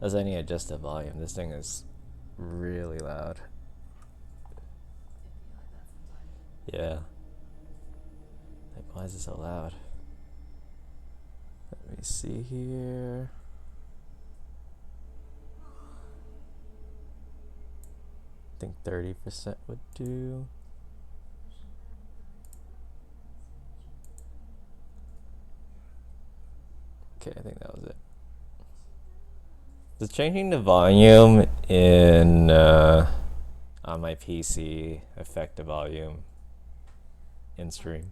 As I need to adjust the volume. This thing is really loud. It be like that sometimes. Yeah. Like, why is it so loud? Let me see here. I think 30% would do. Okay, I think that was it. Does changing the volume in on my PC affect the volume in stream?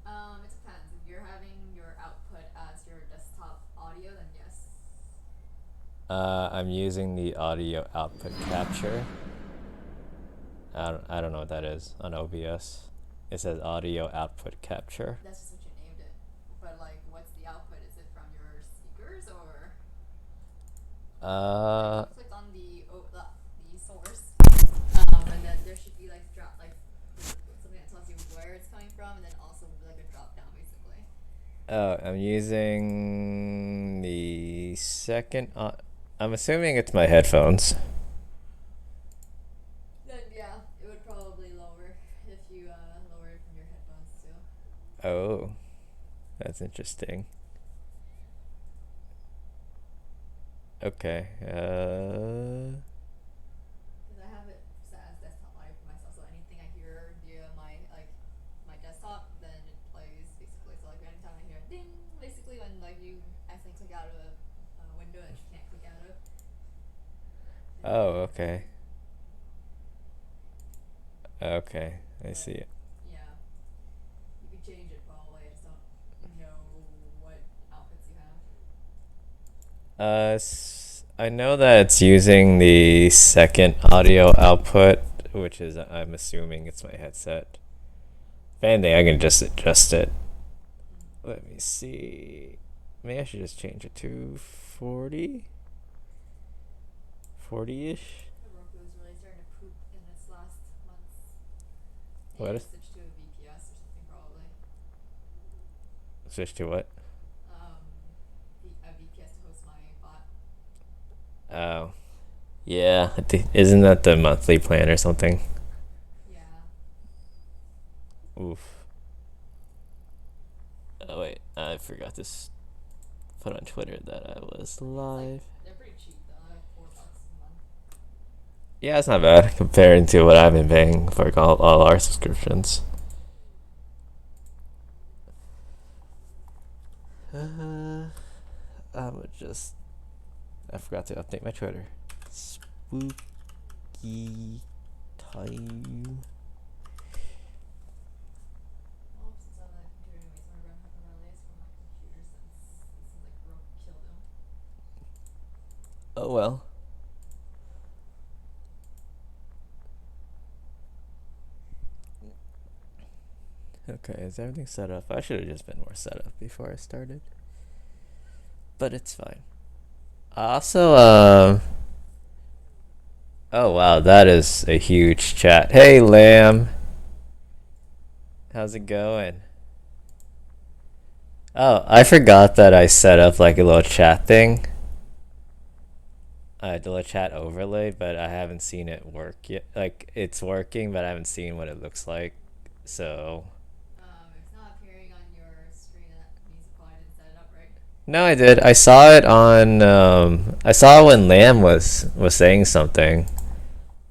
It depends. If you're having your output as your desktop audio, then yes. I'm using the audio output capture. I don't know what that is on OBS. It says audio output capture. That's just what you named it. But like, what's the output? Is it from your speakers or like if Uh, you click on the source, and then there should be like drop like something that tells you where it's coming from, and then also like a drop down basically. oh, I'm using the second. I'm assuming it's my headphones. Then yeah, it would probably lower if you lower it from your headphones too. Oh, that's interesting. Okay. Because I have it set as desktop audio for myself, so anything I hear via my desktop, then it plays basically. So like anytime I hear a ding, basically when like you accidentally click out of a window that you can't click out of, then it Oh, plays okay. it. Okay, I But see it. yeah, you could change it probably. I just don't know what outputs you have. I know that it's using the second audio output, which is, I'm assuming it's my headset. If anything, I can just adjust it. Mm. Let me see. Maybe I should just change it to 40? 40-ish? The Roku is really starting to poop in its last months. I need What to is? switch to a VPS or something probably. Switch to what? Um, a VPS to host my bot. Oh. Yeah, isn't that the monthly plan or something? Yeah. Oof. Oh, wait. I forgot to put on Twitter that I was It's like live. they're pretty cheap though, like $4 a month. Yeah, it's not bad comparing to what I've been paying for all our subscriptions. I would just. I forgot to update my Twitter. Spooky time. Well, since I'm on the computer anyways, I'm gonna run my latest from my computer since it seems like Roku killed him. Oh well. Okay, is everything set up? I should have just been more set up before I started. But it's fine. Also, oh wow, that is a huge chat. Hey, Lamb. How's it going? Oh, I forgot that I set up like a little chat thing. The little chat overlay, but I haven't seen it work yet. Like, it's working, but I haven't seen what it looks like. So, If it's not appearing on your screen, that means you probably didn't set it up right. no, I did. I saw it on. I saw when Lamb was saying something.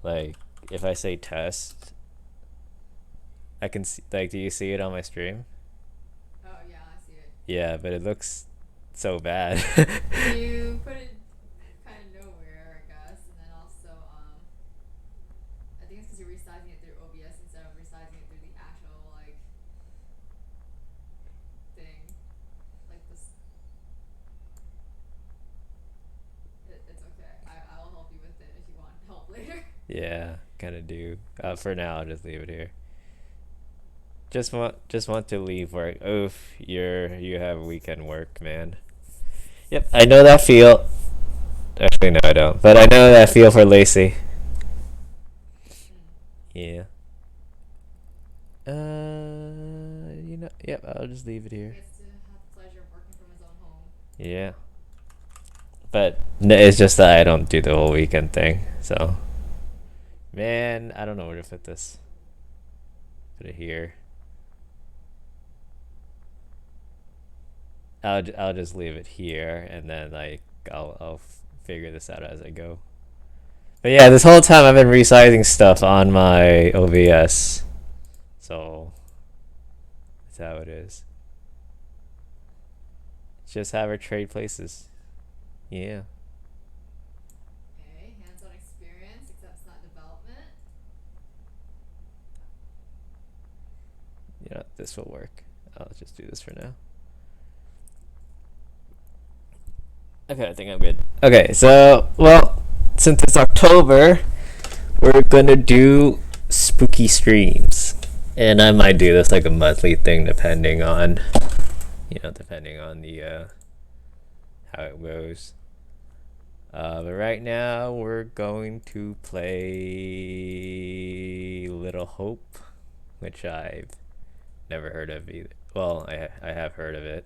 Like, if I say test, I can see. Like, do you see it on my stream? Oh yeah, I see it. Yeah, but it looks so bad. You put it kind of nowhere, I guess, and then also I think it's because you're resizing it through OBS instead of resizing it through the actual like thing, like this. It's okay. I will help you with it if you want help later. Yeah, kind of do. For now, I'll just leave it here. Just want to leave work. Oof, you have weekend work, man. Yep, I know that feel. Actually, no, I don't. But I know that feel for Lacey. Mm. Yeah. Yep, I'll just leave it He here. gets to have the pleasure of working from his own home. Yeah. But it's just that I don't do the whole weekend thing. So, man, I don't know where to put this. Put it here. I'll just leave it here, and then like I'll figure this out as I go. But yeah, this whole time I've been resizing stuff on my OBS, so that's how it is. Just have her trade places. Yeah, Okay, hands-on experience, except it's not development. this will work. I'll just do this for now. Okay, I think I'm good. Okay, so well, since it's October, we're gonna do spooky streams, and I might do this like a monthly thing, depending on depending on the how it goes. But right now we're going to play Little Hope, which I've never heard of either. Well, I have heard of it,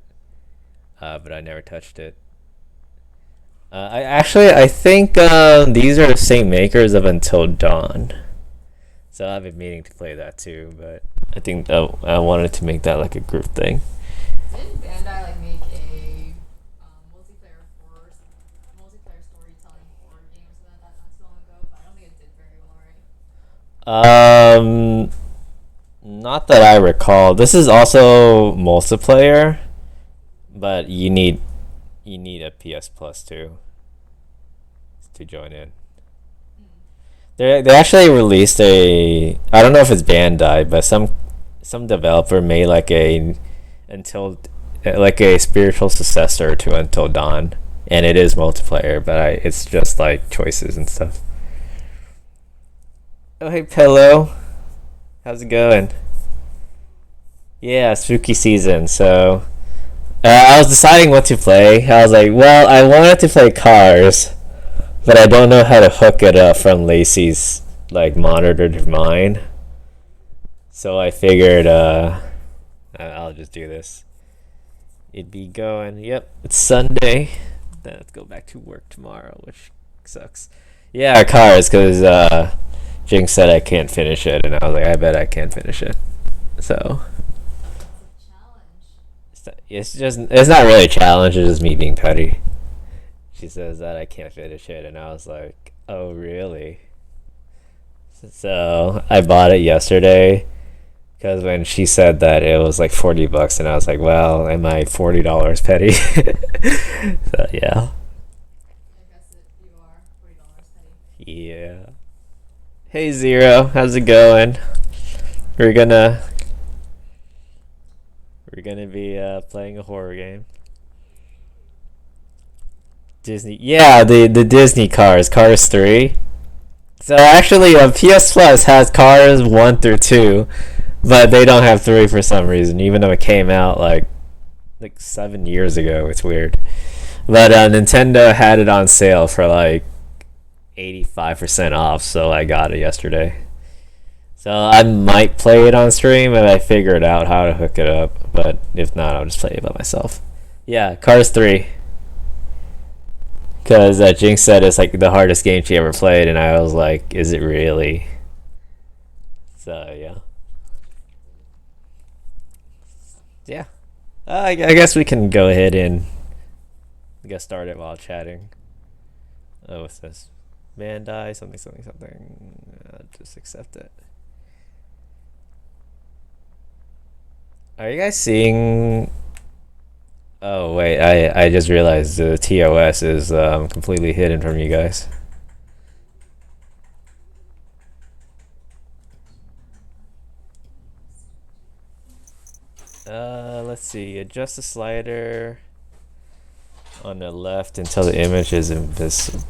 but I never touched it. I think these are the same makers of Until Dawn, so I've been meaning to play that too. But I think I wanted to make that like a group thing. Didn't Bandai like make a multiplayer multiplayer storytelling horror game or something like that not so long ago? But I don't think it did very well, right? Not that I recall. This is also multiplayer, but you need a PS Plus too to join in. They actually released a, I don't know if it's Bandai, but some developer made like a until like a spiritual successor to Until Dawn, and it is multiplayer, but it's just like choices and stuff. Oh hey Pillow, how's it going? Yeah, spooky season. So I was deciding what to play. I was like, well, I wanted to play Cars, but I don't know how to hook it up from Lacey's like monitor to mine. So I figured I'll just do this. It'd be going. Yep, it's Sunday. Then let's go back to work tomorrow, which sucks. Yeah, Cars, because Jinx said I can't finish it, and I was like, I bet I can't finish it. So It's a challenge. it's not really a challenge. It's just me being petty. She says that I can't finish it, and I was like, oh really? So I bought it yesterday because when she said that it was like $40, and I was like, well, am I $40 petty? So yeah, I guess you are $40 petty. yeah. Hey Zero, how's it going? We're gonna we're gonna be playing a horror game. Disney, yeah, the Disney Cars 3. So actually, PS Plus has Cars 1 through 2, but they don't have 3 for some reason, even though it came out like 7 years ago. It's weird. But Nintendo had it on sale for like 85% off, so I got it yesterday. So I might play it on stream if I figured out how to hook it up, but if not, I'll just play it by myself. Yeah, Cars 3. Because Jinx said it's like the hardest game she ever played, and I was like, is it really? So yeah, yeah. I guess we can go ahead and get started while chatting. Oh, what's this? Bandai something something something. Just accept it. Are you guys seeing? Oh wait, I just realized the TOS is completely hidden from you guys. Let's see. Adjust the slider on the left until the image is invisible.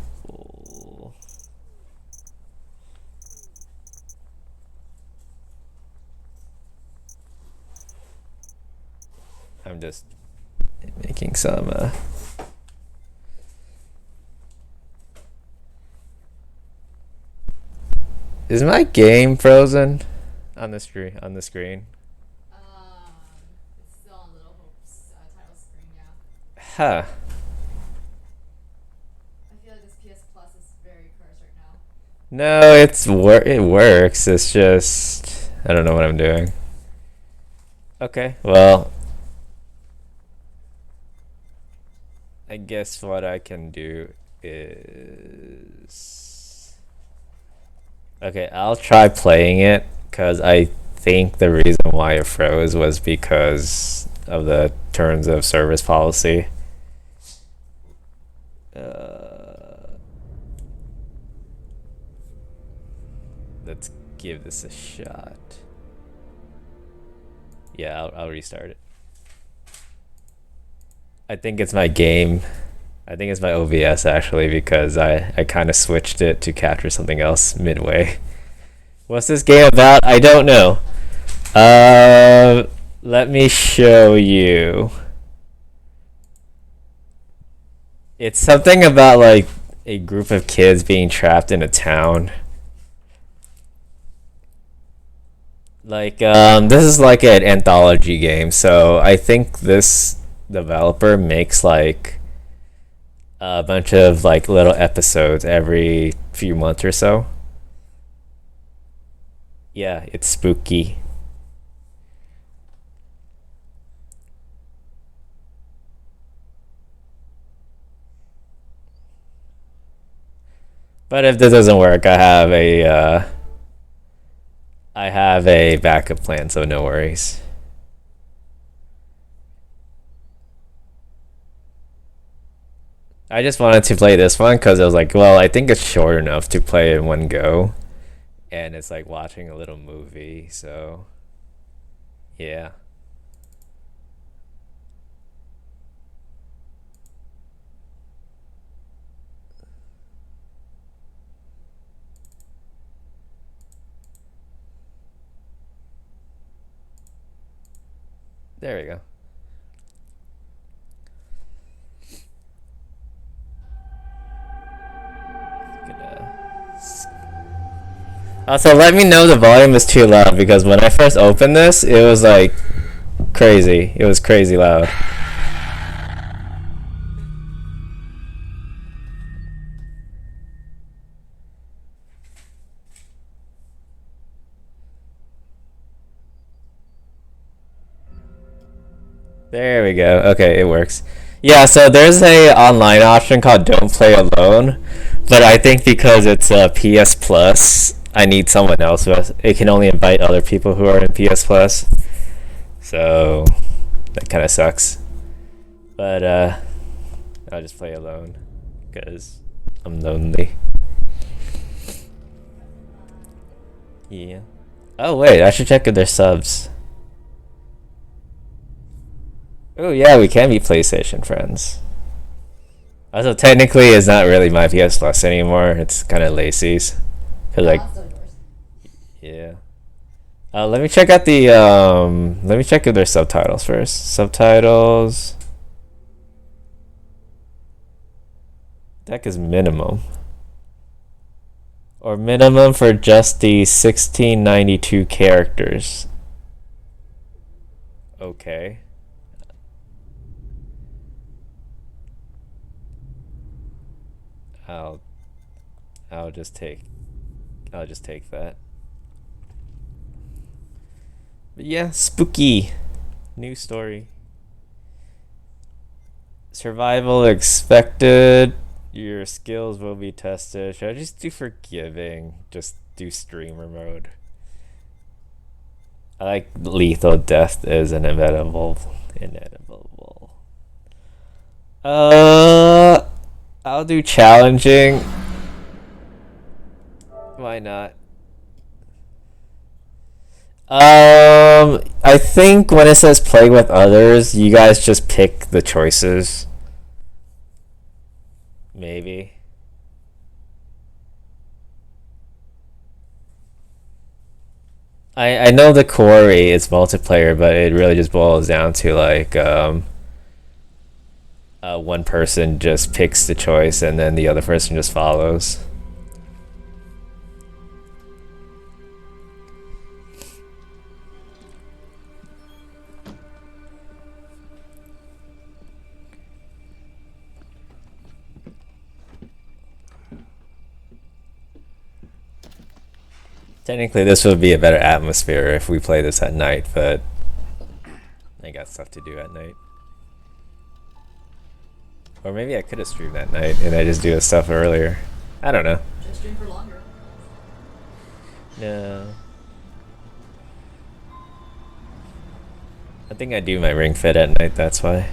I'm just making some Is my game frozen on the screen? It's still on Little Hope's title screen, yeah. Huh. No, it works. It's just I don't know what I'm doing. Okay. Well, I guess what I can do is okay, I'll try playing it because I think the reason why it froze was because of the terms of service policy. Uh, let's give this a shot. Yeah, I'll restart it. I think it's my game. I think it's my OBS actually because I kind of switched it to capture something else midway. What's this game about? I don't know. Let me show you. It's something about like a group of kids being trapped in a town. Like this is like an anthology game, so I think this developer makes like a bunch of like little episodes every few months or so. Yeah, it's spooky. But if this doesn't work, I have a backup plan, so no worries. I just wanted to play this one because I was like, well, I think it's short enough to play in one go, and it's like watching a little movie. So yeah, there we go. Also, let me know the volume is too loud because when I first opened this, it was like crazy. It was crazy loud. There we go. Okay, it works. Yeah, so there's a online option called Don't Play Alone, but I think because it's a PS Plus, I need someone else. It can only invite other people who are in PS Plus, so that kind of sucks. But I'll just play alone because I'm lonely. Yeah. Oh wait, I should check if there's subs. Oh yeah, we can be PlayStation friends. Also, technically, it's not really my PS Plus anymore. It's kind of Lacey's. Cause like, No, it's still yours. yeah. Let me check out the Let me check if there's subtitles first. Subtitles. Deck is minimum. Or minimum for just the 1692 characters. Okay. I'll I'll just take I'll just take that. But yeah, spooky. New story. Survival expected. Your skills will be tested. Should I just do forgiving? Just do streamer mode. I like lethal death is inevitable. Inevitable. Uh, I'll do challenging. Why not? I think when it says play with others, you guys just pick the choices. Maybe. I know the quarry is multiplayer, but it really just boils down to like one person just picks the choice and then the other person just follows. Technically, this would be a better atmosphere if we play this at night, but I got stuff to do at night. Or maybe I could have streamed that night and I just do the stuff earlier. I don't know. Just stream for longer. No. I think I do my ring fit at night, that's why.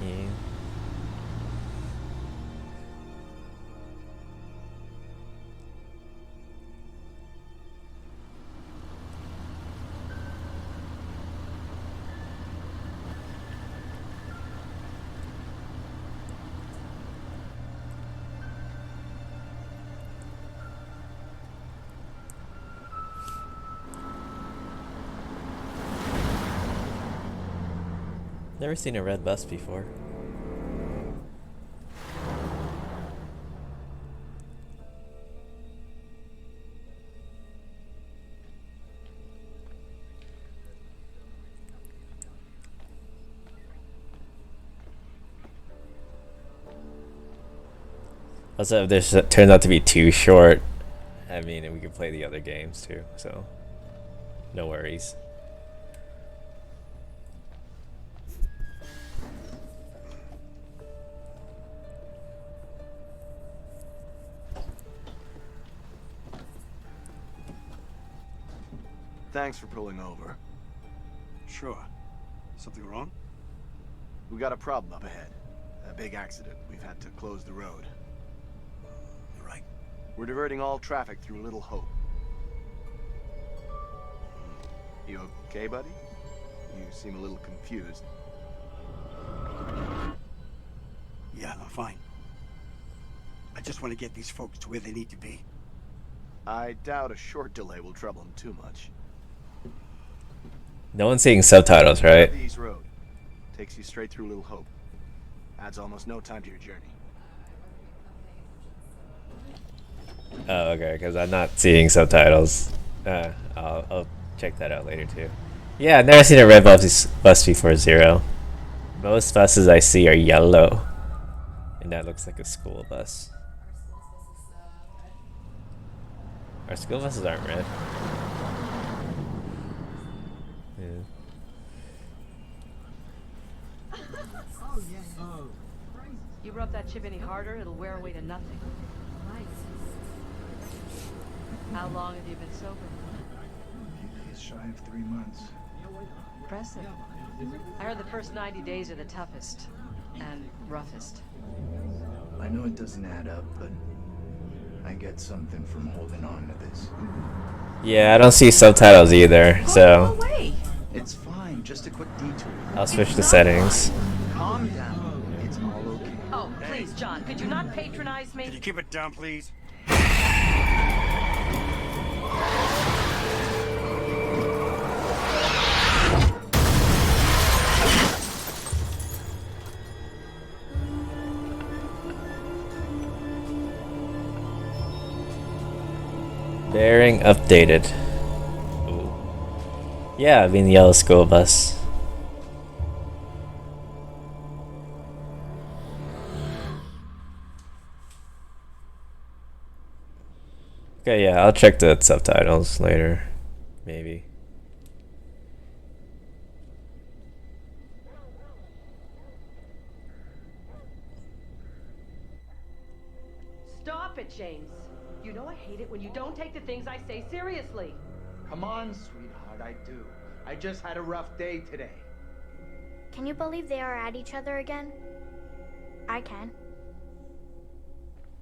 Yeah. Never seen a red bus before. Also, if this turns out to be too short, I mean, we can play the other games too, so no worries. Thanks for pulling over. Sure. Something wrong? We got a problem up ahead. A big accident. We've had to close the road. You're right. We're diverting all traffic through Little Hope. You okay, buddy? You seem a little confused. Yeah, I'm fine. I just want to get these folks to where they need to be. I doubt a short delay will trouble them too much. No one's seeing subtitles, right? East Road takes you straight through Little Hope. Adds almost no time to your journey. Oh, okay, because I'm not seeing subtitles. I'll check that out later too. Yeah, I've never seen a red bus before, Zero. Most buses I see are yellow. And that looks like a school bus. Our school buses aren't red. Yeah. You rub that chip any harder, it'll wear away to nothing. How long have you been sober? He's shy of 3 months. Impressive. I heard the first 90 days are the toughest and roughest. I know it doesn't add up, but I get something from holding on to this. Yeah, I don't see subtitles either, so Go away. It's fine, just a quick detour. I'll switch the settings. Calm down. It's all okay. Oh, please, John, could you not patronize Can you me? keep it down, please? Bearing updated. Ooh. Yeah, I mean the yellow school bus. Okay, yeah, I'll check the subtitles later. Maybe. Stop it, James. You know I hate it when you don't take the things I say seriously. Come on, sweetheart, I do. I just had a rough day today. Can you believe they are at each other again? I can.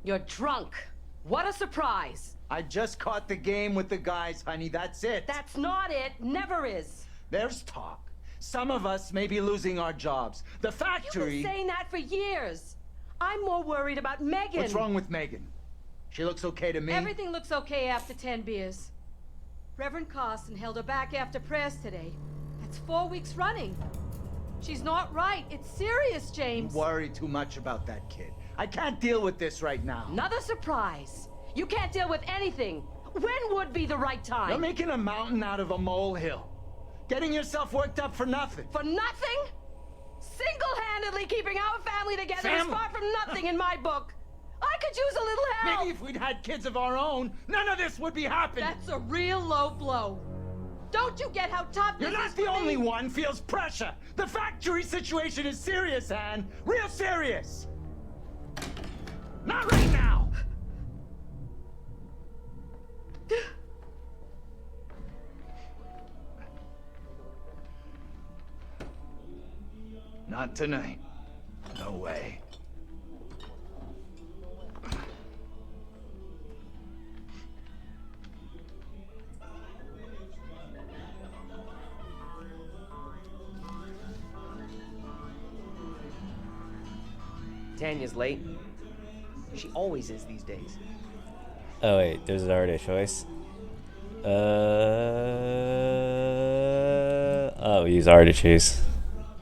You're drunk. What a surprise. I just caught the game with the guys, honey, that's it. That's not it. Never is. There's talk. Some of us may be losing our jobs. The You've factory... been saying that for years. I'm more worried about Megan. What's wrong with Megan? She looks okay to me. Everything looks okay after 10 beers. Reverend Carson held her back after prayers today. That's 4 weeks running. She's not right. It's serious, You James. worry too much about that kid. I can't deal with this right now. Another surprise. You can't deal with anything. When would be the right time? You're making a mountain out of a molehill. Getting yourself worked up for nothing. For nothing? Single-handedly keeping our family together is Family? far from nothing in my book. I could use a little help! Maybe if we'd had kids of our own, none of this would be happening. That's a real low blow. Don't you get how tough You're this not is the for only me? one feels pressure. The factory situation is serious, Anne. Real serious. Not right now. Not tonight. No way. Tanya's late. She always is these days. Oh wait, there's already a choice. Oh, use R to choose.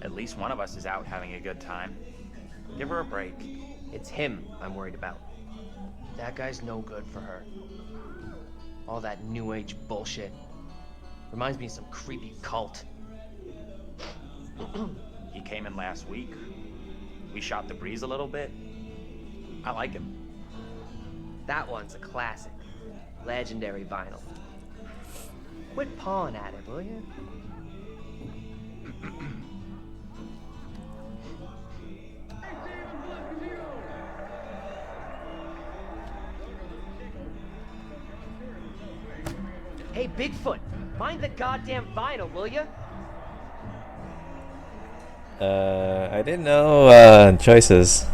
At least one of us is out having a good time. Give her a break. It's him I'm worried about. That guy's no good for her. All that new age bullshit. Reminds me of some creepy cult. He came in last week. We shot the breeze a little bit. I like him. That one's a classic. Legendary vinyl. Quit pawing at it, will you? Hey, Bigfoot, mind the goddamn vinyl, will ya? I didn't know choices.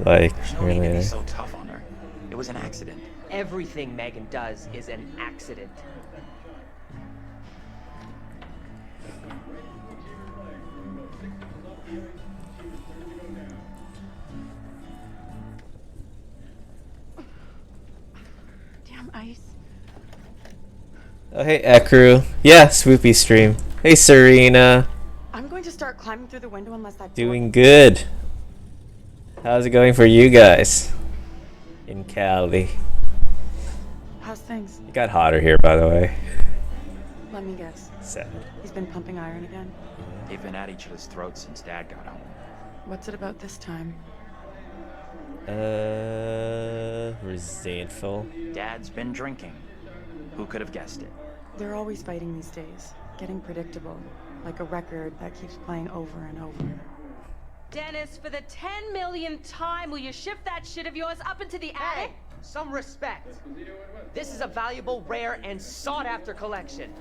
Like There's no need to really. be so tough on her. It was an accident. Everything Megan does is an accident. Damn ice. Oh hey Ekru. Yeah, swoopy stream. Hey Serena. I'm going to start climbing through the window unless that Doing good. How's it going for you guys in Cali? How's things? It got hotter here, by the way. Let me guess. Sad. He's been pumping iron again. They've been at each other's throats since Dad got home. What's it about this time? Resentful. Dad's been drinking. Who could have guessed it? They're always fighting these days. Getting predictable. Like a record that keeps playing over and over. Dennis, for the 10 millionth time, will you shift that shit of yours up into the attic? Hey, some respect. This is a valuable, rare, and sought-after collection.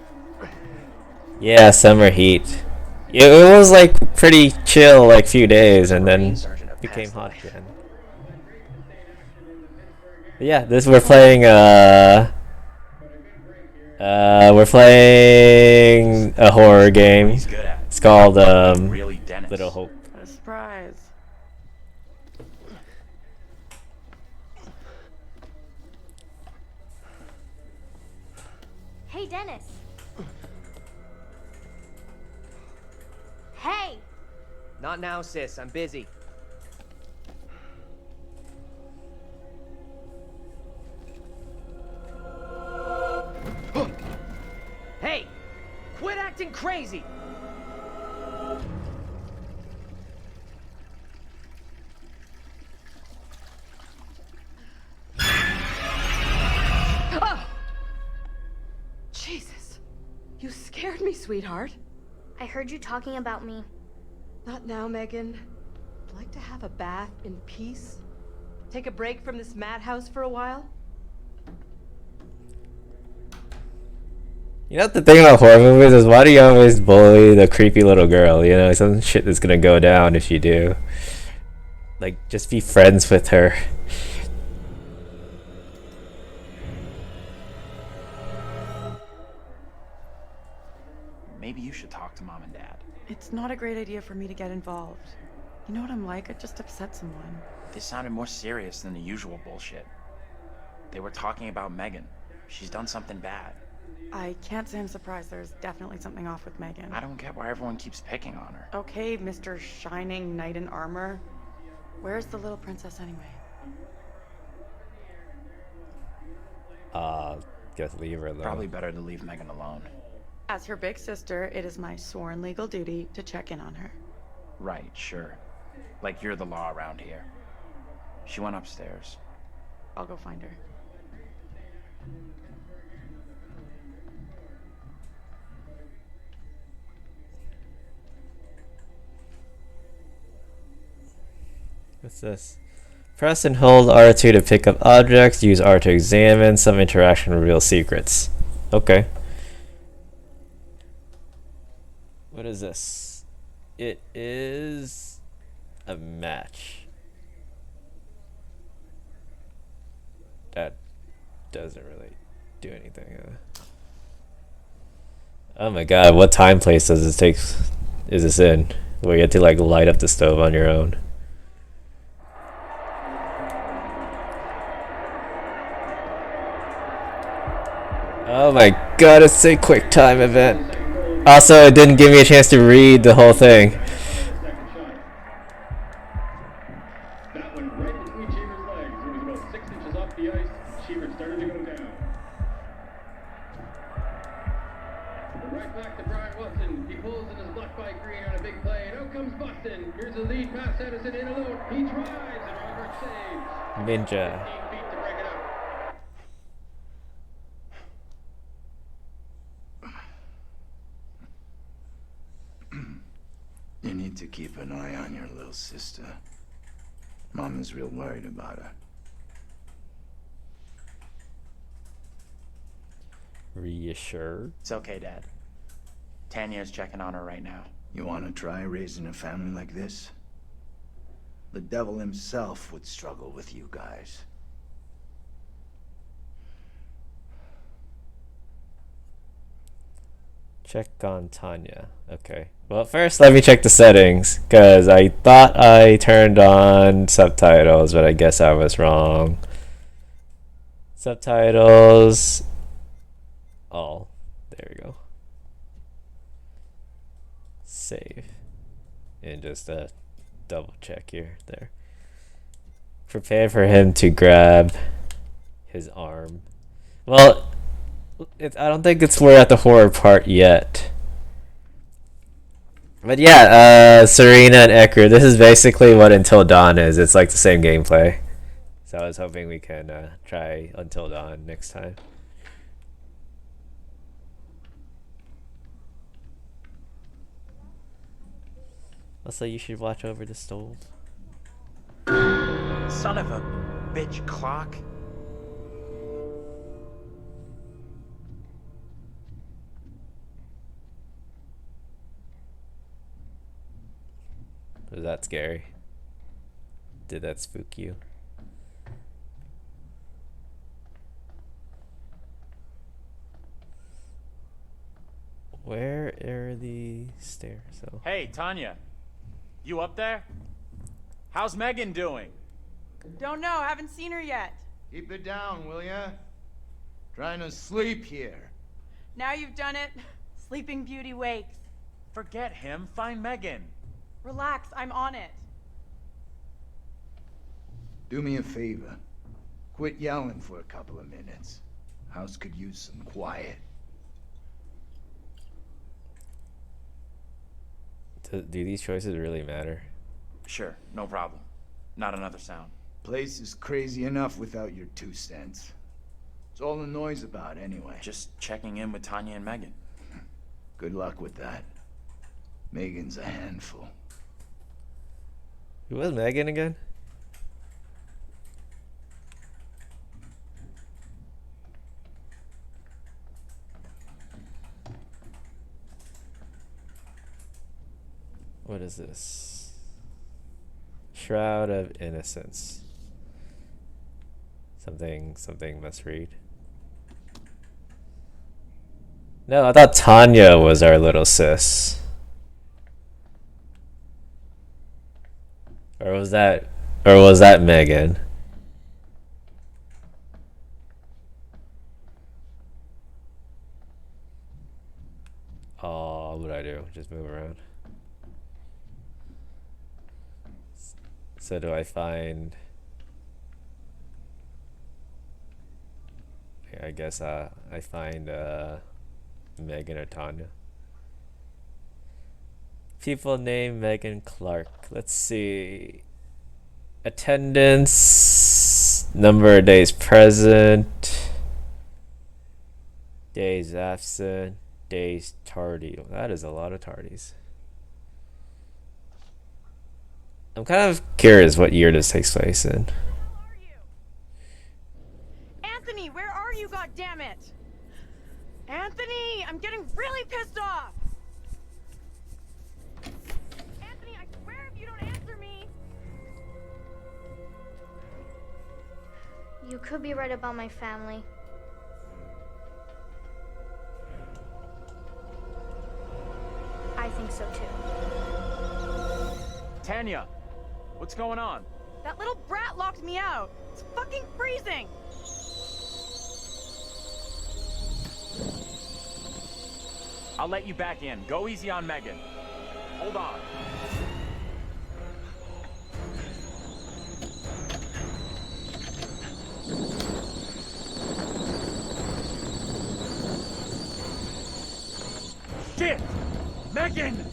Yeah, summer heat. It was like pretty chill like few days and then became hot again. But yeah, we're playing a horror game. He's good at it. It's called Really, Dennis. Little Hope. What a surprise. Hey, Dennis. Hey! Not now, sis. I'm busy. Hey! Quit acting crazy! Oh! Jesus. You scared me, sweetheart. I heard you talking about me. Not now, Megan. I'd like to have a bath in peace. Take a break from this madhouse for a while. You know the thing about horror movies is why do you always bully the creepy little girl? You know, some shit that's gonna go down if you do. Like, just be friends with her. Maybe you should talk to Mom and Dad. It's not a great idea for me to get involved. You know what I'm like? I just upset someone. This sounded more serious than the usual bullshit. They were talking about Megan. She's done something bad. I can't say I'm surprised. There's definitely something off with Megan. I don't get why everyone keeps picking on her. Okay, Mr. Shining Knight in Armor. Where's the little princess anyway? Guess leave her alone. Probably better to leave Megan alone. As her big sister, it is my sworn legal duty to check in on her. Right, sure. Like you're the law around here. She went upstairs. I'll go find her. What's this? Press and hold R2 to pick up objects. Use R to examine. Some interaction reveal secrets. Okay. What is this? It is a match. That doesn't really do anything. Oh my god, what time place does this take? Is this in? Where you have to like light up the stove on your own? Oh my god, it's a quick time event. Also, it didn't give me a chance to read the whole thing. That went right between Cheever's legs. It was about 6 inches off the ice. Cheever started to go down. We're right back to Brian Wilson. He pulls and is blocked by Green on a big play. And out comes Boston. Here's a lead pass. Edison in alone. He tries and Robert saves. Ninja. 15 feet to break it up. You need to keep an eye on your little sister. Mom is real worried about her. Reassured? It's okay, Dad. Tanya's checking on her right now. You want to try raising a family like this? The devil himself would struggle with you guys. Check on Tanya. Okay. Well, first let me check the settings, because I thought I turned on subtitles, but I guess I was wrong. Subtitles. All. There we go. Save. And just double check here. There. Prepare for him to grab his arm. Well, I don't think we're at the horror part yet. But yeah, Serena and Ecker, this is basically what Until Dawn is. It's like the same gameplay. So I was hoping we can try Until Dawn next time. Also, you should watch over the stove. Son of a bitch clock. Was that scary? Did that spook you? Where are the stairs? Oh. Hey, Tanya. You up there? How's Megan doing? Don't know, haven't seen her yet. Keep it down, will ya? Trying to sleep here. Now you've done it, Sleeping Beauty wakes. Forget him. Find Megan. Relax, I'm on it. Do me a favor. Quit yelling for a couple of minutes. House could use some quiet. Do these choices really matter? Sure, no problem. Not another sound. Place is crazy enough without your 2 cents. It's all the noise about anyway. Just checking in with Tanya and Megan. Good luck with that. Megan's a handful. Who was Megan again? What is this? Shroud of Innocence. Something must read. No, I thought Tanya was our little sis. Or was that Megan? Oh, what would I do? Just move around. So do I find... I guess I find Megan or Tanya. People named Megan Clark. Let's see. Attendance. Number of days present. Days absent. Days tardy. That is a lot of tardies. I'm kind of curious what year this takes place in. Anthony, where are you, goddammit? Anthony, I'm getting really pissed off! Anthony, I swear if you don't answer me... You could be right about my family. I think so too. Tanya, what's going on? That little brat locked me out. It's fucking freezing! I'll let you back in. Go easy on Megan. Hold on. Shit! Megan!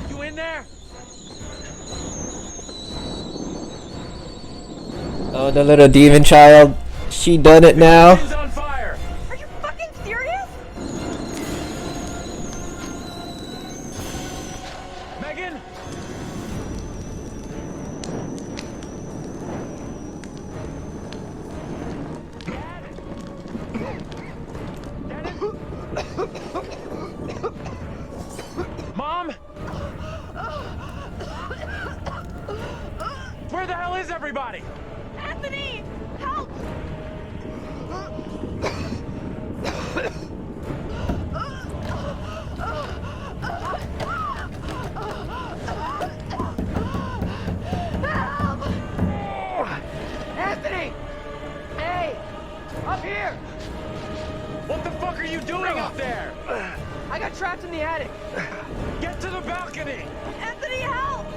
You in there? Oh, the little demon child. She done it now. Megan's on fire! Are you fucking serious? Megan! Mom? Where the hell is everybody? Anthony! Help! Anthony! Hey! Up here! What the fuck are you doing up there? I got trapped in the attic. Get to the balcony! Anthony, help!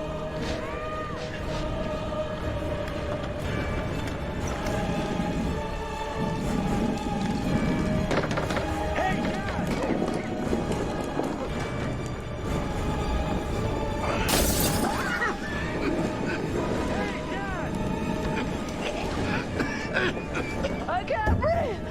Hey, Dad! Hey, Dad! I can't breathe!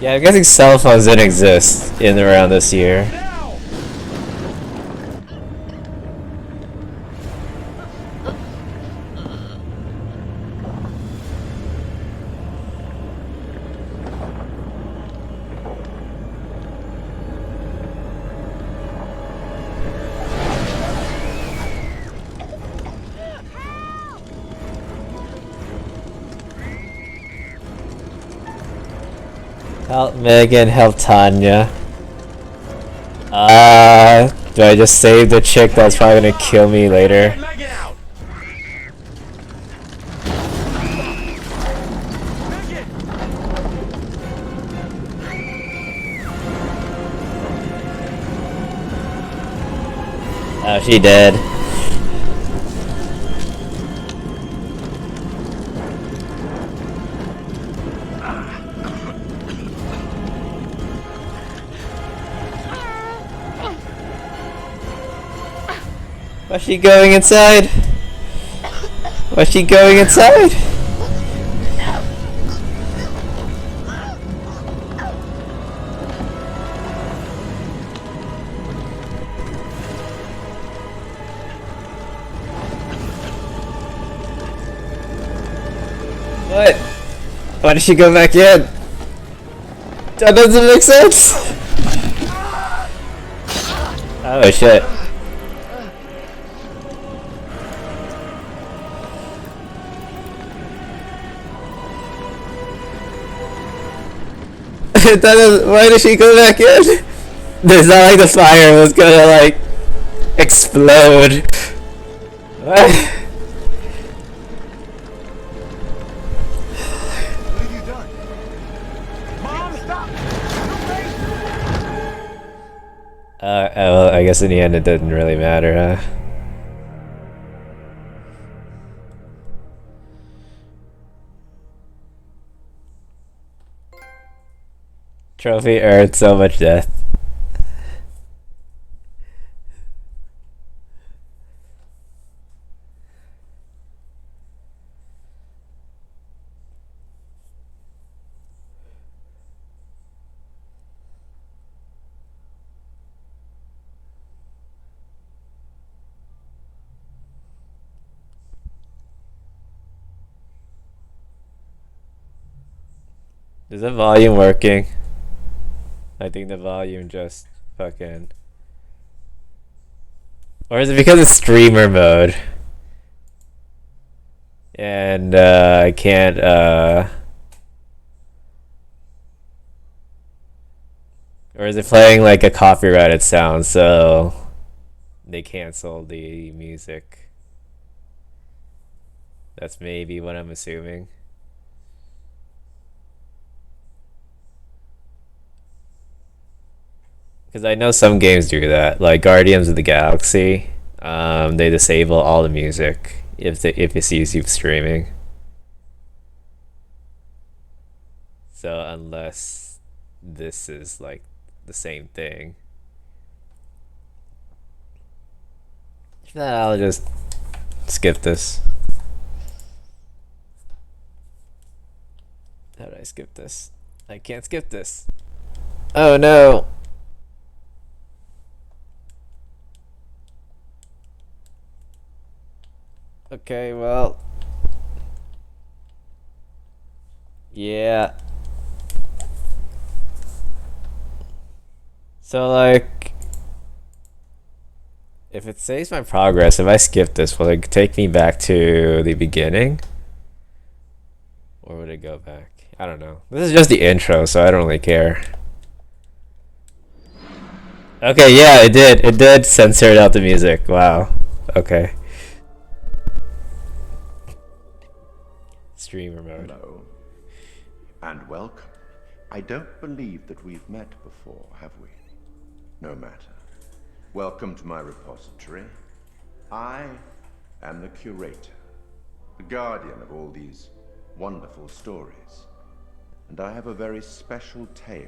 Yeah, I'm guessing cell phones didn't exist in around this year. Help Megan, help Tanya. Do I just save the chick that's probably gonna kill me later? Megan out! Oh, she dead. Why's she going inside? Why's she going inside? What? Why did she go back in? That doesn't make sense! Oh shit. Why did she go back in? It's not like the fire was gonna like explode. What have you done? Mom, stop! guess in the end it didn't really matter, huh? Trophy earned so much death. Is the volume working? I think the volume just fucking... Or is it because it's streamer mode? And I can't or is it playing like a copyrighted sound, so they cancel the music? That's maybe what I'm assuming. Because I know some games do that, like Guardians of the Galaxy. They disable all the music if it's YouTube streaming. So unless this is like the same thing, I'll just skip this. How do I skip this? I can't skip this. Oh no. Okay, well. Yeah. So, like, if it saves my progress, if I skip this, will it take me back to the beginning? Or would it go back? I don't know. This is just the intro, so I don't really care. Okay, yeah, it did. It did censor out the music. Wow. Okay. Streamer mode. Hello. And welcome. I don't believe that we've met before, have we? No matter. Welcome to my repository. I am the curator, the guardian of all these wonderful stories. And I have a very special tale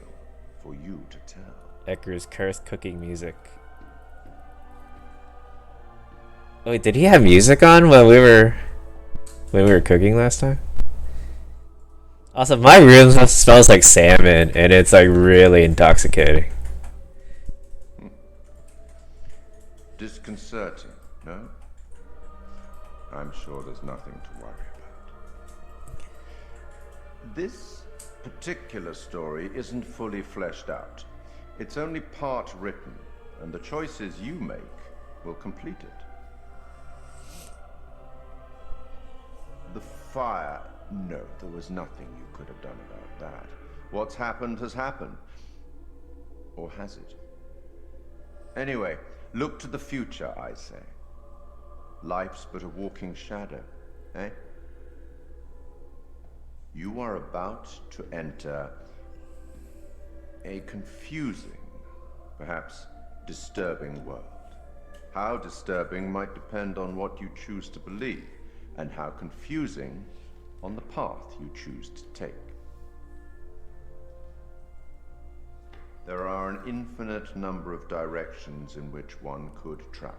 for you to tell. Ecker's cursed cooking music. Oh, wait, did he have music on when we were cooking last time? Also, my room smells like salmon, and it's like really intoxicating. Disconcerting, no? I'm sure there's nothing to worry about. This particular story isn't fully fleshed out. It's only part written, and the choices you make will complete it. The fire. No, there was nothing you could have done about that. What's happened has happened. Or has it? Anyway, look to the future, I say. Life's but a walking shadow, eh? You are about to enter a confusing, perhaps disturbing world. How disturbing might depend on what you choose to believe, and how confusing on the path you choose to take. There are an infinite number of directions in which one could travel.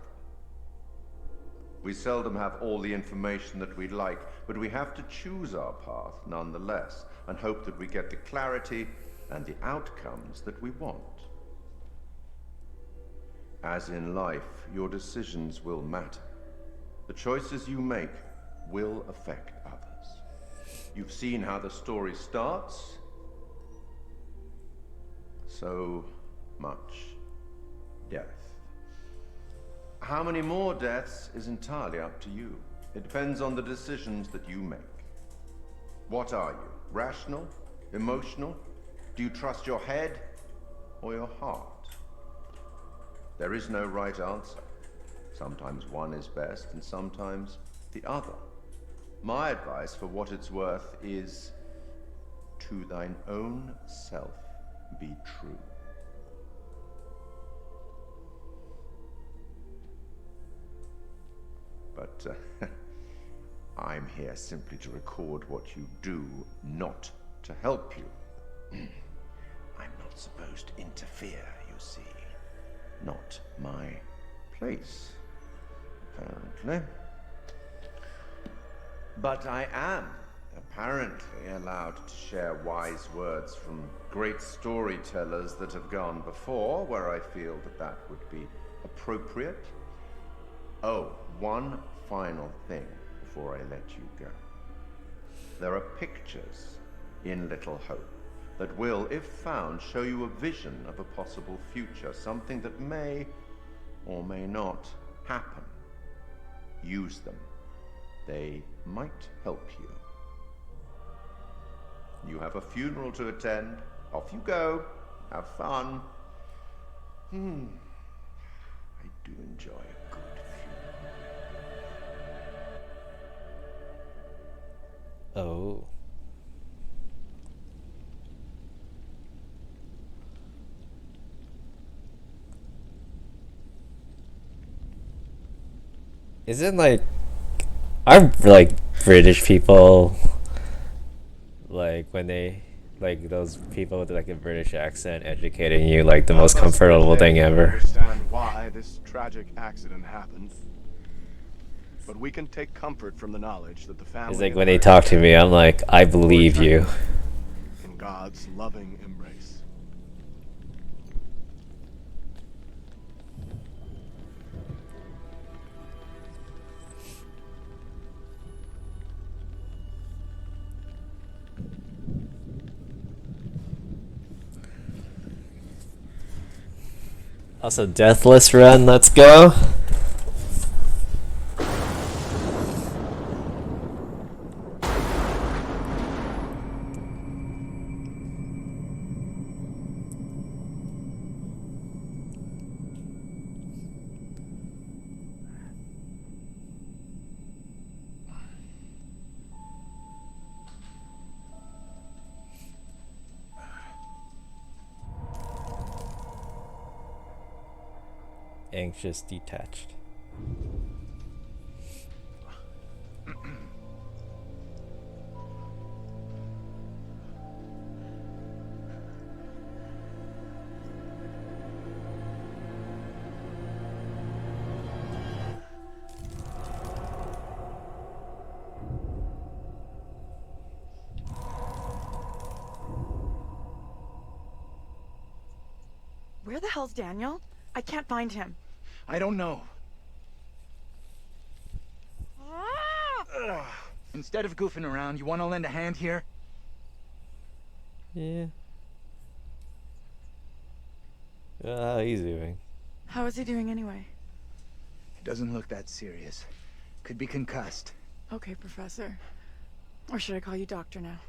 We seldom have all the information that we'd like, but we have to choose our path nonetheless, and hope that we get the clarity and the outcomes that we want. As in life, your decisions will matter. The choices you make will affect others. You've seen how the story starts. So much death. How many more deaths is entirely up to you. It depends on the decisions that you make. What are you? Rational? Emotional? Do you trust your head or your heart? There is no right answer. Sometimes one is best and sometimes the other. My advice, for what it's worth, is to thine own self be true. but I'm here simply to record what you do, not to help you. I'm not supposed to interfere, you see. Not my place, apparently. But I am apparently allowed to share wise words from great storytellers that have gone before, where I feel that that would be appropriate. Oh, one final thing before I let you go. There are pictures in Little Hope that will, if found, show you a vision of a possible future, something that may or may not happen. Use them. They might help you. You have a funeral to attend. Off you go. Have fun. I do enjoy a good Oh. Isn't like, are like British people like when they like those people with like a British accent educating you like the most comfortable thing ever? Understand why this tragic accident happened, but we can take comfort from the knowledge that the family. It's like when they talk to me, I'm like, I believe you. In God's loving embrace. Also, Deathless Run, let's go. Anxious, detached. Where the hell's Daniel? I can't find him. I don't know. Ah! Instead of goofing around, you want to lend a hand here? Yeah. How he's doing? How is he doing anyway? It doesn't look that serious. Could be concussed. Okay, Professor. Or should I call you Doctor now?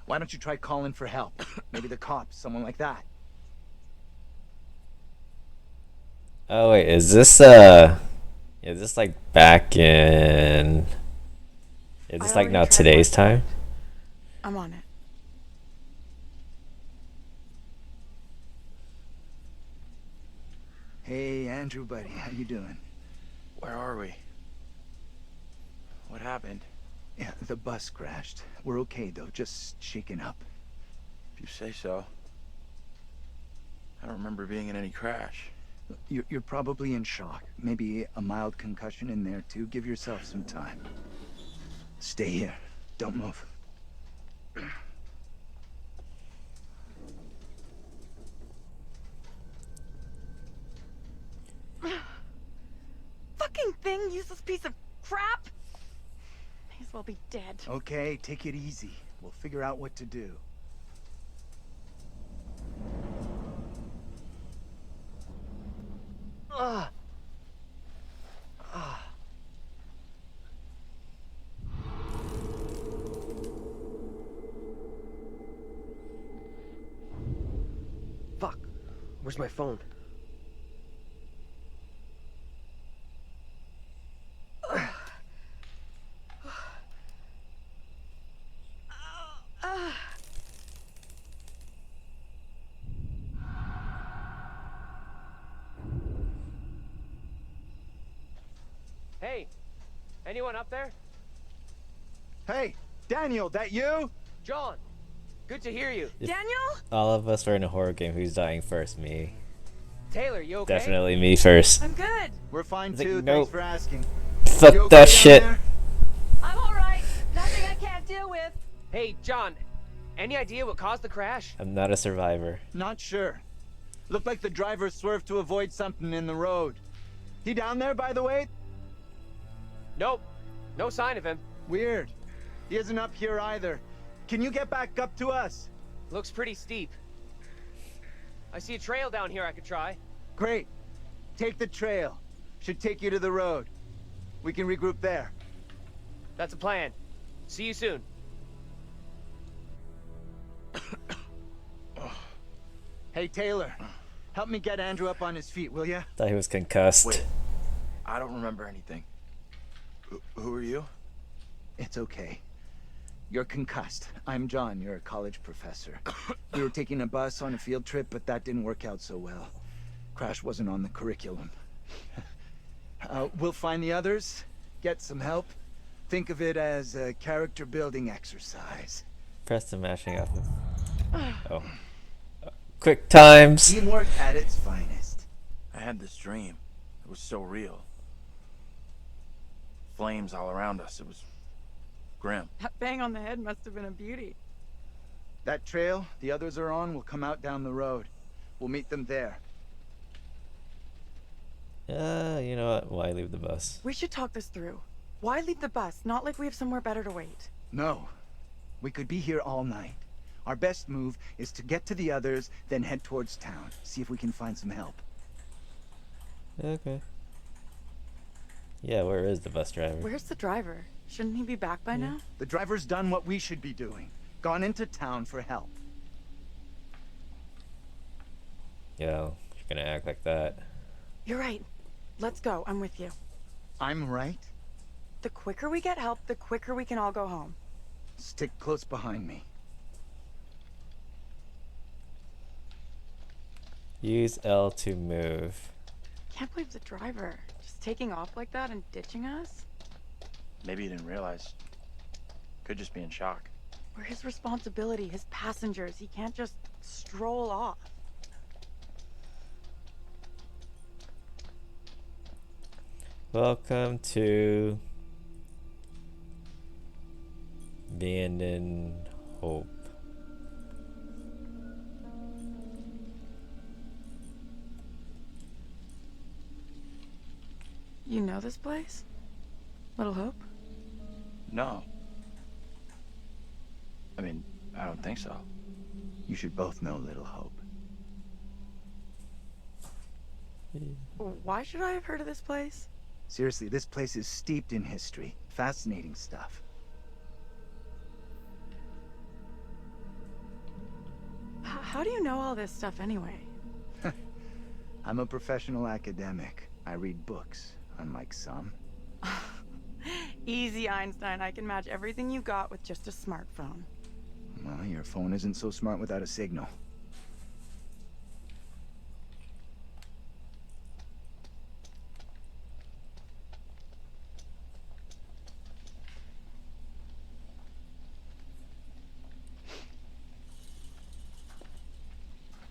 Why don't you try calling for help? Maybe the cops, someone like that. Oh wait, is this like back in? Is this like now today's time? I'm on it. Hey, Andrew, buddy, how you doing? Where are we? What happened? Yeah, the bus crashed. We're okay, though, just shaken up. If you say so. I don't remember being in any crash. You're probably in shock. Maybe a mild concussion in there, too. Give yourself some time. Stay here. Don't move. Fucking thing, useless piece of crap! May as well be dead. Okay, take it easy. We'll figure out what to do. Fuck. Where's my phone? Hey, Anyone up there? Hey, Daniel, that you? John, good to hear you. Daniel? All of us are in a horror game. Who's dying first? Me. Taylor, you okay? Definitely me first. I'm good. We're fine Like, too, nope. thanks for asking. Fuck You okay that down shit. there? I'm all right. Nothing I can't deal with. Hey, John, any idea what caused the crash? I'm not a survivor. Not sure. Looked like the driver swerved to avoid something in the road. He down there, by the way? Nope. No sign of him. Weird. He isn't up here either. Can you get back up to us? Looks pretty steep. I see a trail down here I could try. Great. Take the trail. Should take you to the road. We can regroup there. That's a plan. See you soon. Hey, Taylor. Help me get Andrew up on his feet, will ya? Thought he was concussed. Wait, I don't remember anything. Who are you? It's okay. You're concussed. I'm John. You're a college professor. We were taking a bus on a field trip, but that didn't work out so well. Crash wasn't on the curriculum. We'll find the others, get some help. Think of it as a character building exercise. Press the mashing up. Oh. Quick times. Teamwork at its finest. I had this dream. It was so real. Flames all around us. It was grim. That bang on the head must have been a beauty. That trail the others are on will come out down the road. We'll meet them there. You know what? Why leave the bus? We should talk this through. Why leave the bus? Not like we have somewhere better to wait. No. We could be here all night. Our best move is to get to the others, then head towards town. See if we can find some help. Okay. Yeah, where is the bus driver? Where's the driver? Shouldn't he be back by now? The driver's done what we should be doing. Gone into town for help. Yo, you're gonna act like that. You're right. Let's go. I'm with you. I'm right. The quicker we get help, the quicker we can all go home. Stick close behind me. Use L to move. Can't believe the driver. Just taking off like that and ditching us? Maybe he didn't realize. Could just be in shock. We're his responsibility, his passengers. He can't just stroll off. Welcome to Abandoned Hope. You know this place? Little Hope? No. I mean, I don't think so. You should both know Little Hope. Why should I have heard of this place? Seriously, this place is steeped in history. Fascinating stuff. How do you know all this stuff anyway? I'm a professional academic. I read books, unlike some. Easy, Einstein. I can match everything you got with just a smartphone. Well, your phone isn't so smart without a signal.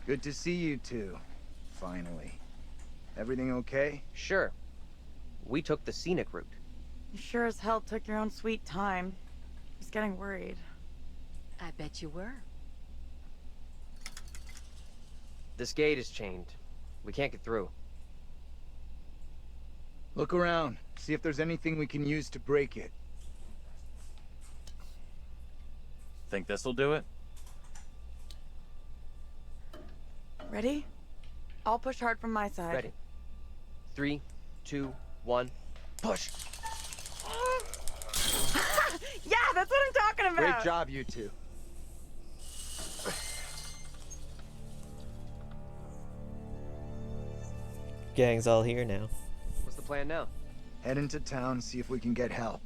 Good to see you two. Finally. Everything okay? Sure. We took the scenic route. You sure as hell took your own sweet time. I was getting worried. I bet you were. This gate is chained. We can't get through. Look around. See if there's anything we can use to break it. Think this'll do it? Ready? I'll push hard from my side. Ready. 3, 2, 1, push! Yeah, that's what I'm talking about! Great job, you two. Gang's all here now. What's the plan now? Head into town, see if we can get help.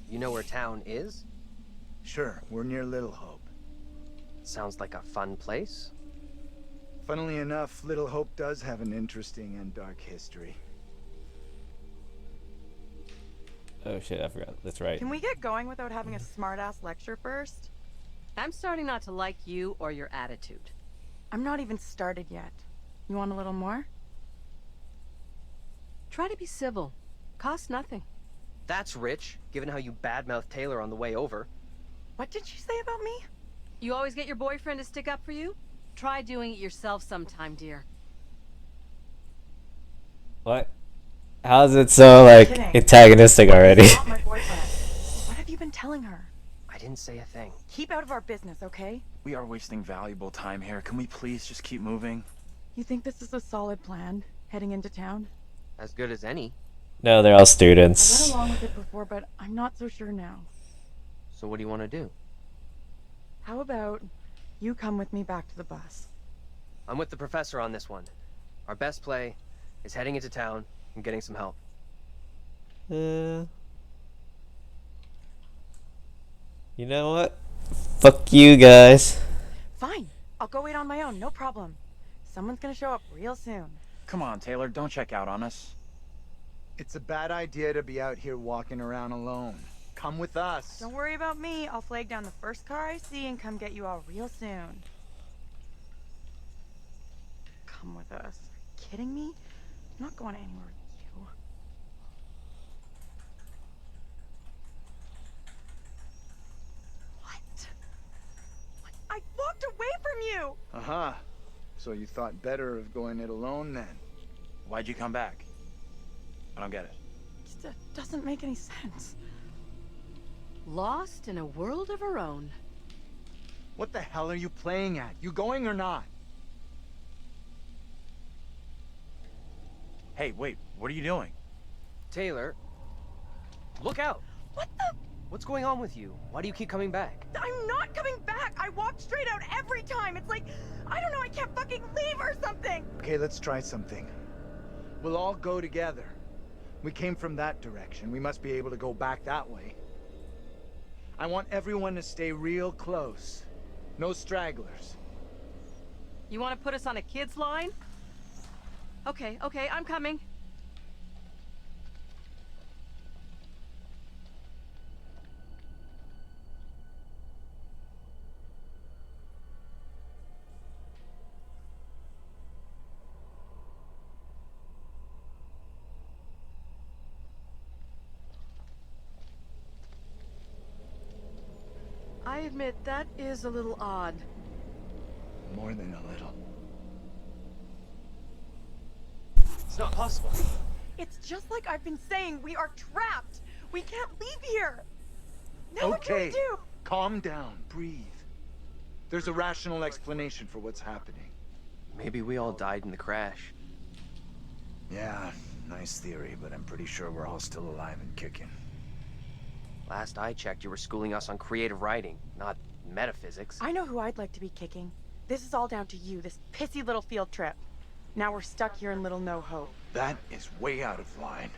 You know where town is? Sure, we're near Little Hope. Sounds like a fun place. Funnily enough, Little Hope does have an interesting and dark history. Oh shit, I forgot. That's right. Can we get going without having a smart-ass lecture first? I'm starting not to like you or your attitude. I'm not even started yet. You want a little more? Try to be civil. Costs nothing. That's rich, given how you badmouthed Taylor on the way over. What did you say about me? You always get your boyfriend to stick up for you? Try doing it yourself sometime, dear. What? How's it so, like, antagonistic already? Not my boyfriend. What have you been telling her? I didn't say a thing. Keep out of our business, okay? We are wasting valuable time here. Can we please just keep moving? You think this is a solid plan, heading into town? As good as any. No, they're all I students. went along with it before, but I'm not so sure now. So what do you want to do? How about you come with me back to the bus? I'm with the professor on this one. Our best play is heading into town and getting some help. You know what? Fuck you guys. Fine. I'll go wait on my own, no problem. Someone's gonna show up real soon. Come on, Taylor, don't check out on us. It's a bad idea to be out here walking around alone. Come with us. Don't worry about me. I'll flag down the first car I see and come get you all real soon. Come with us. Are you kidding me? I'm not going anywhere with you. What? I walked away from you! Uh-huh. So you thought better of going it alone then? Why'd you come back? I don't get it. Just doesn't make any sense. Lost in a world of her own. What the hell are you playing at? You going or not? Hey, wait, what are you doing? Taylor, look out! What the? What's going on with you? Why do you keep coming back? I'm not coming back! I walked straight out every time! It's like, I don't know, I can't fucking leave or something! Okay, let's try something. We'll all go together. We came from that direction. We must be able to go back that way. I want everyone to stay real close. No stragglers. You want to put us on a kid's line? Okay, I'm coming. I admit, that is a little odd. More than a little. It's not possible. It's just like I've been saying, we are trapped! We can't leave here! Now what do we Okay, do? calm down, breathe. There's a rational explanation for what's happening. Maybe we all died in the crash. Yeah, nice theory, but I'm pretty sure we're all still alive and kicking. Last I checked, you were schooling us on creative writing, not metaphysics. I know who I'd like to be kicking. This is all down to you, this pissy little field trip. Now we're stuck here in Little No Hope. That is way out of line.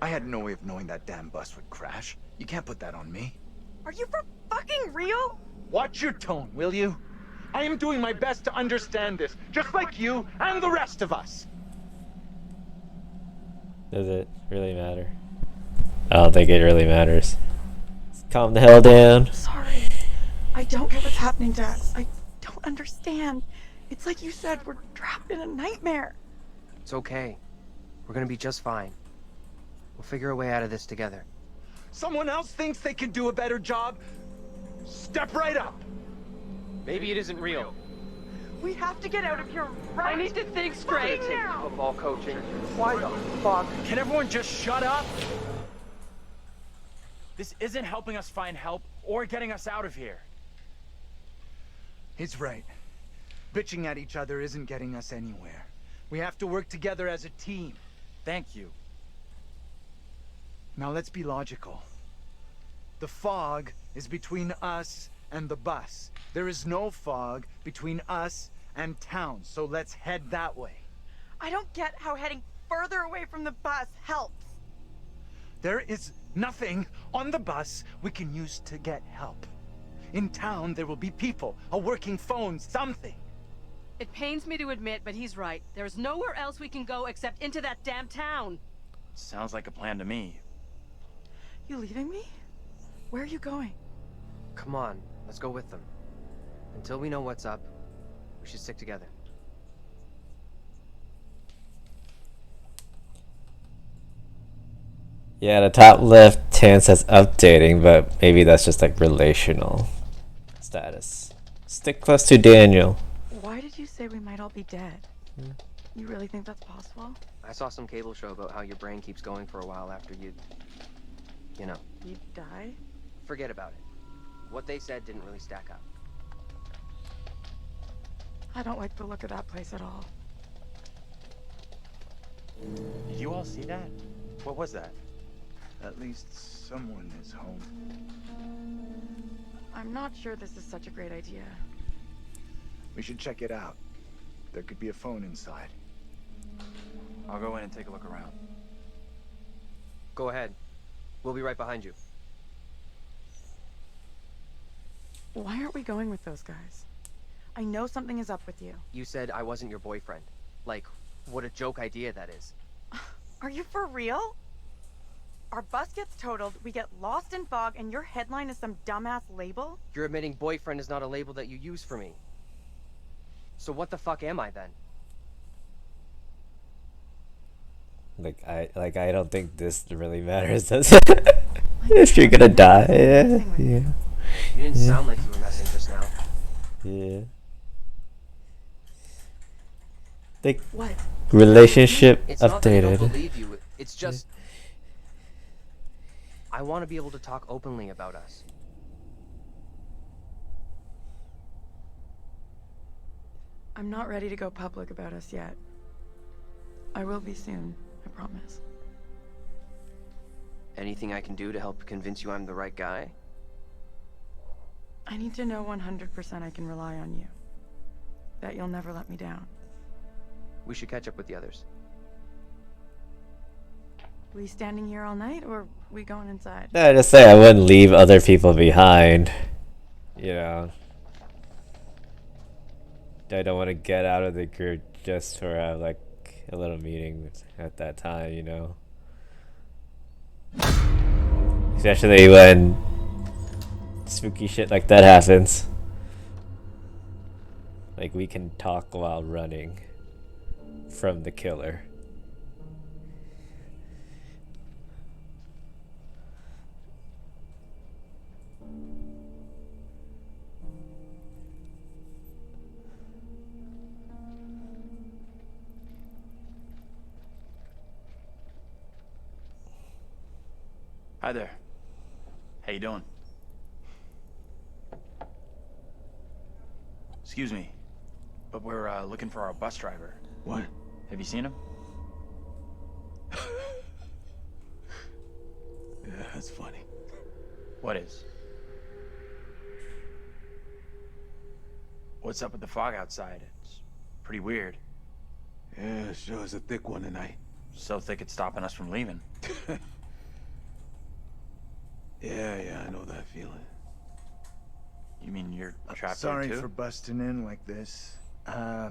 I had no way of knowing that damn bus would crash. You can't put that on me. Are you for fucking real? Watch your tone, will you? I am doing my best to understand this, just like you and the rest of us. Does it really matter? I don't think it really matters. Calm the hell down. Sorry. I don't get what's happening to us. I don't understand. It's like you said, we're trapped in a nightmare. It's okay. We're gonna be just fine. We'll figure a way out of this together. Someone else thinks they can do a better job? Step right up! Maybe it isn't real. We have to get out of here right I need to think straight. now. Football coaching. Why the fuck? Can everyone just shut up? This isn't helping us find help or getting us out of here. He's right. Bitching at each other isn't getting us anywhere. We have to work together as a team. Thank you. Now let's be logical. The fog is between us and the bus. There is no fog between us and town, so let's head that way. I don't get how heading further away from the bus helps. There is nothing on the bus we can use to get help. In town, there will be people, a working phone, something. It pains me to admit, but he's right. There's nowhere else we can go except into that damn town. Sounds like a plan to me. You leaving me? Where are you going? Come on, let's go with them. Until we know what's up, we should stick together. Yeah, the top left hand says updating, but maybe that's just like relational status. Stick close to Daniel. Why did you say we might all be dead? You really think that's possible? I saw some cable show about how your brain keeps going for a while after you know. You die? Forget about it. What they said didn't really stack up. I don't like the look of that place at all. Did you all see that? What was that? At least someone is home. I'm not sure this is such a great idea. We should check it out. There could be a phone inside. I'll go in and take a look around. Go ahead. We'll be right behind you. Why aren't we going with those guys? I know something is up with you. You said I wasn't your boyfriend. Like, what a joke idea that is. Are you for real? Our bus gets totaled, we get lost in fog, and your headline is some dumbass label? You're admitting boyfriend is not a label that you use for me. So what the fuck am I then? I don't think this really matters, does it? If you're gonna die, yeah. You didn't sound like you were messing just now. Yeah. Like, what? Relationship It's not that I don't updated. believe you. It's just I want to be able to talk openly about us. I'm not ready to go public about us yet. I will be soon, I promise. Anything I can do to help convince you I'm the right guy? I need to know 100% I can rely on you. That you'll never let me down. We should catch up with the others. We standing here all night, or we going inside? I just say I wouldn't leave other people behind. You know. I don't want to get out of the group just for like a little meeting at that time, you know. Especially when spooky shit like that happens. Like, we can talk while running from the killer. Hi there. How you doing? Excuse me, but we're looking for our bus driver. What? Have you seen him? Yeah, that's funny. What is? What's up with the fog outside? It's pretty weird. Yeah, sure is a thick one tonight. So thick it's stopping us from leaving. Yeah, I know that feeling. You mean you're trapped Sorry there too? for busting in like this.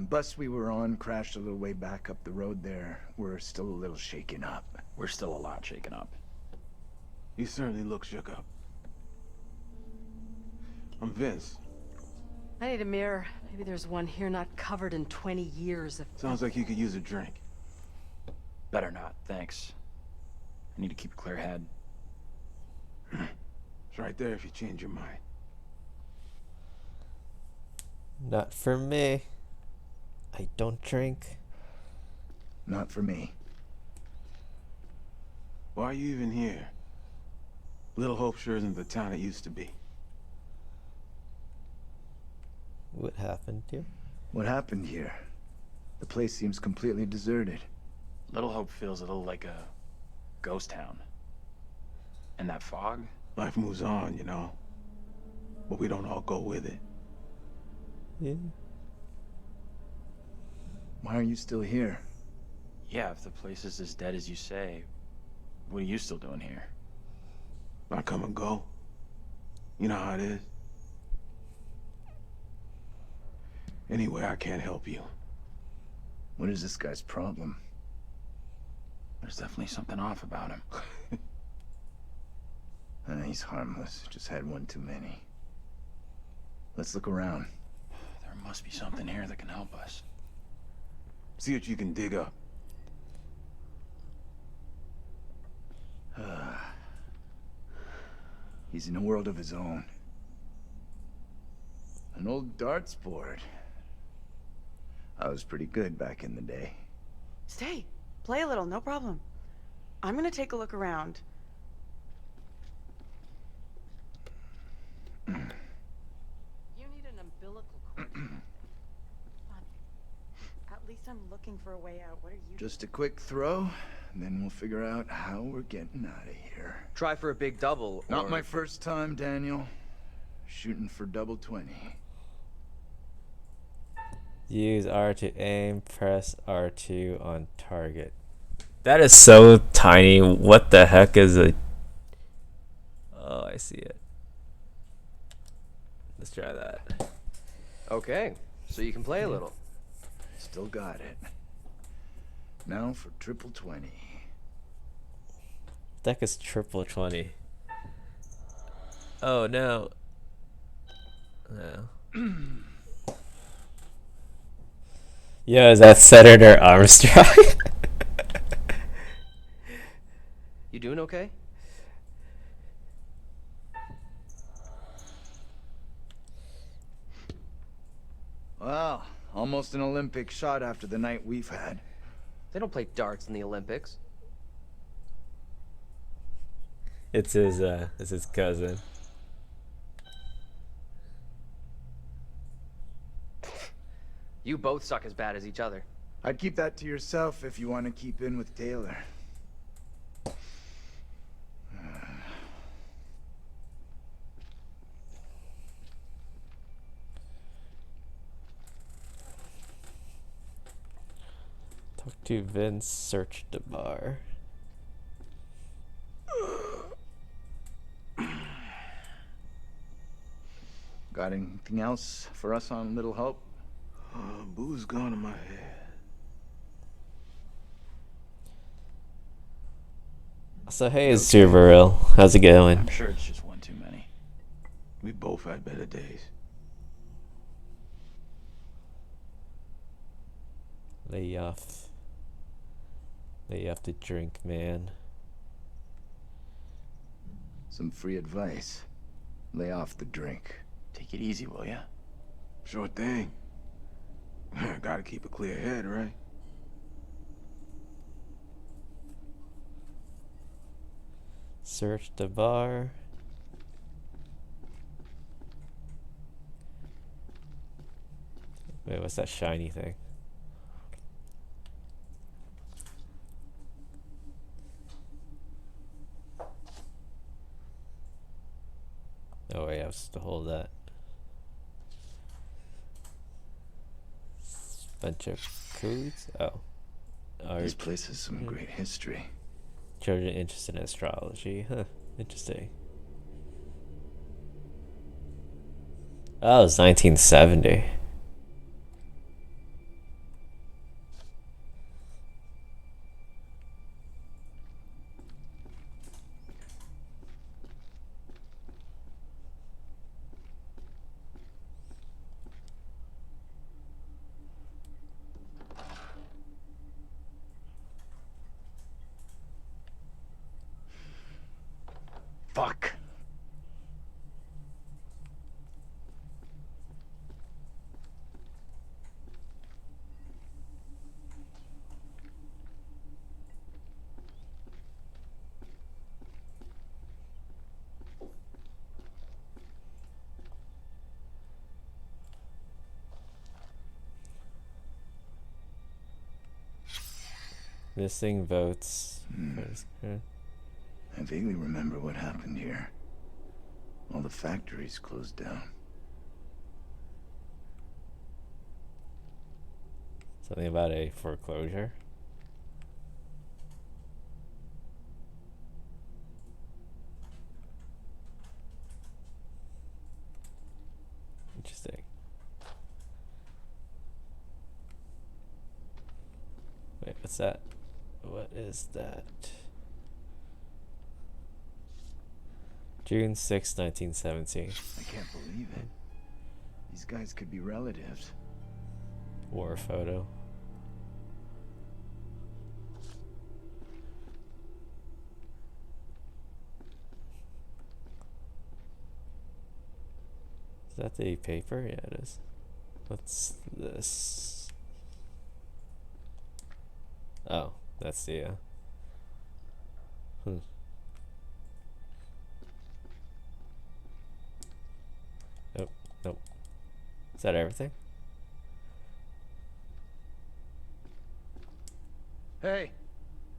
Bus we were on crashed a little way back up the road there. We're still a little shaken up. We're still a lot shaken up. You certainly look shook up. I'm Vince. I need a mirror. Maybe there's one here not covered in 20 years of... Sounds like you could use a drink. Better not, thanks. I need to keep a clear head. It's right there if you change your mind. Not for me. I don't drink. Not for me. Why are you even here? Little Hope sure isn't the town it used to be. What happened here? What happened here? The place seems completely deserted. Little Hope feels a little like a ghost town. And that fog? Life moves on, you know. But we don't all go with it. Yeah. Why are you still here? Yeah, if the place is as dead as you say, what are you still doing here? I come and go. You know how it is. Anyway, I can't help you. What is this guy's problem? There's definitely something off about him. He's harmless. Just had one too many. Let's look around. There must be something here that can help us. See what you can dig up. He's in a world of his own. An old darts board. I was pretty good back in the day. Stay. Play a little, no problem. I'm gonna take a look around. You need an umbilical cord. Fun. At least I'm looking for a way out. What are you Just a quick throw, and then we'll figure out how we're getting out of here. Try for a big double. Not my first time, Daniel. Shooting for double 20. Use R to aim, press R2 on target. That is so tiny. What the heck is it? Oh, I see it. Let's try that. Okay, so you can play a little. Still got it. Now for triple 20. Deck is triple 20. Oh no. No. Yo, is that Senator Armstrong? You doing okay? Well, almost an Olympic shot after the night we've had. They don't play darts in the Olympics. It's his cousin. You both suck as bad as each other. I'd keep that to yourself if you want to keep in with Taylor. Talk to Vince, search the bar. Got anything else for us on Little Hope? Booze gone in my head. So hey, it's Super Real. How's it going? I'm sure it's just one too many. We both had better days. Lay off. Lay off the drink, man. Some free advice. Lay off the drink. Take it easy, will ya? Sure thing. Gotta keep a clear head, right? Search the bar. Wait, what's that shiny thing? Oh wait, I have to hold that. Bunch of codes. Oh, This place has some great history. Children interested in astrology. Huh. Interesting. Oh, it was 1970. Fuck. Missing votes. I vaguely remember what happened here. All the factories closed down. Something about a foreclosure. Interesting. Wait, what's that? What is that? June 6, 1917. I can't believe it. These guys could be relatives. War photo. Is that the paper? Yeah, it is. What's this? Oh, that's the Nope, nope. Is that everything? Hey,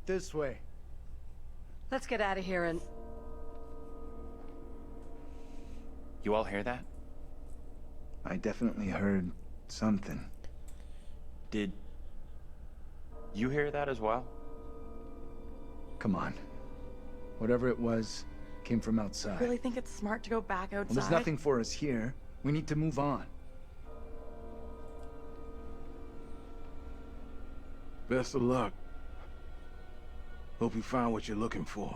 this way. Let's get out of here and... You all hear that? I definitely heard something. Did you hear that as well? Come on. Whatever it was, came from outside. Really think it's smart to go back outside? Well, there's nothing for us here. We need to move on. Best of luck. Hope you find what you're looking for.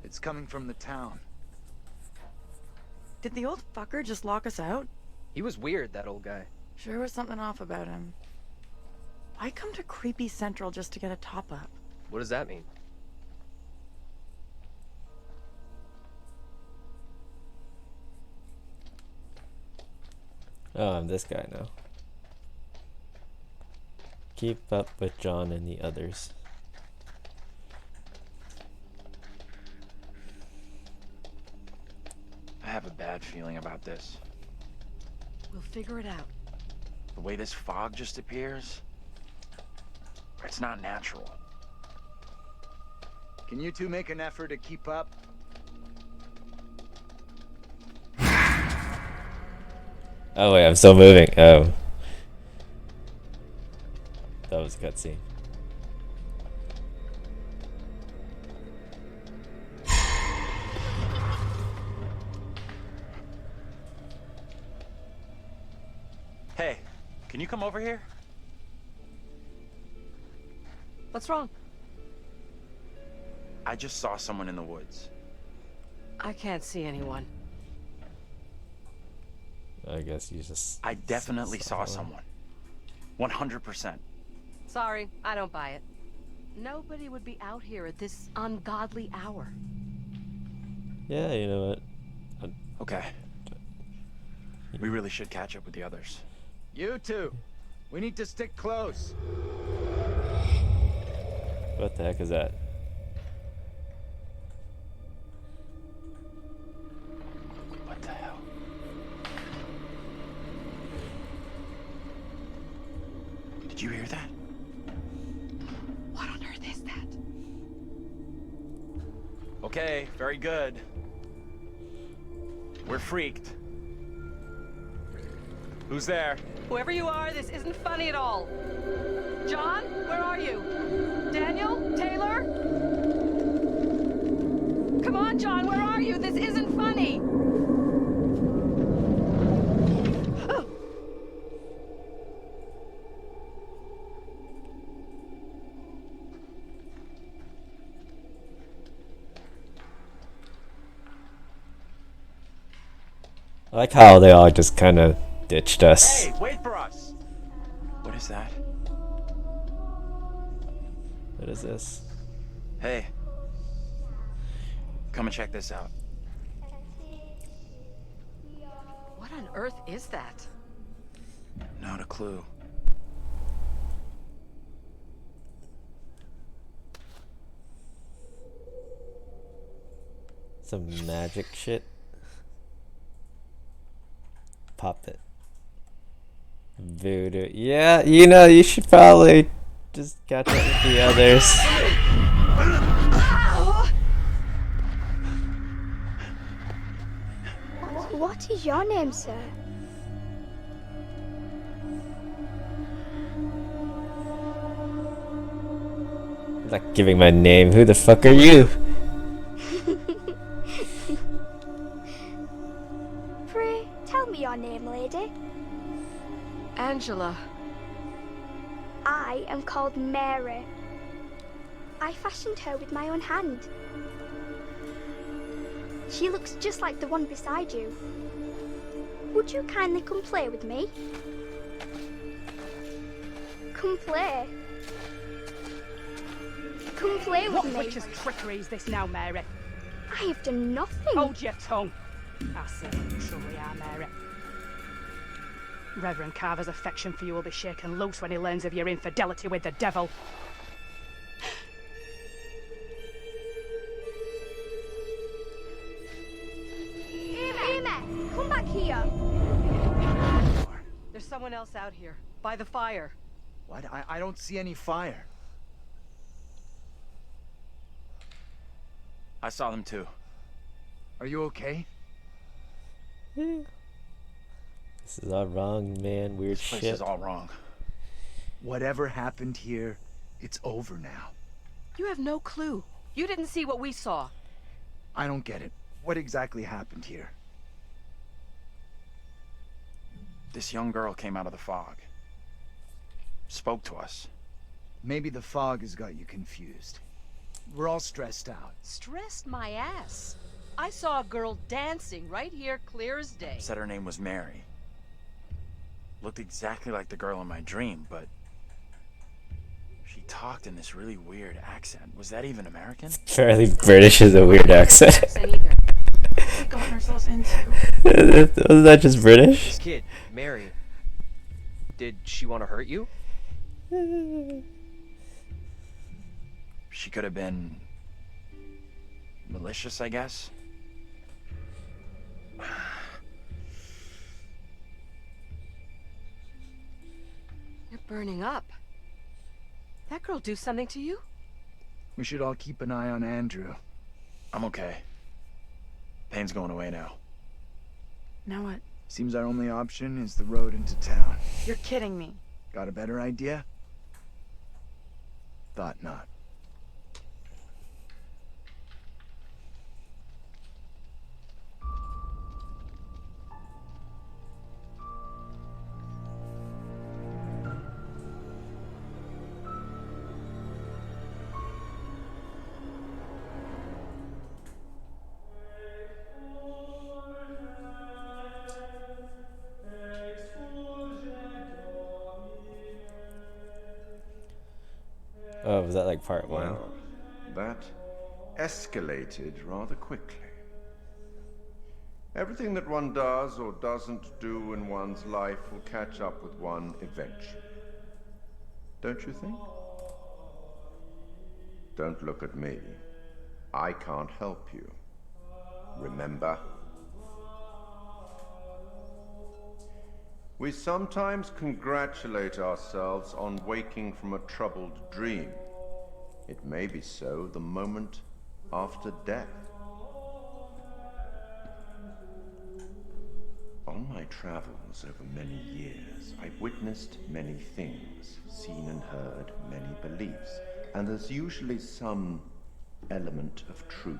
It's coming from the town. Did the old fucker just lock us out? He was weird, that old guy. Sure was something off about him. Why come to Creepy Central just to get a top-up? What does that mean? Oh, I'm this guy now. Keep up with John and the others. I have a bad feeling about this. We'll figure it out. The way this fog just appears, it's not natural. Can you two make an effort to keep up? Oh wait, I'm still moving. Oh. That was a cutscene. Hey, can you come over here? What's wrong? I just saw someone in the woods. I can't see anyone. I guess you just... I definitely saw someone. 100%. Sorry, I don't buy it. Nobody would be out here at this ungodly hour. Yeah, you know what? Okay. We really should catch up with the others. You two, we need to stick close. What the heck is that? What the hell? Did you hear that? What on earth is that? Okay, very good. We're freaked. Who's there? Whoever you are, this isn't funny at all. John, where are you? Daniel? Taylor? Come on, John, where are you? This isn't funny. Oh. I like how they all just kind of ditched us. Hey, wait for us! What is that? What is this? Hey. Come and check this out. What on earth is that? Not a clue. Some magic shit. Pop it. Voodoo. Yeah, you know, you should probably just catch up with the others. What is your name, sir? not giving my name. Who the fuck are you? Pray, tell me your name, lady. Angela. I am called Mary. I fashioned her with my own hand. She looks just like the one beside you. Would you kindly come play with me? Come play. Come play with me. What witch's trickery is this now, Mary? I have done nothing. Hold your tongue. I see what you truly are, Mary. Reverend Carver's affection for you will be shaken loose when he learns of your infidelity with the devil. Amy, come back here. There's someone else out here, by the fire. What? I don't see any fire. I saw them too. Are you okay? This is all wrong, man. Weird This place shit. is all wrong. Whatever happened here, it's over now. You have no clue. You didn't see what we saw. I don't get it. What exactly happened here? This young girl came out of the fog. Spoke to us. Maybe the fog has got you confused. We're all stressed out. Stressed my ass. I saw a girl dancing right here, clear as day. Said her name was Mary. Looked exactly like the girl in my dream, but she talked in this really weird accent. Was that even American? Apparently British is a weird accent. What we gotten ourselves into? Wasn't that just British? This kid, Mary, did she want to hurt you? She could have been malicious, I guess. You're burning up. That girl do something to you? We should all keep an eye on Andrew. I'm okay. Pain's going away now. Now what? Seems our only option is the road into town. You're kidding me. Got a better idea? Thought not. Oh, was that like part one? Well, that escalated rather quickly. Everything that one does or doesn't do in one's life will catch up with one eventually. Don't you think? Don't look at me. I can't help you. Remember? We sometimes congratulate ourselves on waking from a troubled dream. It may be so the moment after death. On my travels over many years, I've witnessed many things, seen and heard many beliefs, and there's usually some element of truth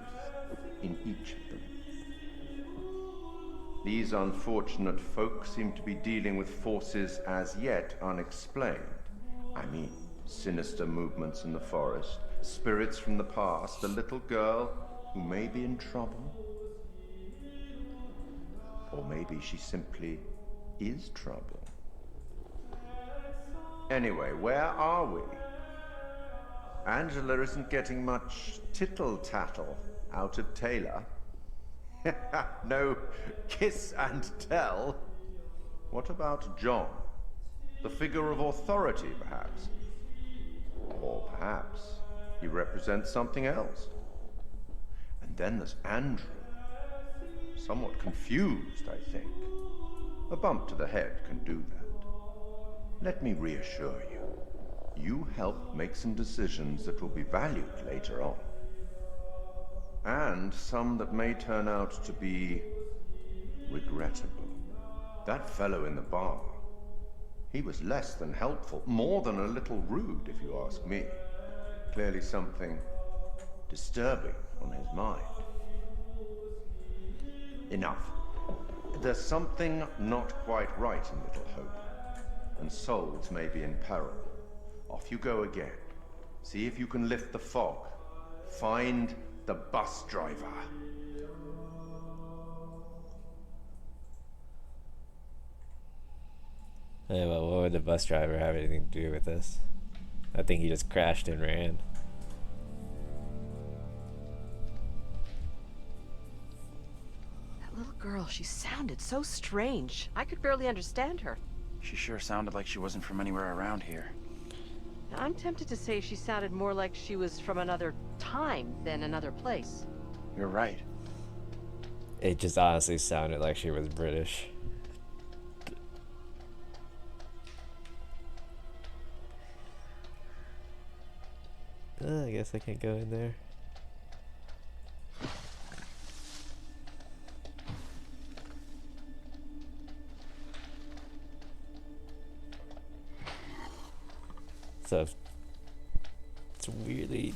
in each of them. These unfortunate folk seem to be dealing with forces as yet unexplained. I mean, sinister movements in the forest, spirits from the past, a little girl who may be in trouble. Or maybe she simply is trouble. Anyway, where are we? Angela isn't getting much tittle-tattle out of Taylor. No kiss and tell. What about John? The figure of authority, perhaps? Or perhaps he represents something else. And then there's Andrew. Somewhat confused, I think. A bump to the head can do that. Let me reassure you. You help make some decisions that will be valued later on. And some that may turn out to be regrettable. That fellow in the bar, he was less than helpful, more than a little rude, if you ask me. Clearly something disturbing on his mind. Enough. There's something not quite right in Little Hope, and souls may be in peril. Off you go again. See if you can lift the fog. Find the bus driver. Yeah, well, what would the bus driver have anything to do with this? I think he just crashed and ran. That little girl, she sounded so strange. I could barely understand her. She sure sounded like she wasn't from anywhere around here. I'm tempted to say she sounded more like she was from another time than another place. You're right. It just honestly sounded like she was British. I guess I can't go in there. So it's weirdly.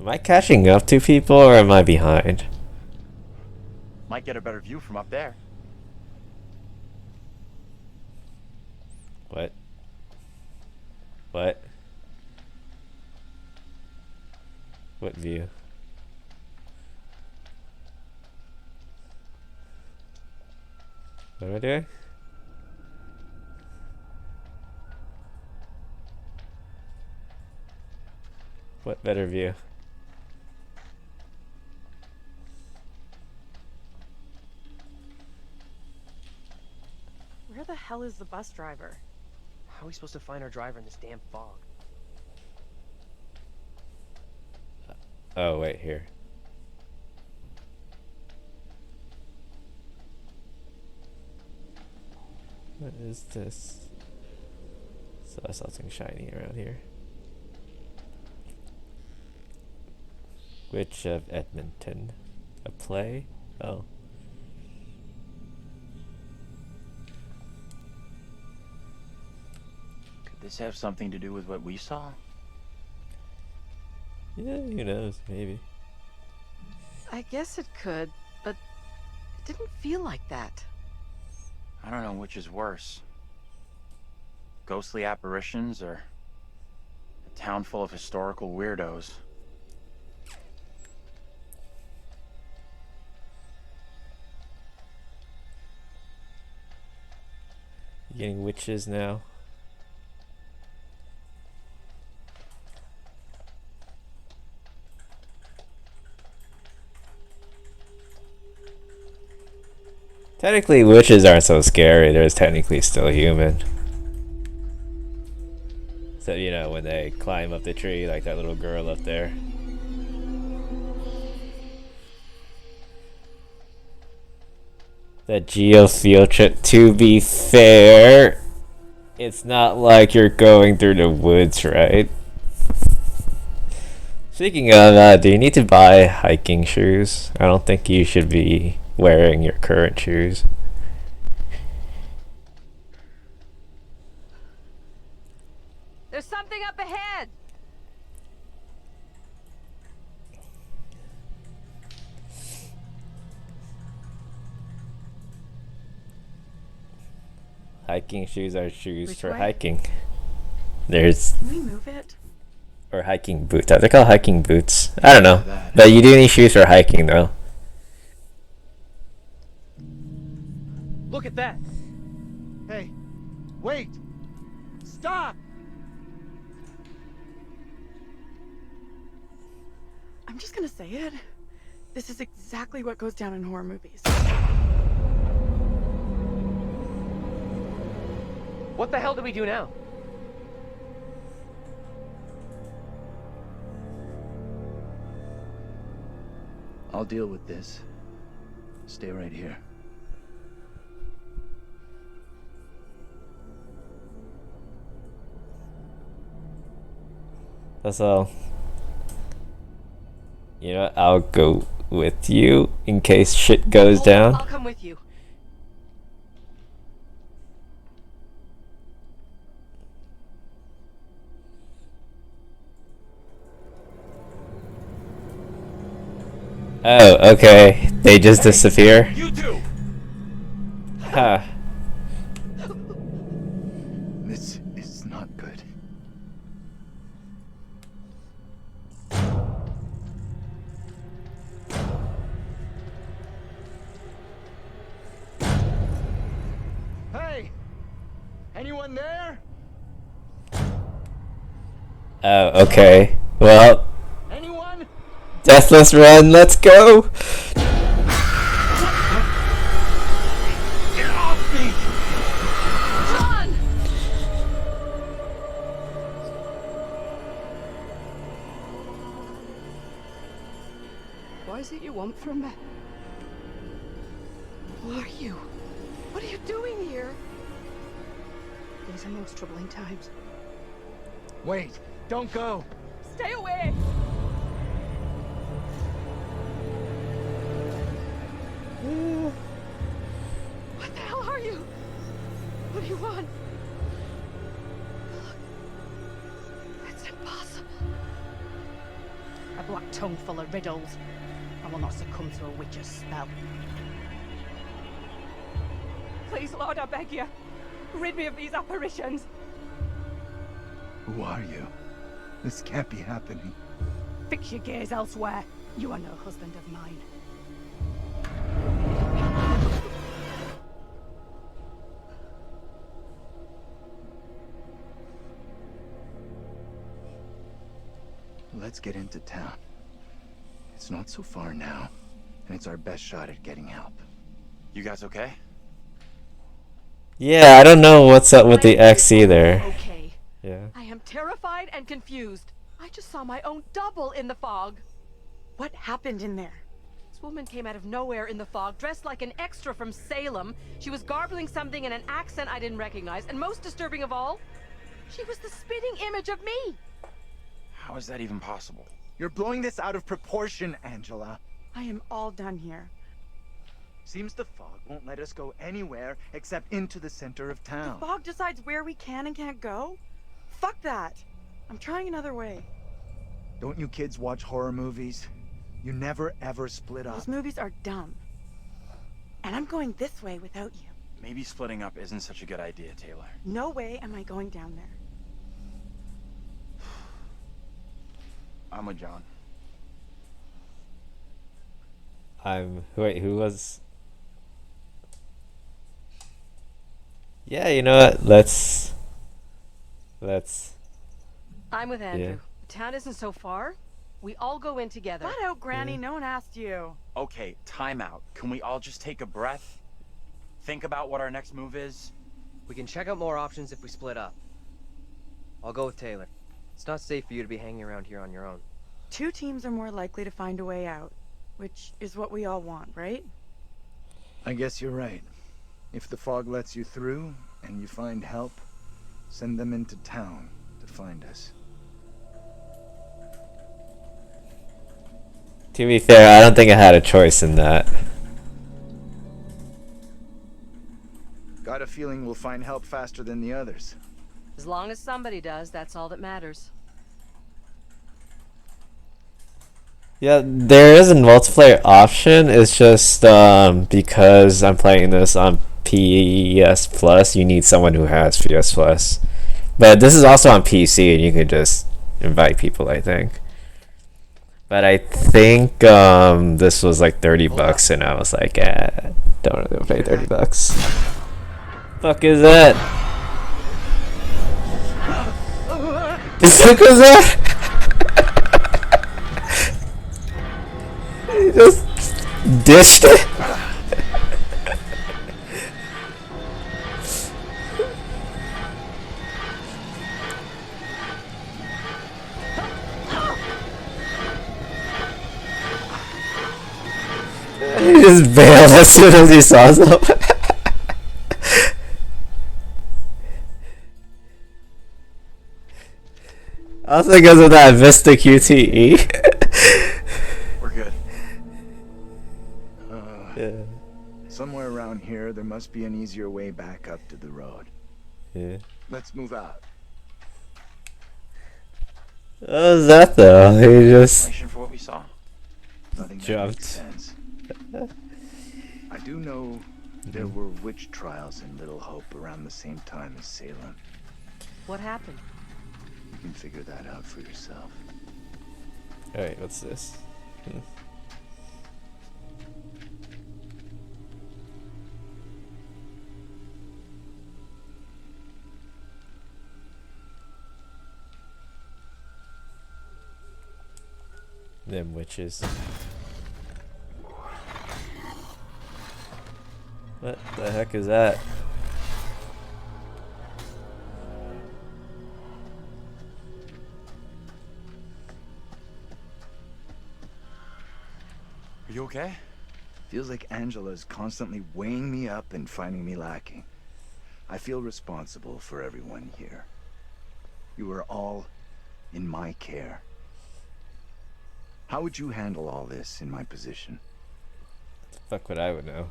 Am I catching up to people or am I behind? Might get a better view from up there. What? What? What view? What am I doing? What better view? Where the hell is the bus driver? How are we supposed to find our driver in this damn fog? Oh, wait, here. What is this? So I saw something shiny around here. Witch of Edmonton. A play? Oh. Could this have something to do with what we saw? Yeah, who knows? Maybe. I guess it could, but it didn't feel like that. I don't know which is worse. Ghostly apparitions or a town full of historical weirdos. You getting witches now? Technically, witches aren't so scary. They're technically still human. So, you know, when they climb up the tree, like that little girl up there. That geo field trip, to be fair, it's not like you're going through the woods, right? Speaking of, do you need to buy hiking shoes? I don't think you should be wearing your current shoes. There's something up ahead. Hiking shoes are shoes Which for way? hiking. There's Can we move it? or hiking boots. They're called hiking boots. I don't know, but you do need shoes for hiking though. Look at that! Hey, wait! Stop! I'm just gonna say it. This is exactly what goes down in horror movies. What the hell do we do now? I'll deal with this. Stay right here. That's all. You know, I'll go with you in case shit goes down. I'll come with you. Oh, okay. They just disappear? You two! Huh. This is not good. Hey! Anyone there? Oh, okay. Well, Anyone? Deathless Run, let's go! Get off me! John! What is it you want from me? Who are you? What are you doing here? These are most troubling times. Wait, don't go. Stay away! What the hell are you? What do you want? Look, it's impossible. A black tongue full of riddles. I will not succumb to a witch's spell. Please, Lord, I beg you, rid me of these apparitions. Who are you? This can't be happening. Fix your gaze elsewhere. You are no husband of mine. Let's get into town. It's not so far now, and it's our best shot at getting help. You guys okay? Yeah, I don't know what's up with the X either. Okay. Yeah. I am terrified and confused. I just saw my own double in the fog. What happened in there? This woman came out of nowhere in the fog, dressed like an extra from Salem. She was garbling something in an accent I didn't recognize, and most disturbing of all, she was the spitting image of me. How is that even possible? You're blowing this out of proportion, Angela. I am all done here. Seems the fog won't let us go anywhere except into the center of town. The fog decides where we can and can't go? Fuck that. I'm trying another way. Don't you kids watch horror movies? You never ever split up. Those movies are dumb. And I'm going this way without you. Maybe splitting up isn't such a good idea, Taylor. No way am I going down there. I'm with John. Wait, who was... Yeah, you know what? Let's... I'm with Andrew. Yeah. The town isn't so far. We all go in together. Flat out, Granny. No one asked you. Okay, time out. Can we all just take a breath? Think about what our next move is? We can check out more options if we split up. I'll go with Taylor. It's not safe for you to be hanging around here on your own. Two teams are more likely to find a way out, which is what we all want, right? I guess you're right. If the fog lets you through and you find help, send them into town to find us. To be fair, I don't think I had a choice in that. Got a feeling we'll find help faster than the others. As long as somebody does, that's all that matters. Yeah, there is a multiplayer option. It's just because I'm playing this on PS Plus, you need someone who has PS Plus. But this is also on PC, and you can just invite people, I think. But I think this was like $30, and I was like, don't really pay $30. Fuck is that? The fuck was that? He just dished it. He just bailed as soon as he saw something. Also because of that Vista QTE. We're good. Yeah. Somewhere around here, there must be an easier way back up to the road. Yeah. Let's move out. What was that though? He just... Explanation for what we saw. Nothing that Jumped. makes sense. I do know there were witch trials in Little Hope around the same time as Salem. What happened? You can figure that out for yourself. Alright, what's this? Them witches. What the heck is that? Are you okay? Feels like Angela's constantly weighing me up and finding me lacking. I feel responsible for everyone here. You are all in my care. How would you handle all this in my position? Fuck what I would know.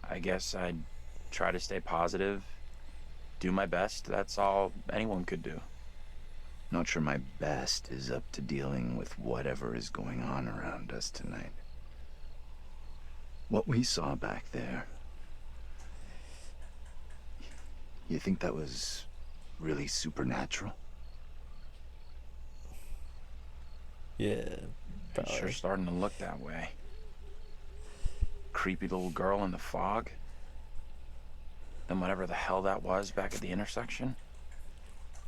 I guess I'd try to stay positive, do my best. That's all anyone could do. Not sure my best is up to dealing with whatever is going on around us tonight. What we saw back there, you think that was really supernatural? Yeah, It's sure starting to look that way. Creepy little girl in the fog. Then whatever the hell that was back at the intersection.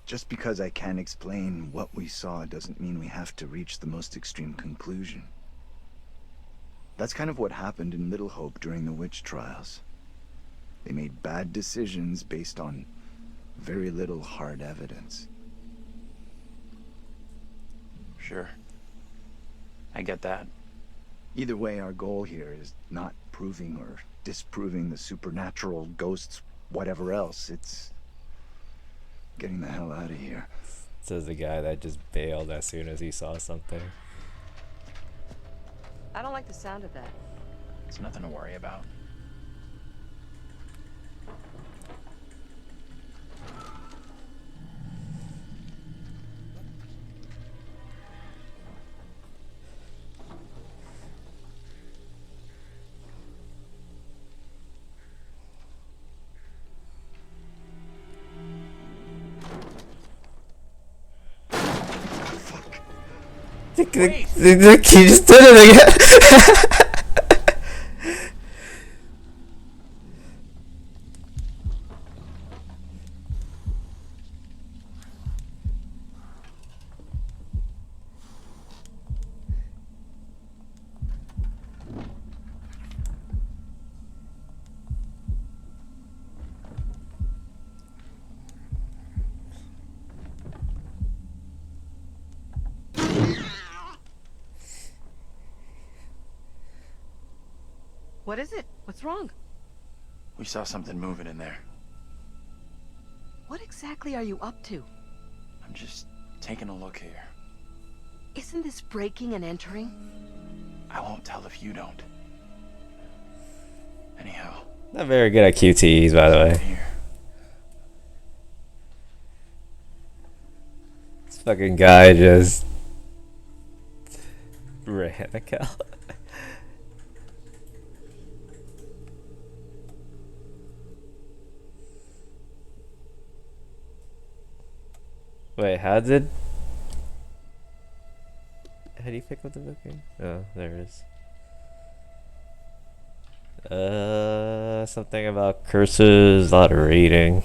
Just because I can't explain what we saw doesn't mean we have to reach the most extreme conclusion. That's kind of what happened in Little Hope during the witch trials. They made bad decisions based on very little hard evidence. Sure. I get that. Either way, our goal here is not proving or disproving the supernatural, ghosts, whatever else. It's getting the hell out of here. Says the guy that just bailed as soon as he saw something. I don't like the sound of that. It's nothing to worry about. Look, he just did it again. What is it? What's wrong? We saw something moving in there. What exactly are you up to? I'm just taking a look here. Isn't this breaking and entering? I won't tell if you don't. Anyhow. Not very good at QTEs, by the way. This fucking guy just ran a cow. Wait, how do you pick up the booking? Oh, there it is. Something about curses, a lot of reading.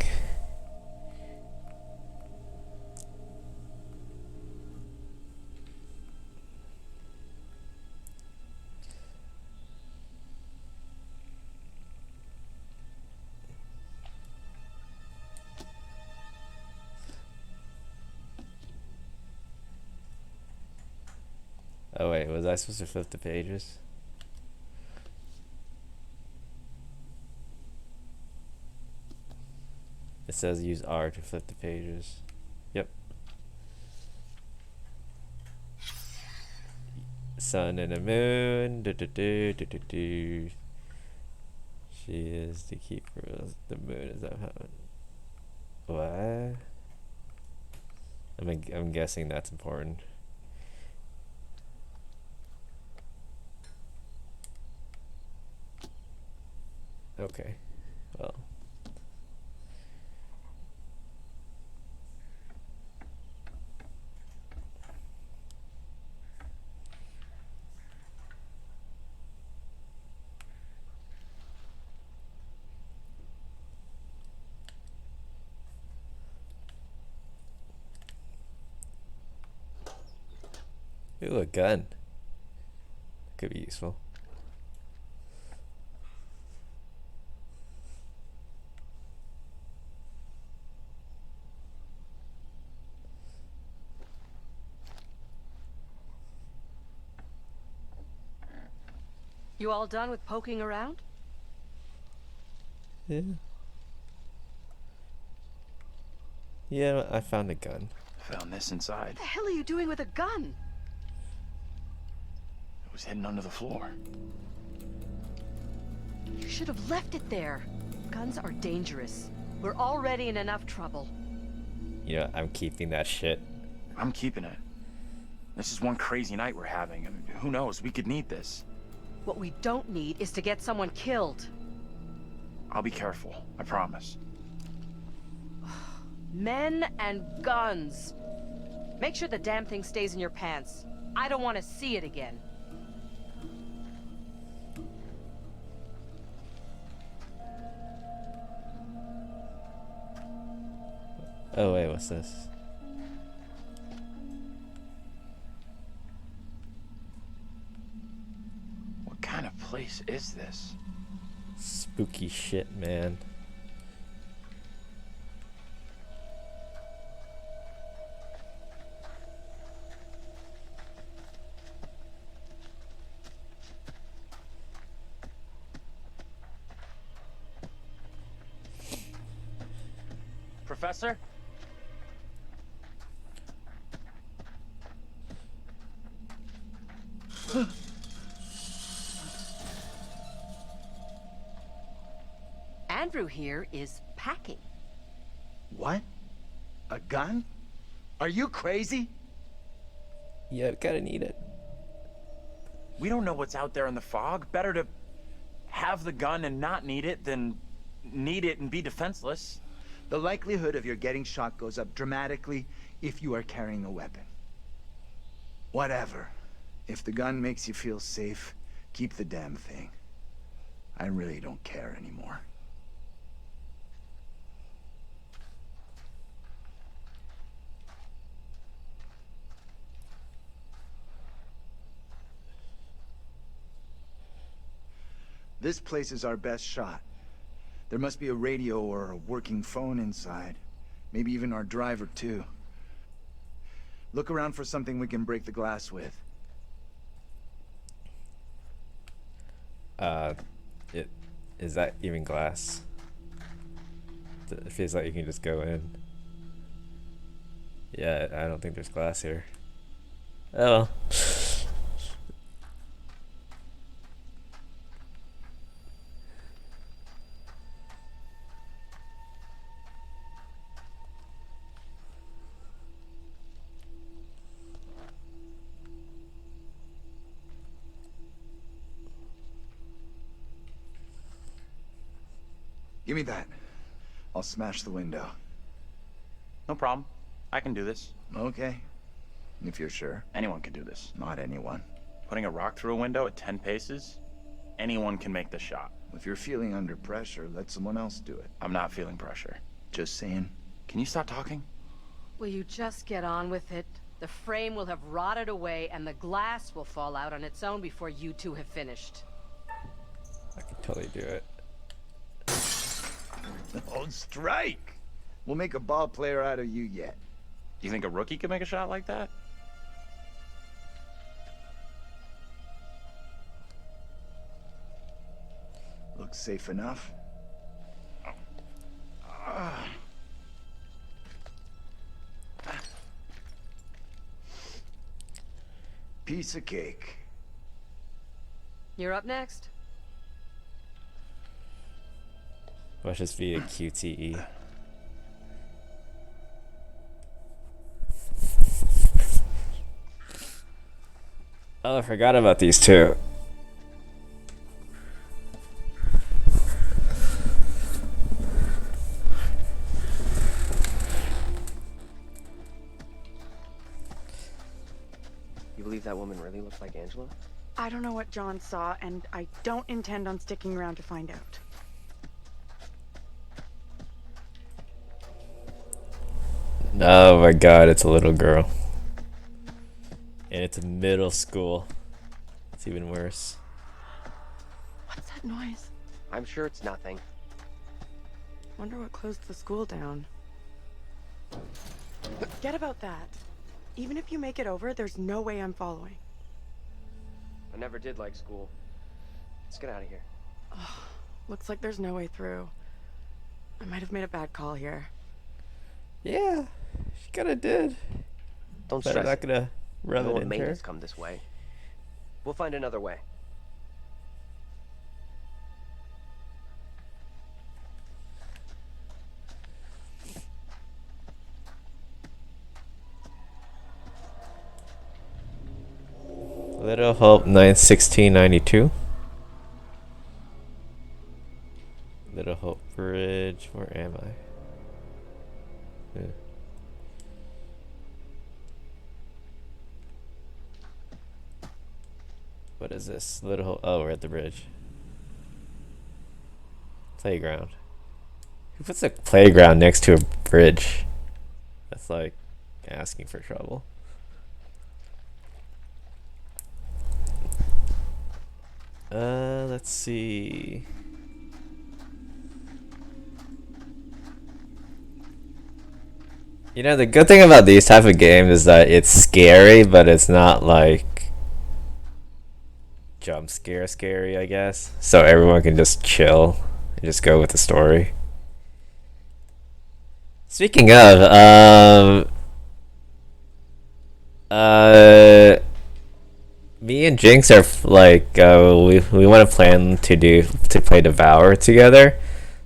Oh wait, was I supposed to flip the pages? It says use R to flip the pages. Yep. Sun and the moon. Do, do, do, do, do, do. She is the keeper of the moon. Is that how? What? I'm guessing that's important. Okay. Well. Ooh, a gun. Could be useful. You all done with poking around? Yeah. Yeah, I found a gun. Found this inside. What the hell are you doing with a gun? It was hidden under the floor. You should have left it there. Guns are dangerous. We're already in enough trouble. You know, I'm keeping that shit. I'm keeping it. This is one crazy night we're having. I mean, who knows? We could need this. What we don't need is to get someone killed. I'll be careful. I promise. Men and guns. Make sure the damn thing stays in your pants. I don't want to see it again. Oh wait, what's this? What kind of place is this? Spooky shit, man. Professor? Andrew here is packing. What? A gun? Are you crazy? Yeah, gotta need it. We don't know what's out there in the fog. Better to have the gun and not need it than need it and be defenseless. The likelihood of your getting shot goes up dramatically if you are carrying a weapon. Whatever. If the gun makes you feel safe, keep the damn thing. I really don't care anymore. This place is our best shot. There must be a radio or a working phone inside. Maybe even our driver, too. Look around for something we can break the glass with. Is that even glass? It feels like you can just go in. Yeah, I don't think there's glass here. Oh well. Give me that. I'll smash the window. No problem. I can do this. Okay. If you're sure. Anyone can do this. Not anyone. Putting a rock through a window at 10 paces? Anyone can make the shot. If you're feeling under pressure, let someone else do it. I'm not feeling pressure. Just saying. Can you stop talking? Will you just get on with it? The frame will have rotted away and the glass will fall out on its own before you two have finished. I can totally do it. Oh, strike! We'll make a ball player out of you yet. You think a rookie could make a shot like that? Looks safe enough. Piece of cake. You're up next. Watch this via QTE. Oh, I forgot about these two. You believe that woman really looks like Angela? I don't know what John saw, and I don't intend on sticking around to find out. Oh my god, it's a little girl. And it's middle school. It's even worse. What's that noise? I'm sure it's nothing. Wonder what closed the school down. Forget about that. Even if you make it over, there's no way I'm following. I never did like school. Let's get out of here. Oh, looks like there's no way through. I might have made a bad call here. Yeah, she kinda did. Don't But I'm stress. not gonna rub no it one in made her. us come this way. We'll find another way. Little Hope 91692. Little Hope Bridge. Where am I? Yeah. What is this? Little Hope. Oh, we're at the bridge. Playground. Who puts a playground next to a bridge? That's like asking for trouble. Let's see. You know, the good thing about these type of games is that it's scary, but it's not like jump scary, I guess. So everyone can just chill and just go with the story. Speaking of, me and Jinx are we want to plan to play Devour together.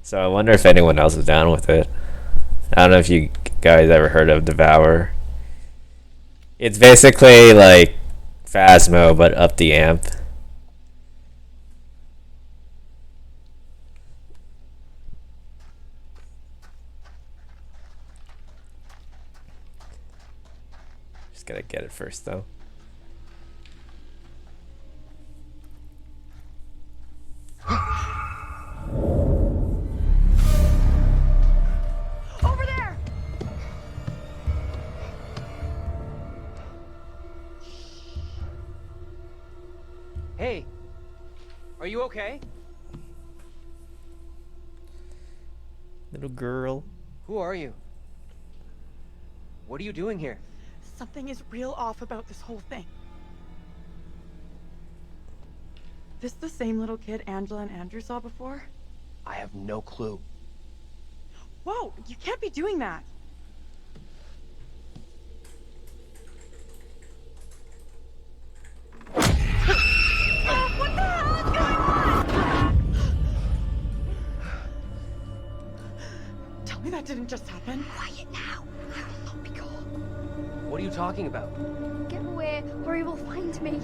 So I wonder if anyone else is down with it. I don't know if you guys ever heard of Devour. It's basically like Phasmo, but up the amp. Just gotta get it first, though. Over there! Hey! Are you okay? Little girl. Who are you? What are you doing here? Something is real off about this whole thing. This the same little kid Angela and Andrew saw before? I have no clue. Whoa, you can't be doing that. What the hell is going on? Tell me that didn't just happen. Quiet now. I'll be gone. What are you talking about? Get away, or he will find me.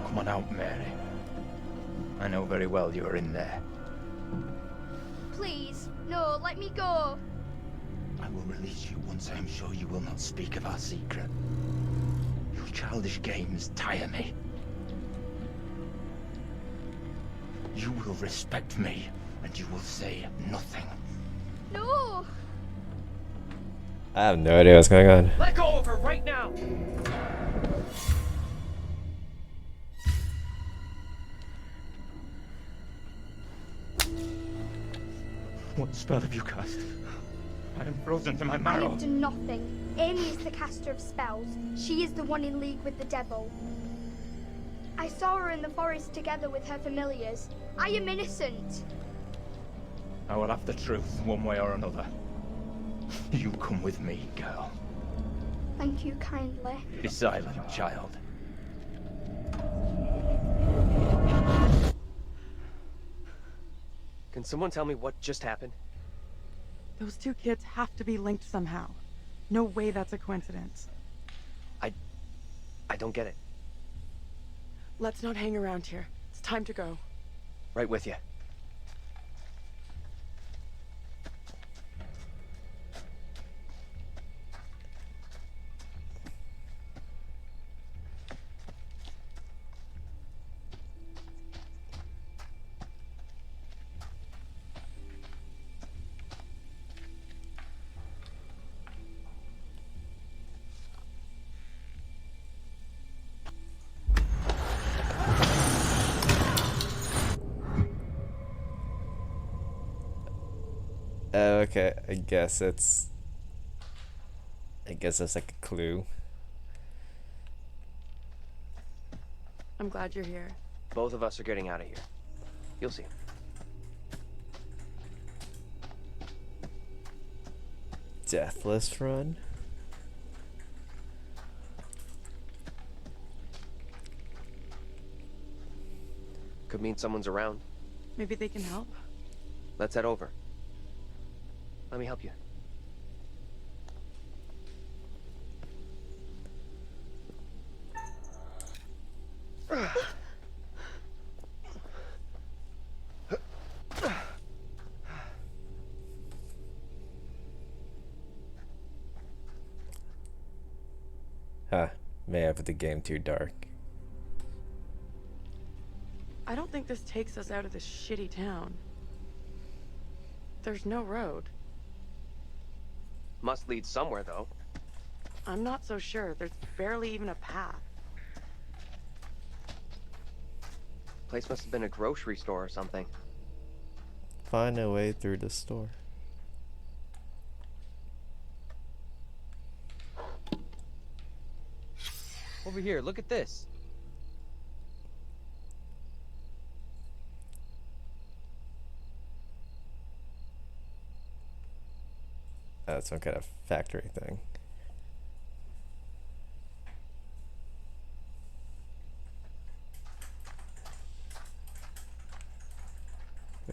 Come on out, Mary. I know very well you're in there. Please, no, let me go. I will release you once I am sure you will not speak of our secret. Your childish games tire me. You will respect me, and you will say nothing. No. I have no idea what's going on. Let go of her right now! What spell have you cast? I am frozen to my I marrow. have done nothing. Amy is the caster of spells. She is the one in league with the devil. I saw her in the forest together with her familiars. I am innocent. I will have the truth one way or another. You come with me, girl. Thank you kindly. Be silent, child. Can someone tell me what just happened? Those two kids have to be linked somehow. No way that's a coincidence. I don't get it. Let's not hang around here. It's time to go. Right with you. Okay, I guess it's like a clue. I'm glad you're here. Both of us are getting out of here. You'll see. Deathless run? Could mean someone's around. Maybe they can help. Let's head over. Let me help you. Huh. May have the game too dark. I don't think this takes us out of this shitty town. There's no road. Must lead somewhere, though. I'm not so sure. There's barely even a path. Place must have been a grocery store or something. Find a way through the store. Over here, look at this. That's some kind of factory thing.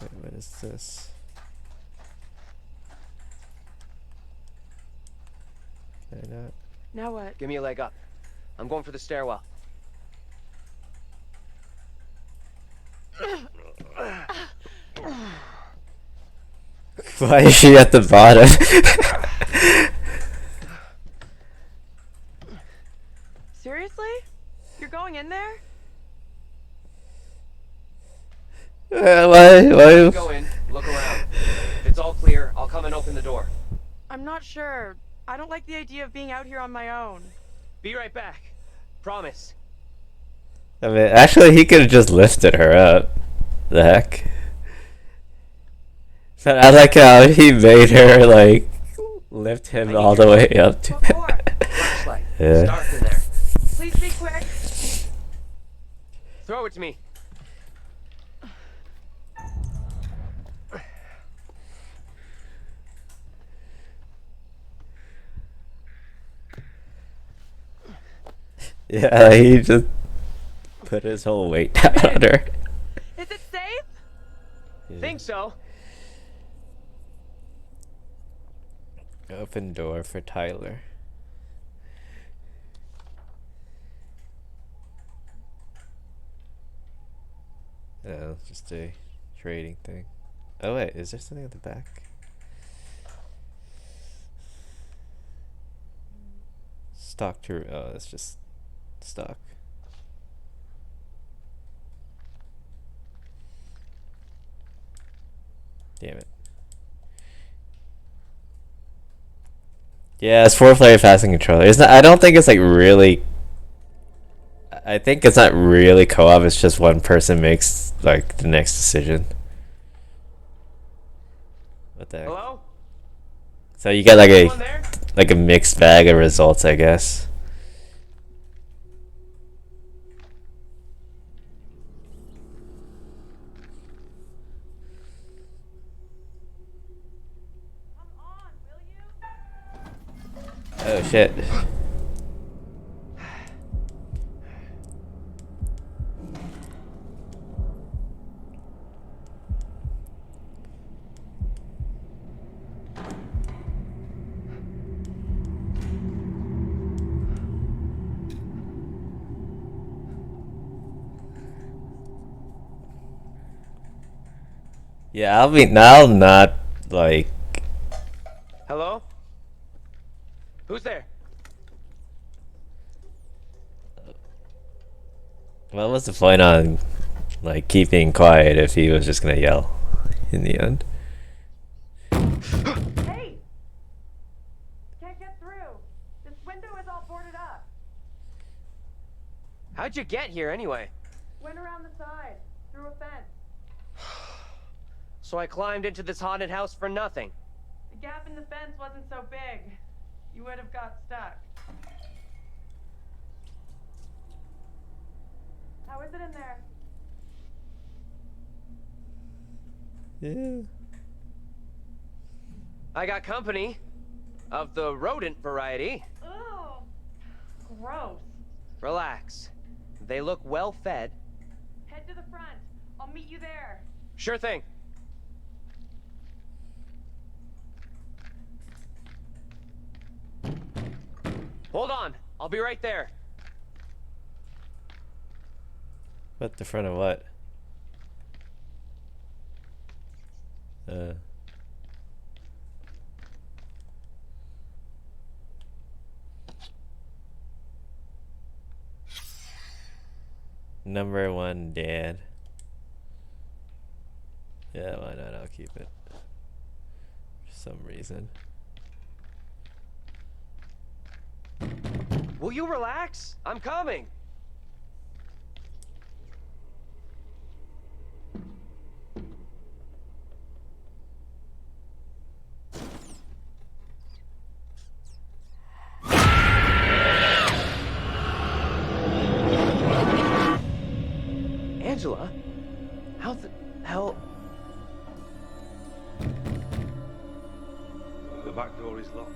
Wait, what is this? Can I not? Now what? Give me a leg up. I'm going for the stairwell. Why is she at the bottom? Seriously? You're going in there? Why? Go in, look around. If it's all clear, I'll come and open the door. I'm not sure. I don't like the idea of being out here on my own. Be right back. Promise. I mean, actually, he could have just lifted her up. The heck? But I like how he made her, like, lift him all the way up to Yeah. Start in there. Please be quick. Throw it to me. Yeah, he just put his whole weight down on her. Is it safe? Yeah. Think so. Open door for Tyler. Oh, just a trading thing. Oh wait, is there something at the back? Stock to oh, that's just stock. Damn it. Yeah, it's 4-player passing controller. It's not, I don't think it's like really. I think it's not really co-op. It's just one person makes like the next decision. What the heck? Hello? So you get like a mixed bag of results, I guess. Oh shit. Yeah, I'll not like. Hello? Who's there? What was the point on like keeping quiet if he was just gonna yell in the end? Hey! Can't get through. This window is all boarded up. How'd you get here anyway? Went around the side, through a fence. So I climbed into this haunted house for nothing. The gap in the fence wasn't so big. You would have got stuck. How is it in there? Yeah. I got company. Of the rodent variety. Ugh. Gross. Relax. They look well fed. Head to the front. I'll meet you there. Sure thing. Hold on. I'll be right there. What the front of what? Number 1 dad. Yeah, why not? I'll keep it. For some reason. Will you relax? I'm coming. Angela? How the hell? The back door is locked.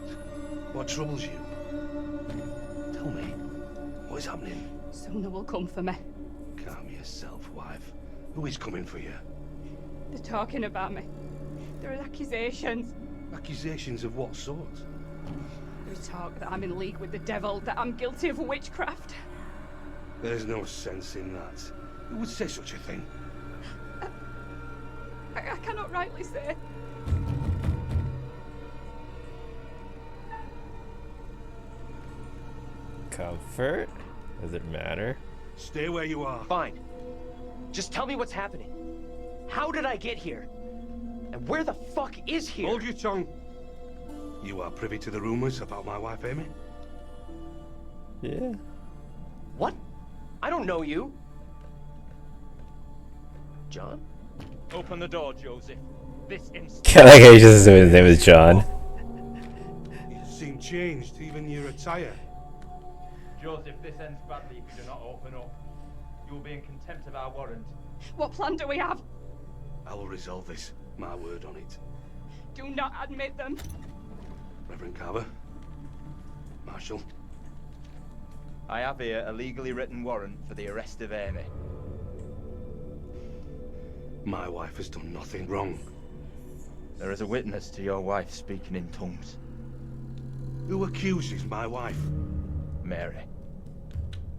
What troubles you? Tell me, what is happening? Someone will come for me. Calm yourself, wife. Who is coming for you? They're talking about me. There are accusations. Accusations of what sort? There's talk that I'm in league with the devil, that I'm guilty of witchcraft. There's no sense in that. Who would say such a thing? I cannot rightly say. Comfort? Does it matter? Stay where you are. Fine. Just tell me what's happening. How did I get here? And where the fuck is here? Hold your tongue. You are privy to the rumors about my wife, Amy? Yeah. What? I don't know you. John? Open the door, Joseph. This instant. I like how he just assumed his name was John. You seem changed, even your attire. Joseph, this ends badly if you do not open up. You will be in contempt of our warrant. What plan do we have? I will resolve this. My word on it. Do not admit them. Reverend Carver. Marshal. I have here a legally written warrant for the arrest of Amy. My wife has done nothing wrong. There is a witness to your wife speaking in tongues. Who accuses my wife? Mary.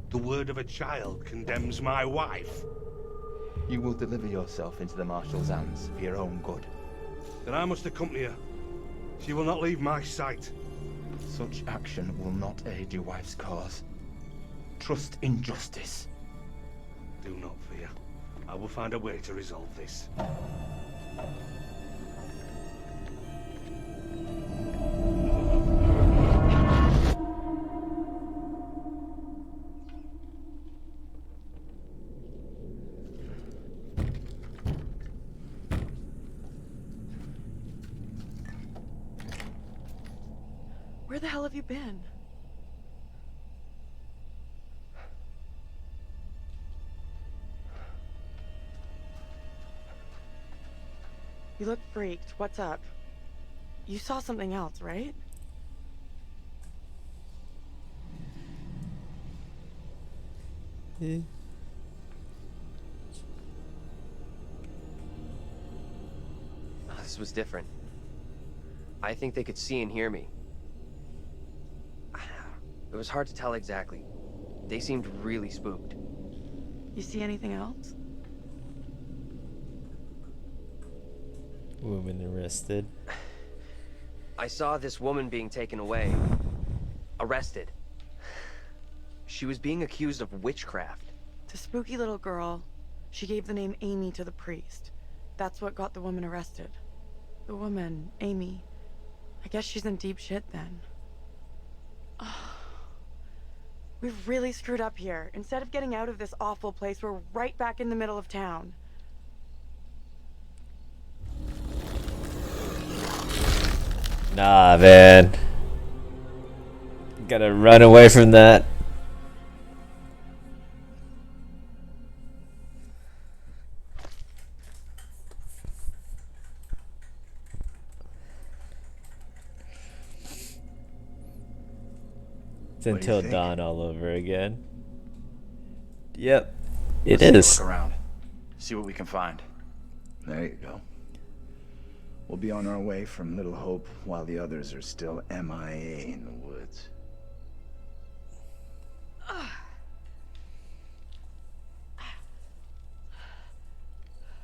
The word of a child condemns my wife. You will deliver yourself into the Marshal's hands for your own good. Then I must accompany her. She will not leave my sight. Such action will not aid your wife's cause. Trust in justice. Do not fear. I will find a way to resolve this. Where the hell have you been? You look freaked. What's up? You saw something else, right? Yeah. This was different. I think they could see and hear me. It was hard to tell exactly. They seemed really spooked. You see anything else? Woman arrested. I saw this woman being taken away. Arrested. She was being accused of witchcraft. The spooky little girl. She gave the name Amy to the priest. That's what got the woman arrested. The woman, Amy. I guess she's in deep shit then. We've really screwed up here. Instead of getting out of this awful place, we're right back in the middle of town. Nah, man. Gotta run away from that. It's What do you until think? dawn all over again. Yep, it Let's is. take a look around. See what we can find. There you go. We'll be on our way from Little Hope while the others are still MIA in the woods.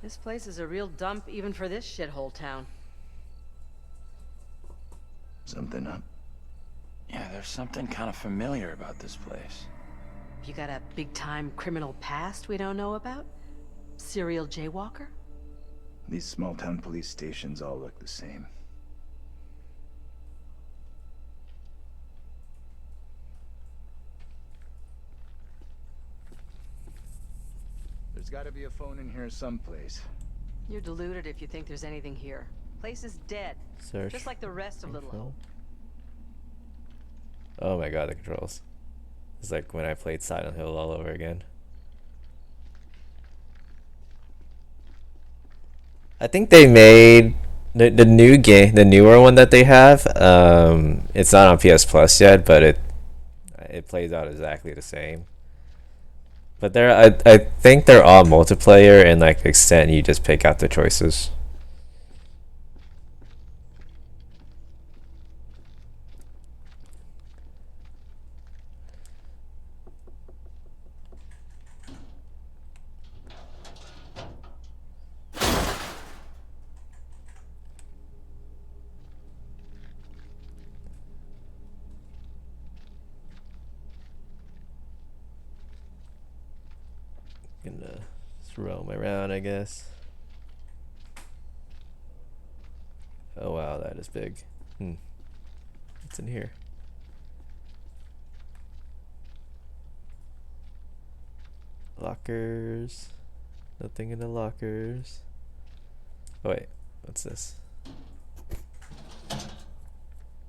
This place is a real dump even for this shithole town. Something up? Yeah, there's something kind of familiar about this place. You got a big-time criminal past we don't know about? Serial jaywalker? These small-town police stations all look the same. There's gotta be a phone in here someplace. You're deluded if you think there's anything here. Place is dead. Search Just like the rest of Little info. Hope. Oh my god, the controls. It's like when I played Silent Hill all over again. I think they made the new game, the newer one that they have. It's not on PS Plus yet, but it plays out exactly the same. But I think they're all multiplayer, and like the extent you just pick out the choices. Gonna just roam around, I guess. Oh wow, that is big. What's in here? Lockers. Nothing in the lockers. Oh wait, what's this?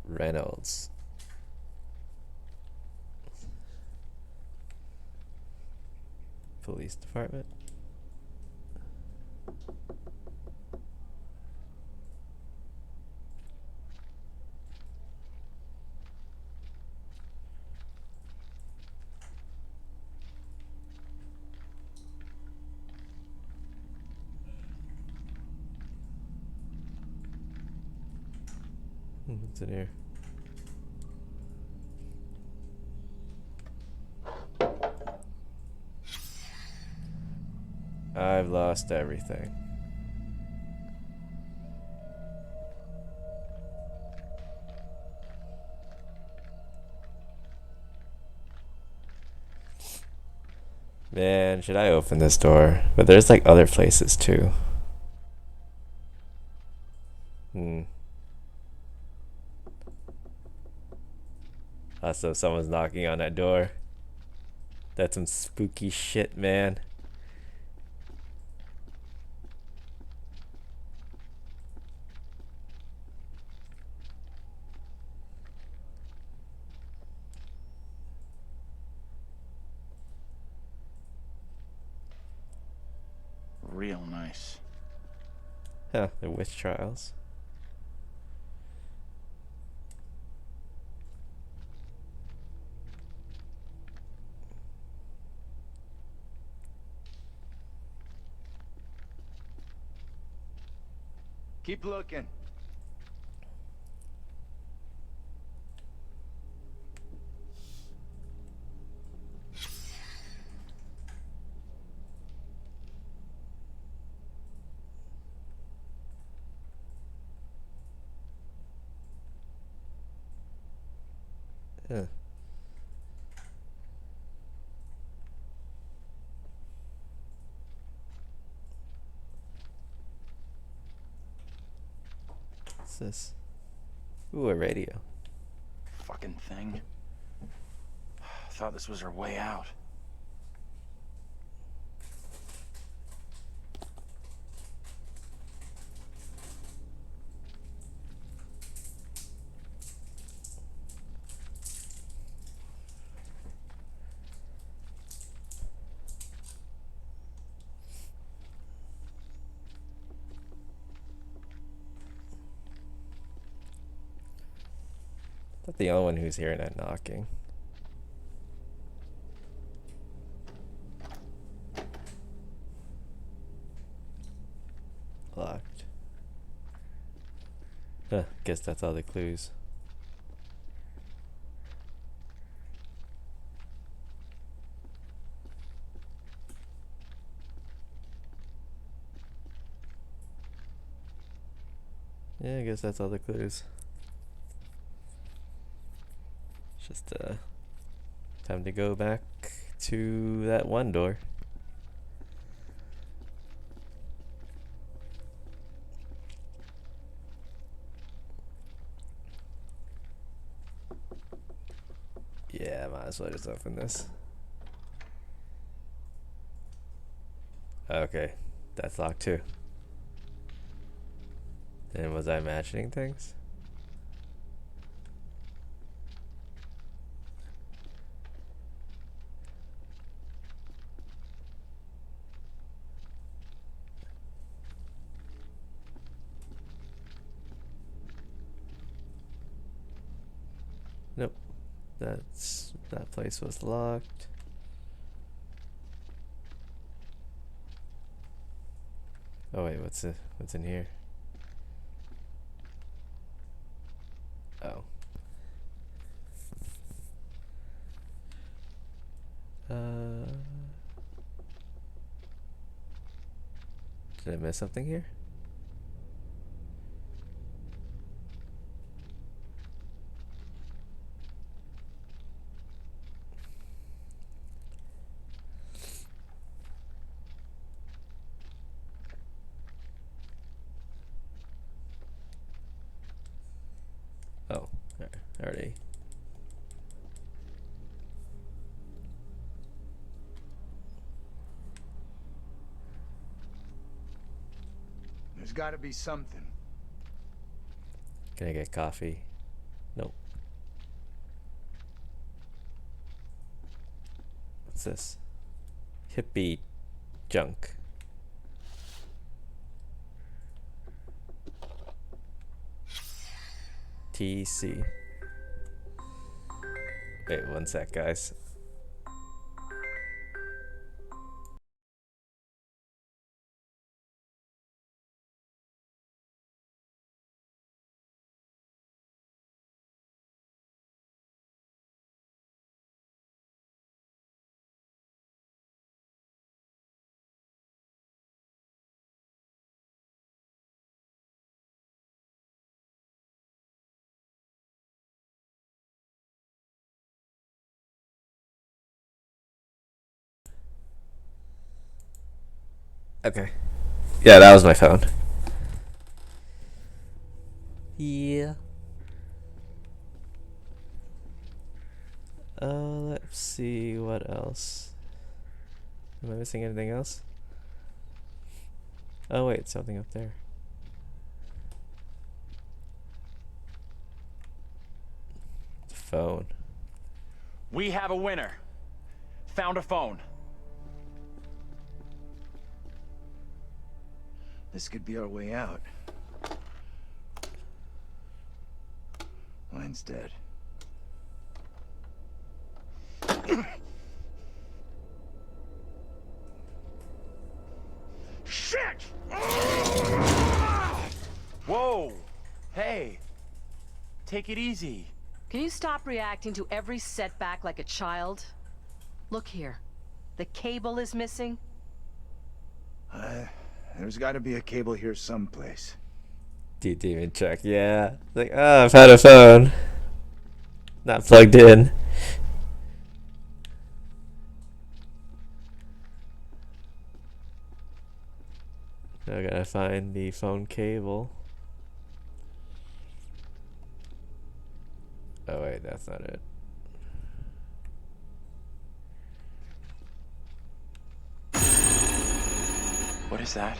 Reynolds. Police department. What's in here? I've lost everything. Man, should I open this door? But there's like other places too. So someone's knocking on that door. That's some spooky shit, man. Real nice. Huh, the witch trials. Keep looking. Ugh. What's this? Ooh, a radio. Fucking thing. Thought this was our way out. Not the only one who's hearing that knocking. Locked. Huh, guess that's all the clues. Yeah, I guess that's all the clues. Just time to go back to that one door. Yeah, might as well just open this. Okay, that's locked too. And was I imagining things? Nope. That place was locked. Oh wait, what's in here? Oh. Did I miss something here? Oh, already. There's gotta be something. Can I get coffee? Nope. What's this? Hippie junk. TC. Wait, one sec, guys. Okay. Yeah, that was my phone. Yeah. Let's see what else. Am I missing anything else? Oh wait, something up there. Phone. We have a winner. Found a phone. This could be our way out. Mine's dead. Shit! Whoa! Hey! Take it easy. Can you stop reacting to every setback like a child? Look here. The cable is missing. There's gotta be a cable here someplace. Demon check, yeah. Like, oh, I've had a phone. not plugged in. I gotta find the phone cable. Oh wait, that's not it. What is that?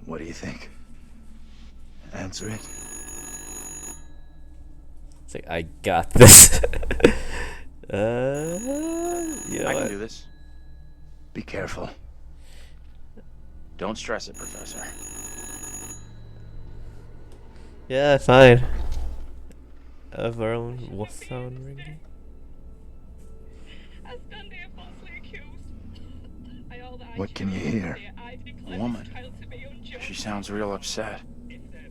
What do you think? Answer it. It's like, I got this. You know I can what? do this. Be careful. Don't stress it, Professor. Yeah, fine. Of our own wolf sound ringing. I stand here falsely accused. What can you hear? Woman. She sounds real upset.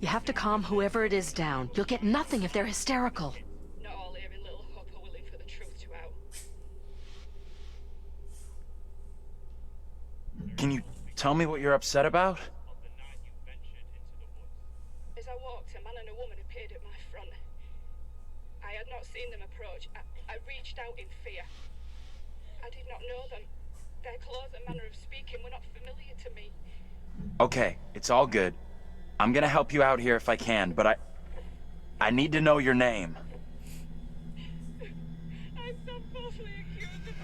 You have to calm whoever it is down. You'll get nothing if they're hysterical. Not all here in Little Hope are willing for the truth to out. Can you tell me what you're upset about? As I walked, a man and a woman appeared at my front. I had not seen them approach. I reached out in fear. I did not know them. Their clothes and manner of speaking were not familiar to me. Okay, it's all good. I'm gonna help you out here if I can, but I need to know your name. I'm so falsely accused of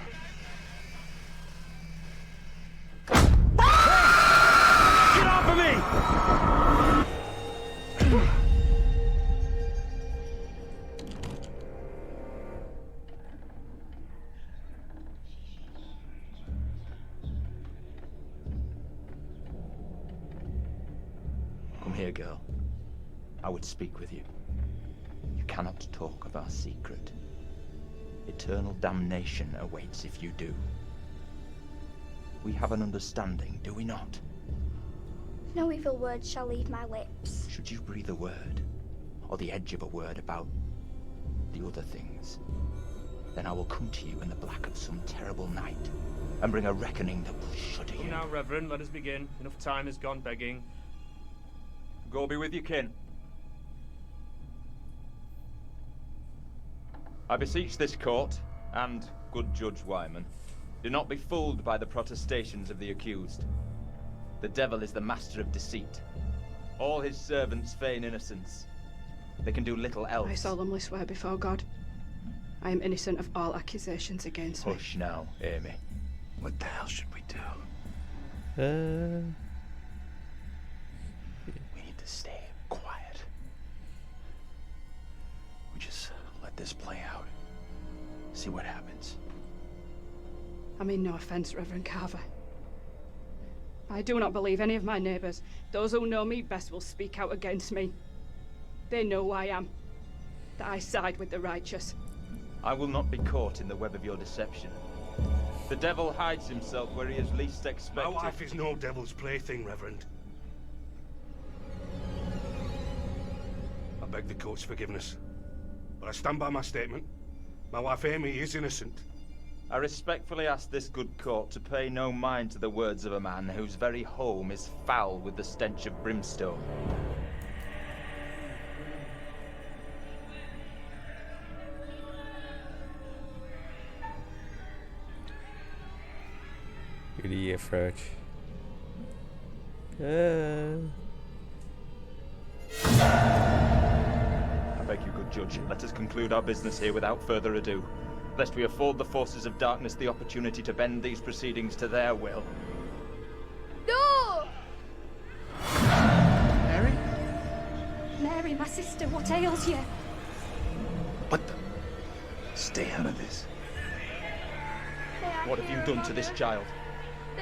Get off of me! Come here, girl. I would speak with you. You cannot talk of our secret. Eternal damnation awaits if you do. We have an understanding, do we not? No evil word shall leave my lips. Should you breathe a word, or the edge of a word about the other things, then I will come to you in the black of some terrible night, and bring a reckoning that will shudder you. Now, Reverend, let us begin. Enough time has gone begging. Go be with your kin. I beseech this court, and good Judge Wyman, do not be fooled by the protestations of the accused. The devil is the master of deceit. All his servants feign innocence. They can do little else. I solemnly swear before God, I am innocent of all accusations against me. Hush now, Amy. What the hell should we do? We need to stay quiet. We just let this play out. See what happens. I mean no offense, Reverend Carver. I do not believe any of my neighbors. Those who know me best will speak out against me. They know who I am. That I side with the righteous. I will not be caught in the web of your deception. The devil hides himself where he is least expected. My wife is no devil's plaything, Reverend. I beg the court's forgiveness, but I stand by my statement. My wife Amy is innocent. I respectfully ask this good court to pay no mind to the words of a man whose very home is foul with the stench of brimstone. Greedy approach. I beg you, good judge, let us conclude our business here without further ado, lest we afford the forces of darkness the opportunity to bend these proceedings to their will. No! Mary? Mary, my sister, what ails you? What the? Stay out of this. What have you done to this child?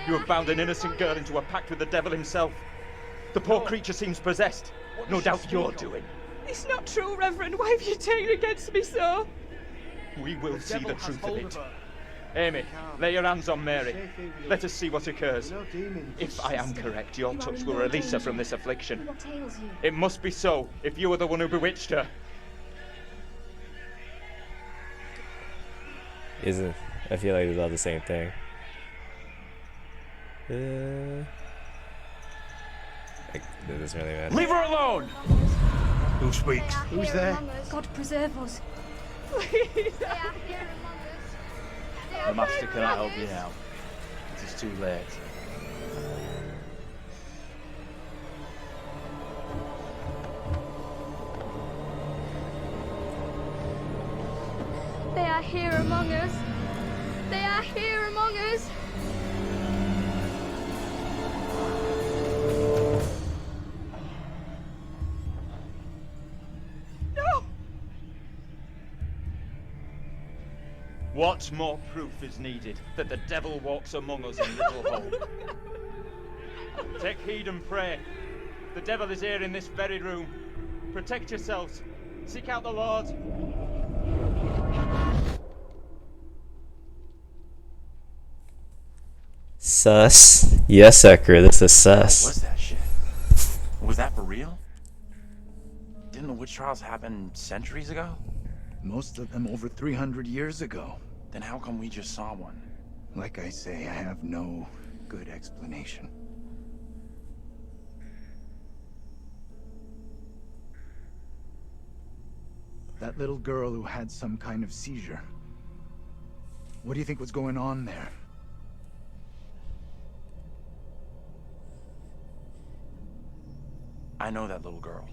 You have bound an innocent girl into a pact with the devil himself. The poor creature seems possessed. No doubt you're doing. It's not true, Reverend. Why have you taken against me so? We will see the truth of it. Amy, lay your hands on Mary. Let us see what occurs. If I am correct, your touch will release her from this affliction. What ails you? It must be so, if you are the one who bewitched her. Isn't I feel like it's all the same thing. Like, it doesn't really matter. Leave her alone! Who speaks? Who's there? God preserve us. They are here among us. They The are master here cannot among help you us. now. It is too late. They are here among us. They are here among us. No! What more proof is needed that the devil walks among us in Little Hope? Take heed and pray. The devil is here in this very room. Protect yourselves. Seek out the Lord. Sus. Yes, Ecker, this is What sus. was that shit? Was that for real? Didn't the witch trials happen centuries ago? Most of them over 300 years ago. Then how come we just saw one? Like I say, I have no good explanation. That little girl who had some kind of seizure. What do you think was going on there? I know that little girl.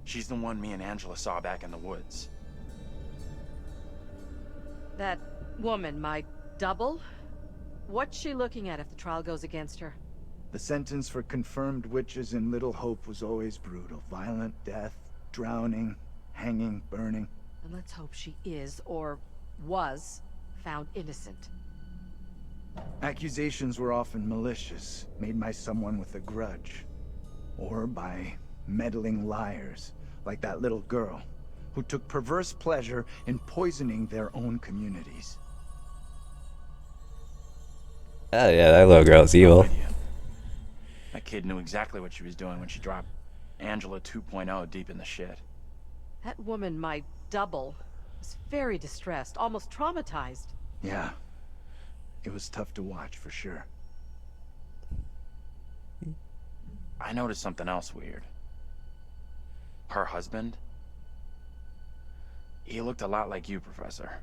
She's the one me and Angela saw back in the woods. That woman, my double? What's she looking at if the trial goes against her? The sentence for confirmed witches in Little Hope was always brutal. Violent death, drowning, hanging, burning. And let's hope she is, or was, found innocent. Accusations were often malicious, made by someone with a grudge. Or by meddling liars, like that little girl, who took perverse pleasure in poisoning their own communities. Oh yeah, that little girl's evil. That kid knew exactly what she was doing when she dropped Angela 2.0 deep in the shit. That woman, my double, was very distressed, almost traumatized. Yeah. It was tough to watch, for sure. I noticed something else weird. Her husband? He looked a lot like you, Professor.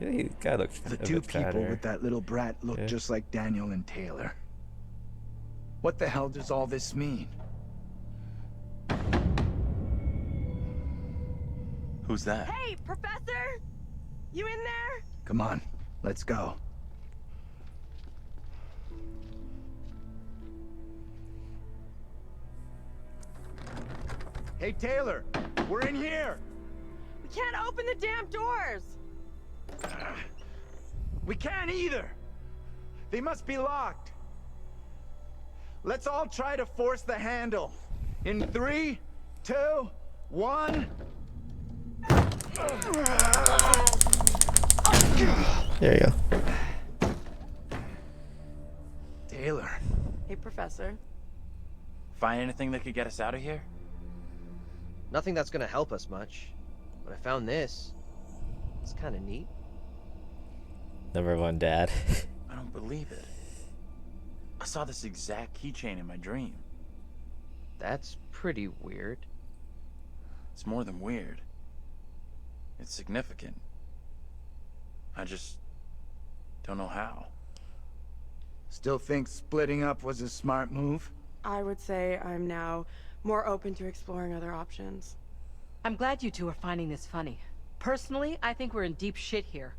Yeah, he guy looks The a two bit people fatter. with that little brat looked just like Daniel and Taylor. What the hell does all this mean? Who's that? Hey, Professor! You in there? Come on, let's go. Hey, Taylor, we're in here. We can't open the damn doors! We can't either. They must be locked. Let's all try to force the handle. In 3, 2, 1. There you go. Taylor. Hey, Professor. Find anything that could get us out of here? Nothing that's gonna help us much. But I found this. It's kind of neat. Number one dad. I don't believe it. I saw this exact keychain in my dream. That's pretty weird. It's more than weird. It's significant. I just don't know how. Still think splitting up was a smart move? I would say I'm now more open to exploring other options. I'm glad you two are finding this funny. Personally, I think we're in deep shit here.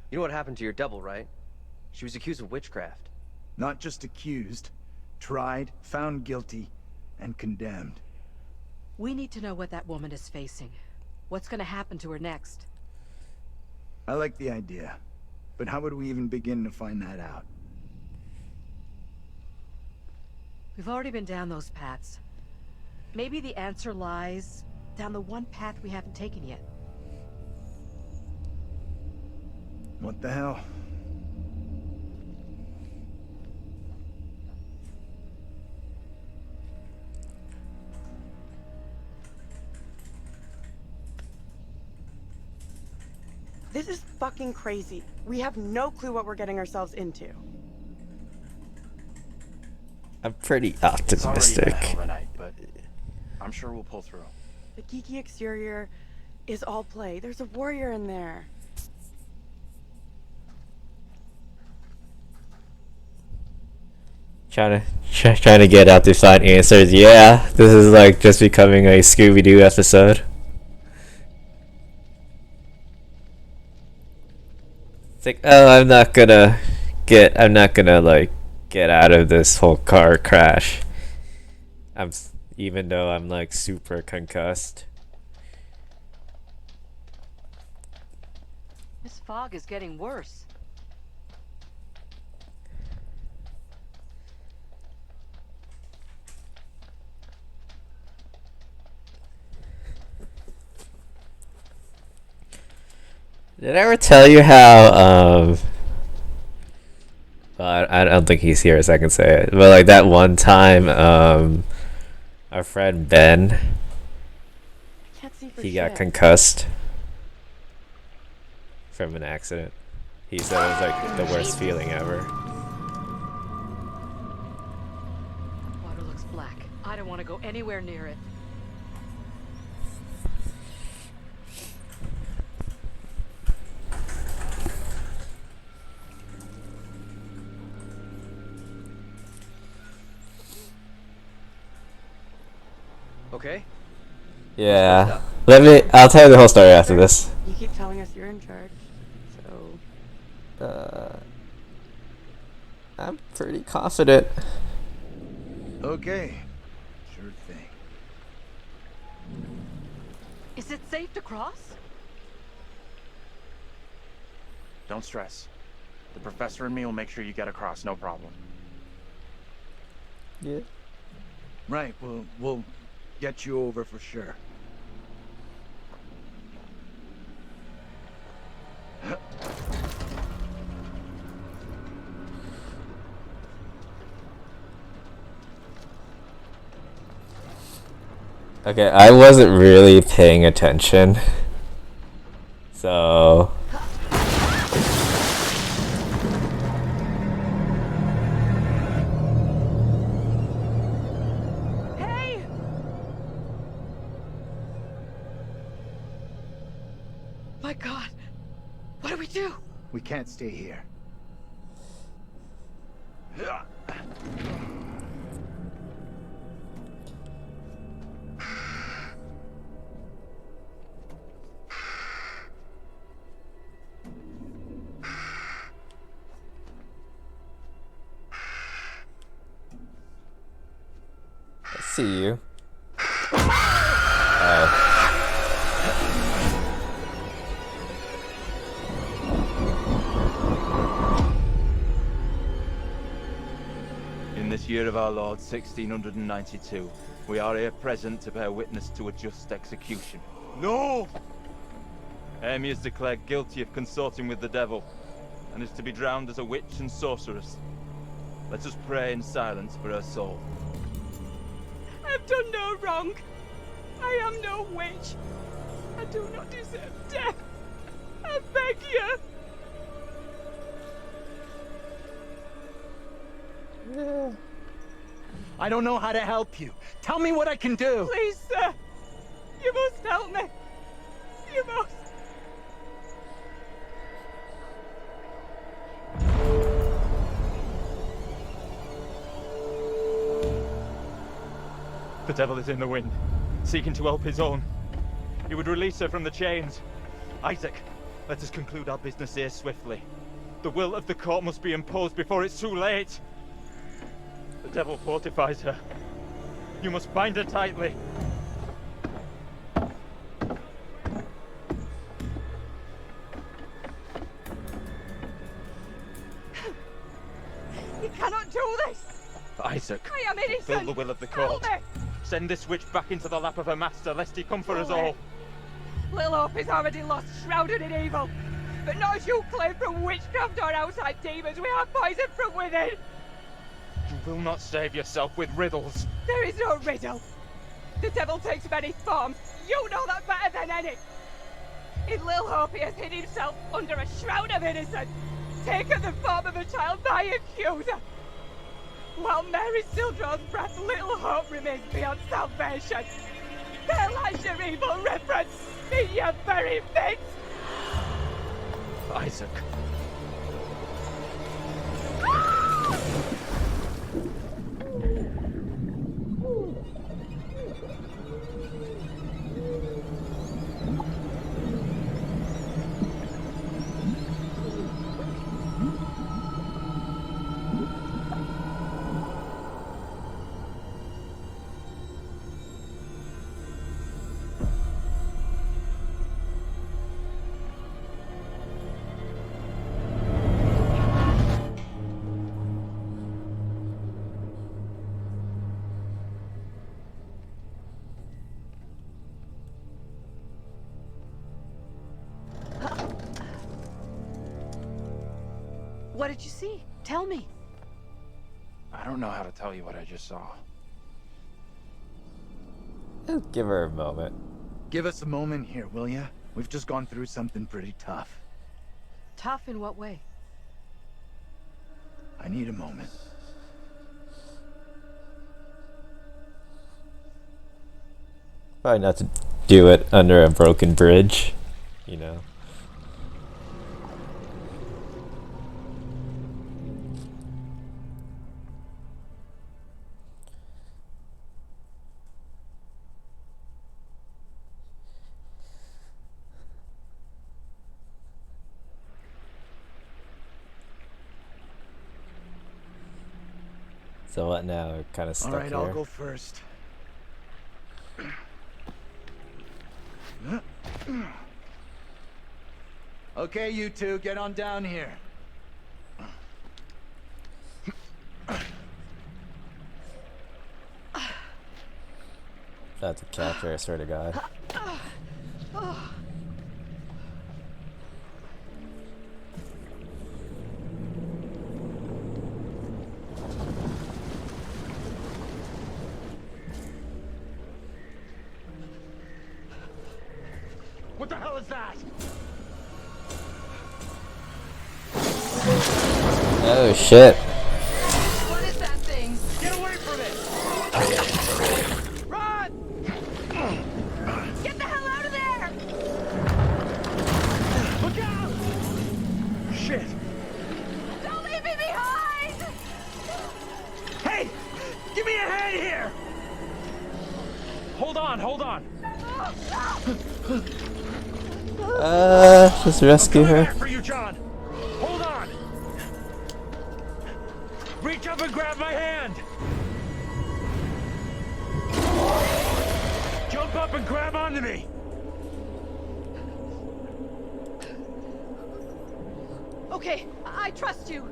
You know what happened to your double, right? She was accused of witchcraft. Not just accused, tried, found guilty, and condemned. We need to know what that woman is facing. What's gonna happen to her next? I like the idea, but how would we even begin to find that out? We've already been down those paths. Maybe the answer lies down the one path we haven't taken yet. What the hell? This is fucking crazy. We have no clue what we're getting ourselves into. I'm pretty It's already been a optimistic. hell of a night, but I'm sure we'll pull through. The geeky exterior is all play. There's a warrior in there. Trying to get out to find answers. Yeah, this is like just becoming a Scooby-Doo episode. It's like, oh, I'm not gonna like get out of this whole car crash. Even though I'm like super concussed. This fog is getting worse. Did I ever tell you how I don't think he's here, so I can say it. But like that one time, our friend Ben, he got concussed from an accident. He said it was like the worst feeling ever. Water looks black. I don't want to go anywhere near it. Okay. Yeah. I'll tell you the whole story after this. You keep telling us you're in charge, so... I'm pretty confident. Okay. Sure thing. Is it safe to cross? Don't stress. The professor and me will make sure you get across, no problem. Yeah. Right, we'll get you over for sure. Okay, I wasn't really paying attention. So... Hey! My God! What do we do? We can't stay here. I see you. In this year of our Lord, 1692, we are here present to bear witness to a just execution. No! Amy is declared guilty of consorting with the devil, and is to be drowned as a witch and sorceress. Let us pray in silence for her soul. I've done no wrong. I am no witch. I do not deserve death. I beg you. I don't know how to help you. Tell me what I can do. Please, sir. You must help me. You must. The devil is in the wind, seeking to help his own. He would release her from the chains. Isaac, let us conclude our business here swiftly. The will of the court must be imposed before it's too late. The devil fortifies her. You must bind her tightly. You cannot do this. Isaac, I am innocent. fulfill the will of the court. Help me. Send this witch back into the lap of her master, lest he come for us all. Little hope is already lost, shrouded in evil. But not as you claim from witchcraft or outside demons. We have poison from within. You will not save yourself with riddles. There is no riddle. The devil takes many forms. You know that better than any. In Lil Hope, he has hid himself under a shroud of innocence, taken the form of a child by accuser. While Mary still draws breath, Little Hope remains beyond salvation. There lies your evil reference in your very midst! Isaac. What did you see? Tell me. I don't know how to tell you what I just saw. Give her a moment. Give us a moment here, will ya? We've just gone through something pretty tough. Tough in what way? I need a moment. Probably not to do it under a broken bridge, you know. So what now? We're kind of stuck All right, here. I'll go first. Okay, you two, get on down here. That's a capture, I swear to God. What the hell is that? Oh shit. What is that thing? Get away from it! Run! Get the hell out of there! Look out! Shit! Don't leave me behind! Hey! Give me a hand here! Hold on, hold on. Just rescue her. Back for you, John. Hold on. Reach up and grab my hand. Jump up and grab onto me. Okay, I trust you.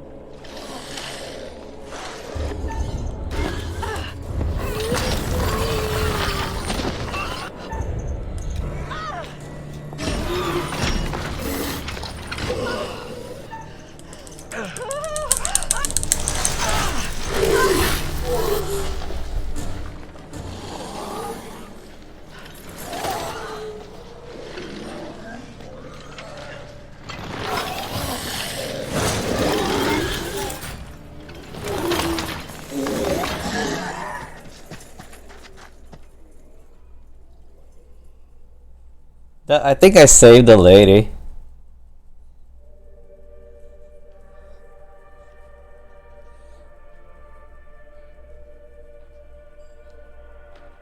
I think I saved the lady.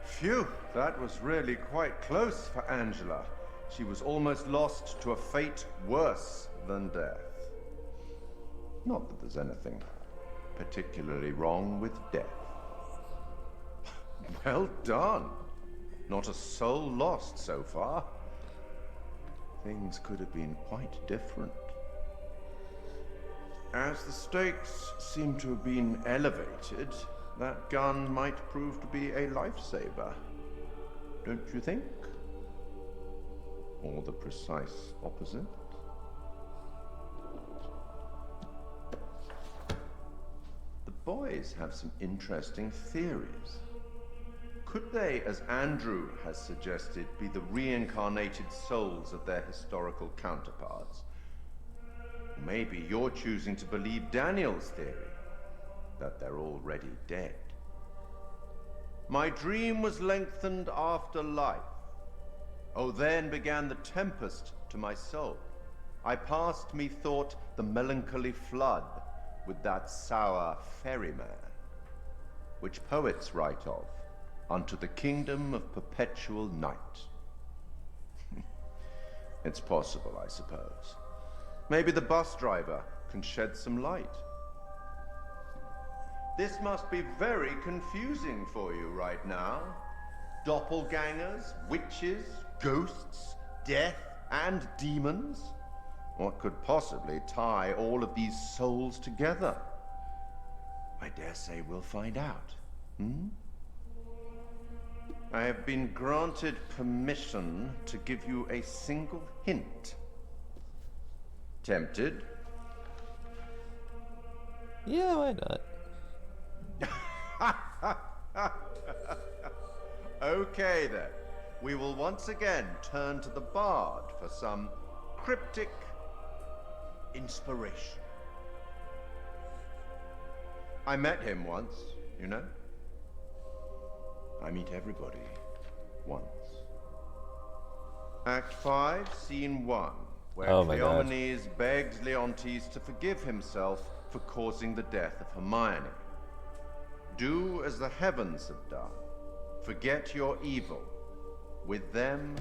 Phew, that was really quite close for Angela. She was almost lost to a fate worse than death. Not that there's anything particularly wrong with death. Well done. Not a soul lost so far. Things could have been quite different. As the stakes seem to have been elevated, that gun might prove to be a lifesaver. Don't you think? Or the precise opposite? The boys have some interesting theories. Could they, as Andrew has suggested, be the reincarnated souls of their historical counterparts? Maybe you're choosing to believe Daniel's theory, that they're already dead. My dream was lengthened after life. Oh, then began the tempest to my soul. I passed, methought, the melancholy flood with that sour ferryman, which poets write of, unto the kingdom of perpetual night. It's possible, I suppose. Maybe the bus driver can shed some light. This must be very confusing for you right now. Doppelgangers, witches, ghosts, death, and demons. What could possibly tie all of these souls together? I dare say we'll find out. I have been granted permission to give you a single hint. Tempted? Yeah, why not? Okay then. We will once again turn to the bard for some cryptic inspiration. I met him once, you know. I meet everybody once. Act 5, Scene 1, where Oh my God. Cleomenes begs Leontes to forgive himself for causing the death of Hermione. Do as the heavens have done. Forget your evil. With them,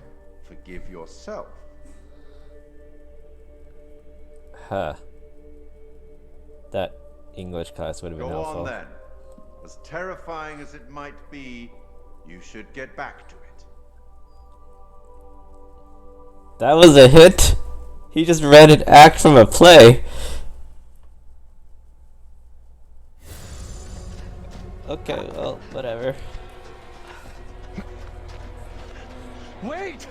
forgive yourself. Huh. That English class would have been Go helpful. on then. As terrifying as it might be, you should get back to it. That was a hit. He just read an act from a play. Okay, well, whatever. Wait!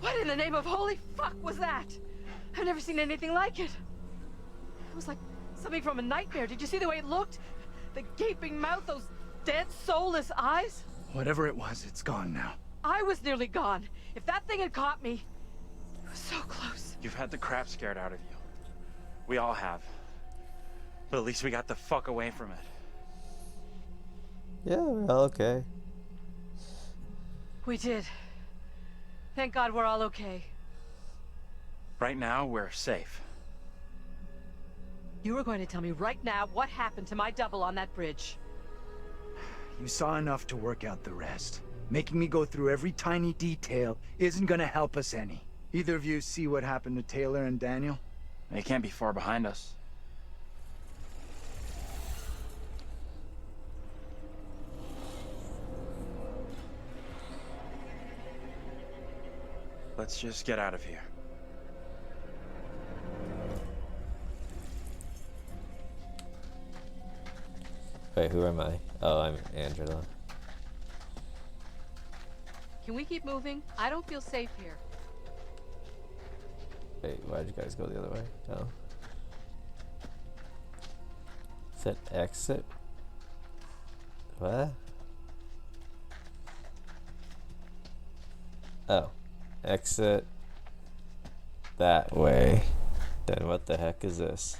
What in the name of holy fuck was that? I've never seen anything like it. It was like something from a nightmare. Did you see the way it looked? The gaping mouth, those dead, soulless eyes? Whatever it was, it's gone now. I was nearly gone. If that thing had caught me, it was so close. You've had the crap scared out of you. We all have. But at least we got the fuck away from it. Yeah, we're all okay. We did. Thank God we're all okay. Right now, we're safe. You were going to tell me right now what happened to my double on that bridge. You saw enough to work out the rest. Making me go through every tiny detail isn't gonna help us any. Either of you see what happened to Taylor and Daniel? They can't be far behind us. Let's just get out of here. Wait, who am I? Oh, I'm Angela. Can we keep moving? I don't feel safe here. Wait, why'd you guys go the other way? Oh. Is that exit? What? Oh. Exit that way. Then what the heck is this?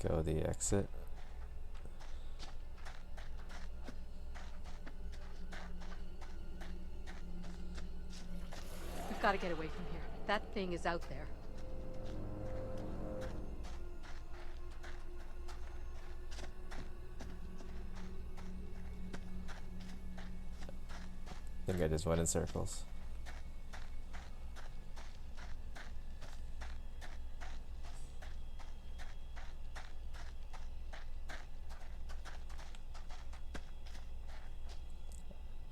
Go the exit. We've got to get away from here. That thing is out there. I think I just went in circles.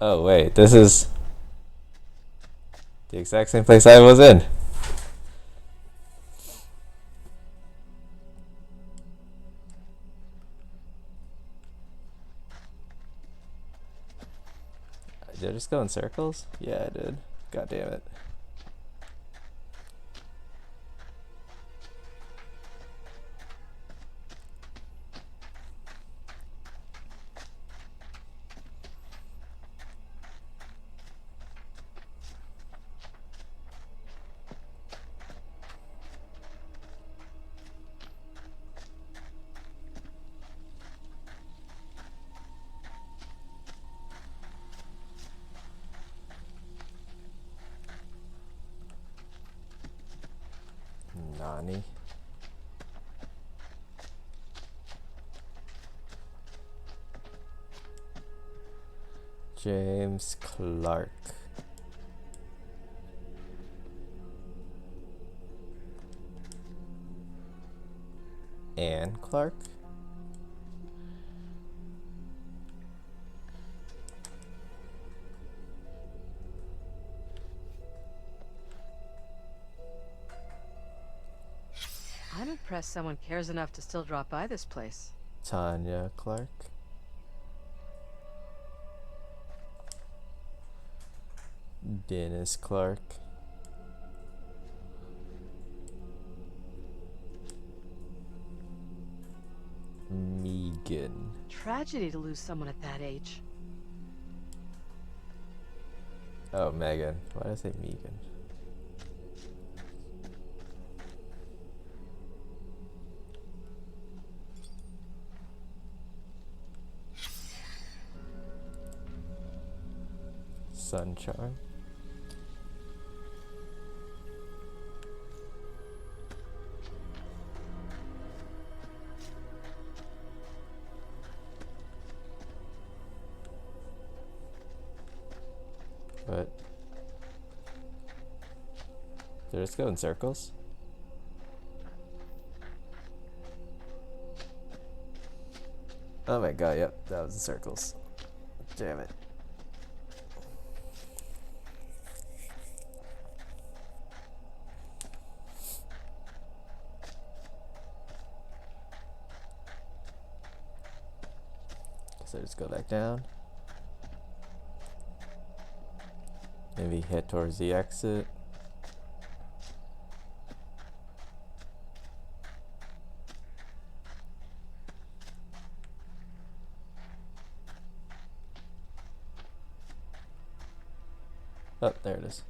Oh wait, this is the exact same place I was in. Did I just go in circles? Yeah, I did. God damn it. Nani? James Clark. Anne Clark? I'm impressed someone cares enough to still drop by this place. Tanya Clark. Dennis Clark. Megan. Tragedy to lose someone at that age. Oh, Megan. Why did I say Megan? Sunchar. But did I just go in circles? Oh my god, yep, that was in circles. Damn it. Guess I just go back down. Maybe head towards the exit. Oh, there it is.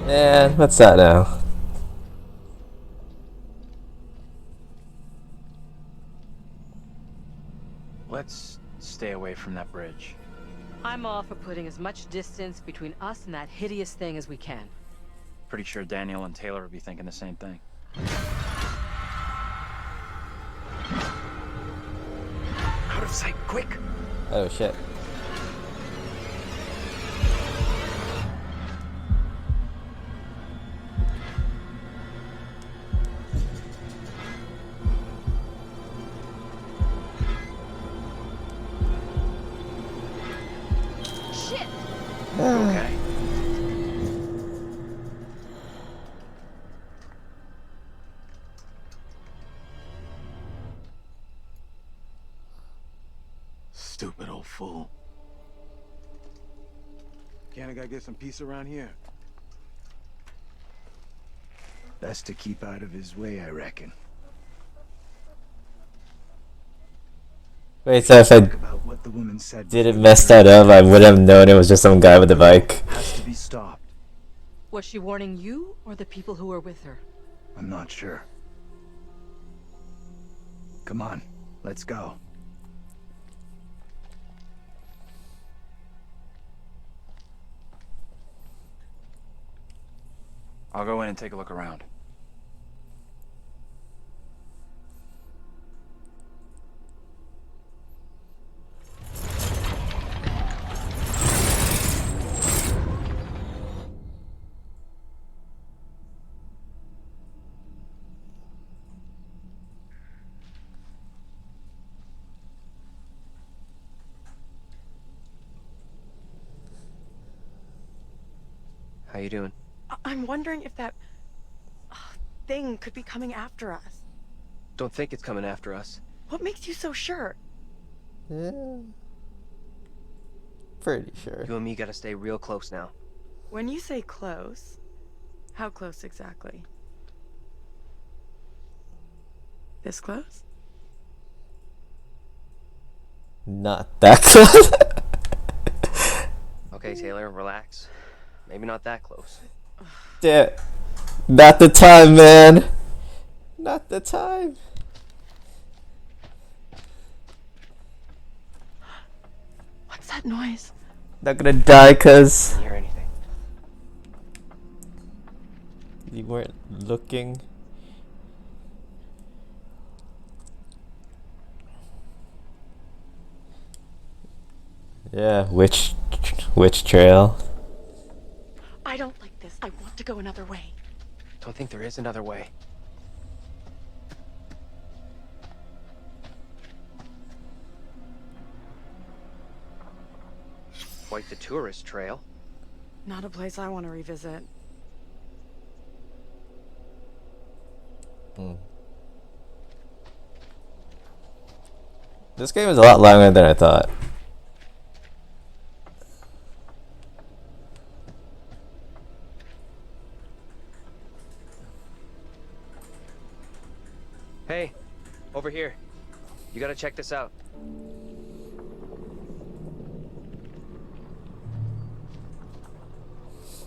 Man, what's that now? Let's stay away from that bridge. I'm all for putting as much distance between us and that hideous thing as we can. Pretty sure Daniel and Taylor would be thinking the same thing. Out of sight, quick! Oh shit. Shit! Okay. Stupid old fool. Can't I gotta get some peace around here? Best to keep out of his way, I reckon. Wait, so if I About what the woman said didn't mess that up, I would have known it was just some guy with a bike. has to be stopped. Was she warning you or the people who were with her? I'm not sure. Come on, let's go. I'll go in and take a look around. How you doing? I'm wondering if that thing could be coming after us. Don't think it's coming after us. What makes you so sure? Yeah. Pretty sure. You and me gotta stay real close now. When you say close, how close exactly? This close? Not that close. Okay, Taylor, relax. Maybe not that close. Damn. Not the time, man. Not the time. What's that noise? Not gonna die cause Didn't hear anything. you weren't looking. Yeah, which trail? I don't like this. I want to go another way. Don't think there is another way. Quite the tourist trail. Not a place I want to revisit. This game is a lot longer than I thought. Hey, over here. You gotta check this out.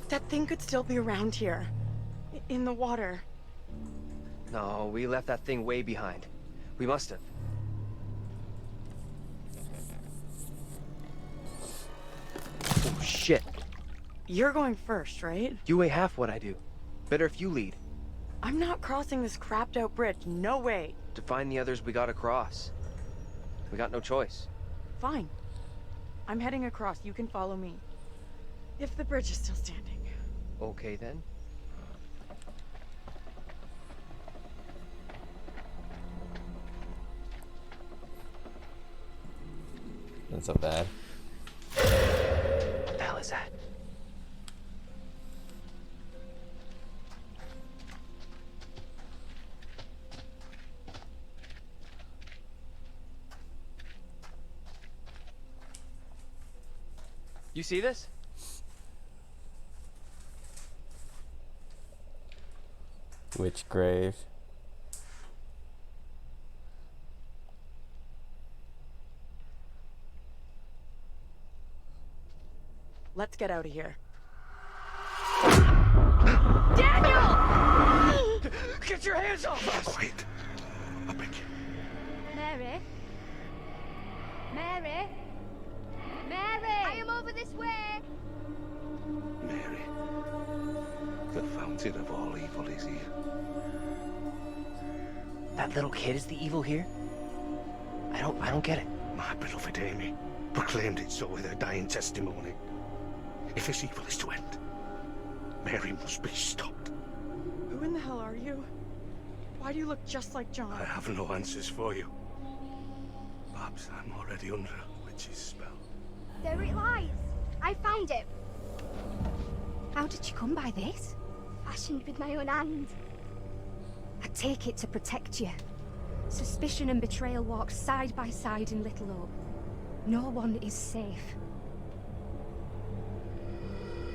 That thing could still be around here. In the water. No, we left that thing way behind. We must have. Oh, shit. You're going first, right? You weigh half what I do. Better if you lead. I'm not crossing this crapped out bridge. No way. To find the others, we gotta cross. We got no choice. Fine. I'm heading across. You can follow me. If the bridge is still standing. Okay, then. Not so bad. What the hell is that? You see this? Which grave? Let's get out of here. Daniel! Get your hands off us! Quiet. I beg you. Mary? Mary? Mary! I am over this way! Mary. The fountain of all evil is here. That little kid is the evil here? I don't get it. My beloved Amy proclaimed it so with her dying testimony. If this evil is to end, Mary must be stopped. Who in the hell are you? Why do you look just like John? I have no answers for you. Perhaps I'm already under a witch's spell. There it lies. I found it. How did you come by this? Fashioned with my own hand. I take it to protect you. Suspicion and betrayal walk side by side in Little Hope. No one is safe.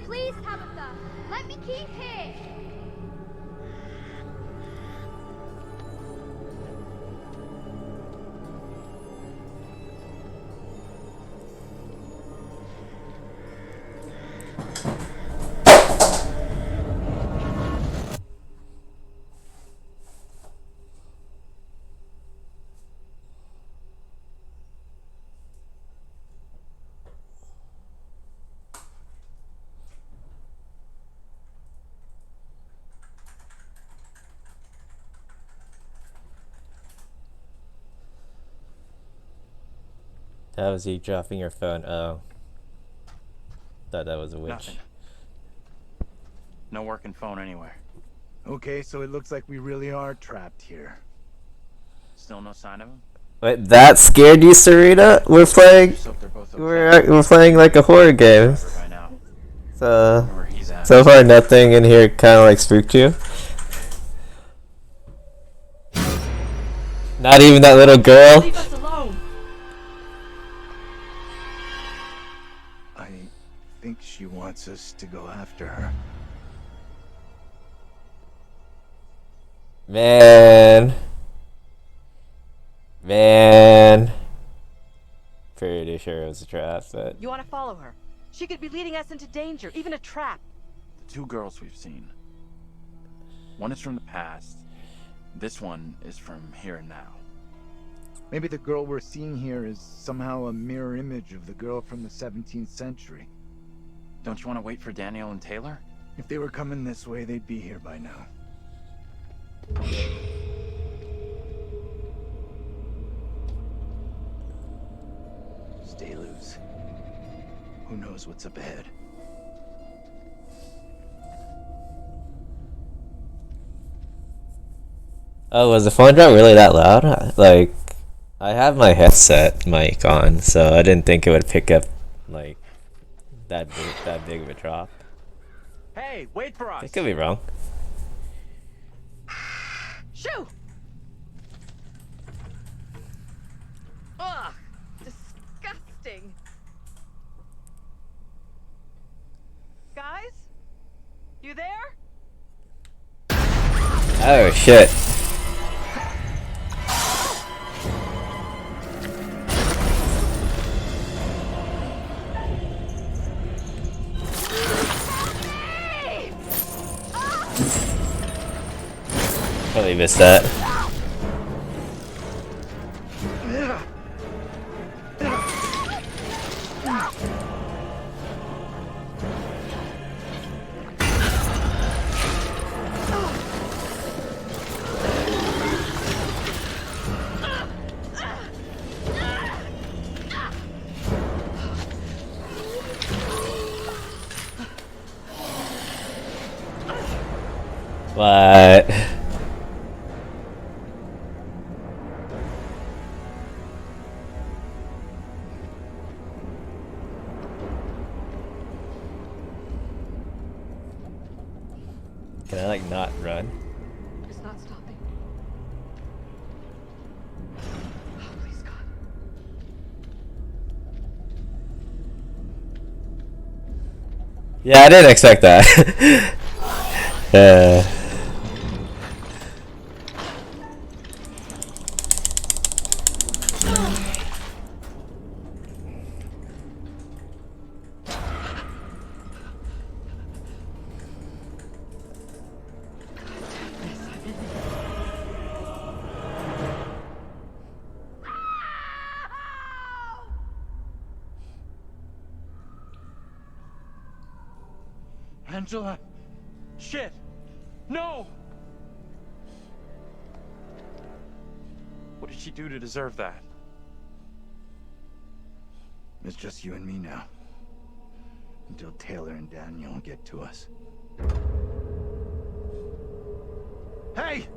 Please, Tabitha, let me keep here. That was you dropping your phone. Oh. Thought that was a witch. Nothing. No working phone anywhere. Okay, so it looks like we really are trapped here. Still no sign of him? Wait, that scared you, Sarita? We're playing. Just hope they're both okay. We're playing like a horror game. By now. So. Remember, he's these animals. So far, nothing in here kind of like spooked you. Not even that little girl. Leave us alone. I think she wants us to go after her. Man. Pretty sure it was a trap, but You want to follow her? She could be leading us into danger, even a trap. The two girls we've seen. One is from the past. This one is from here and now. Maybe the girl we're seeing here is somehow a mirror image of the girl from the 17th century. Don't you want to wait for Daniel and Taylor? If they were coming this way, they'd be here by now. Stay loose. Who knows what's up ahead? oh, was the phone drop really that loud? Like, I have my headset mic on, so I didn't think it would pick up like that big of a drop. Hey, wait for us. I could be wrong. Shoo! Ugh, disgusting. Guys, you there? Oh shit. Totally missed that. What? Can I like not run? It's not stopping. Oh, please, God. Yeah, I didn't expect that. Angela! Shit! No! What did she do to deserve that? It's just you and me now. Until Taylor and Daniel get to us. Hey!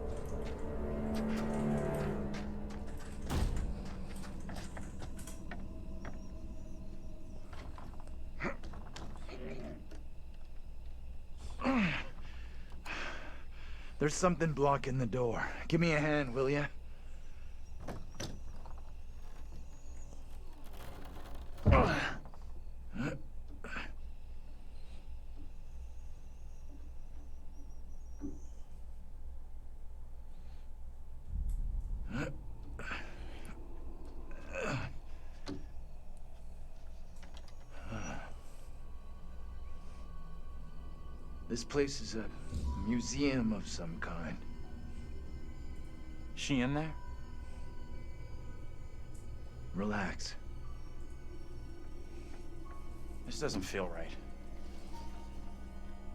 There's something blocking the door. Give me a hand, will ya? This place is a museum of some kind. She in there? Relax. This doesn't feel right.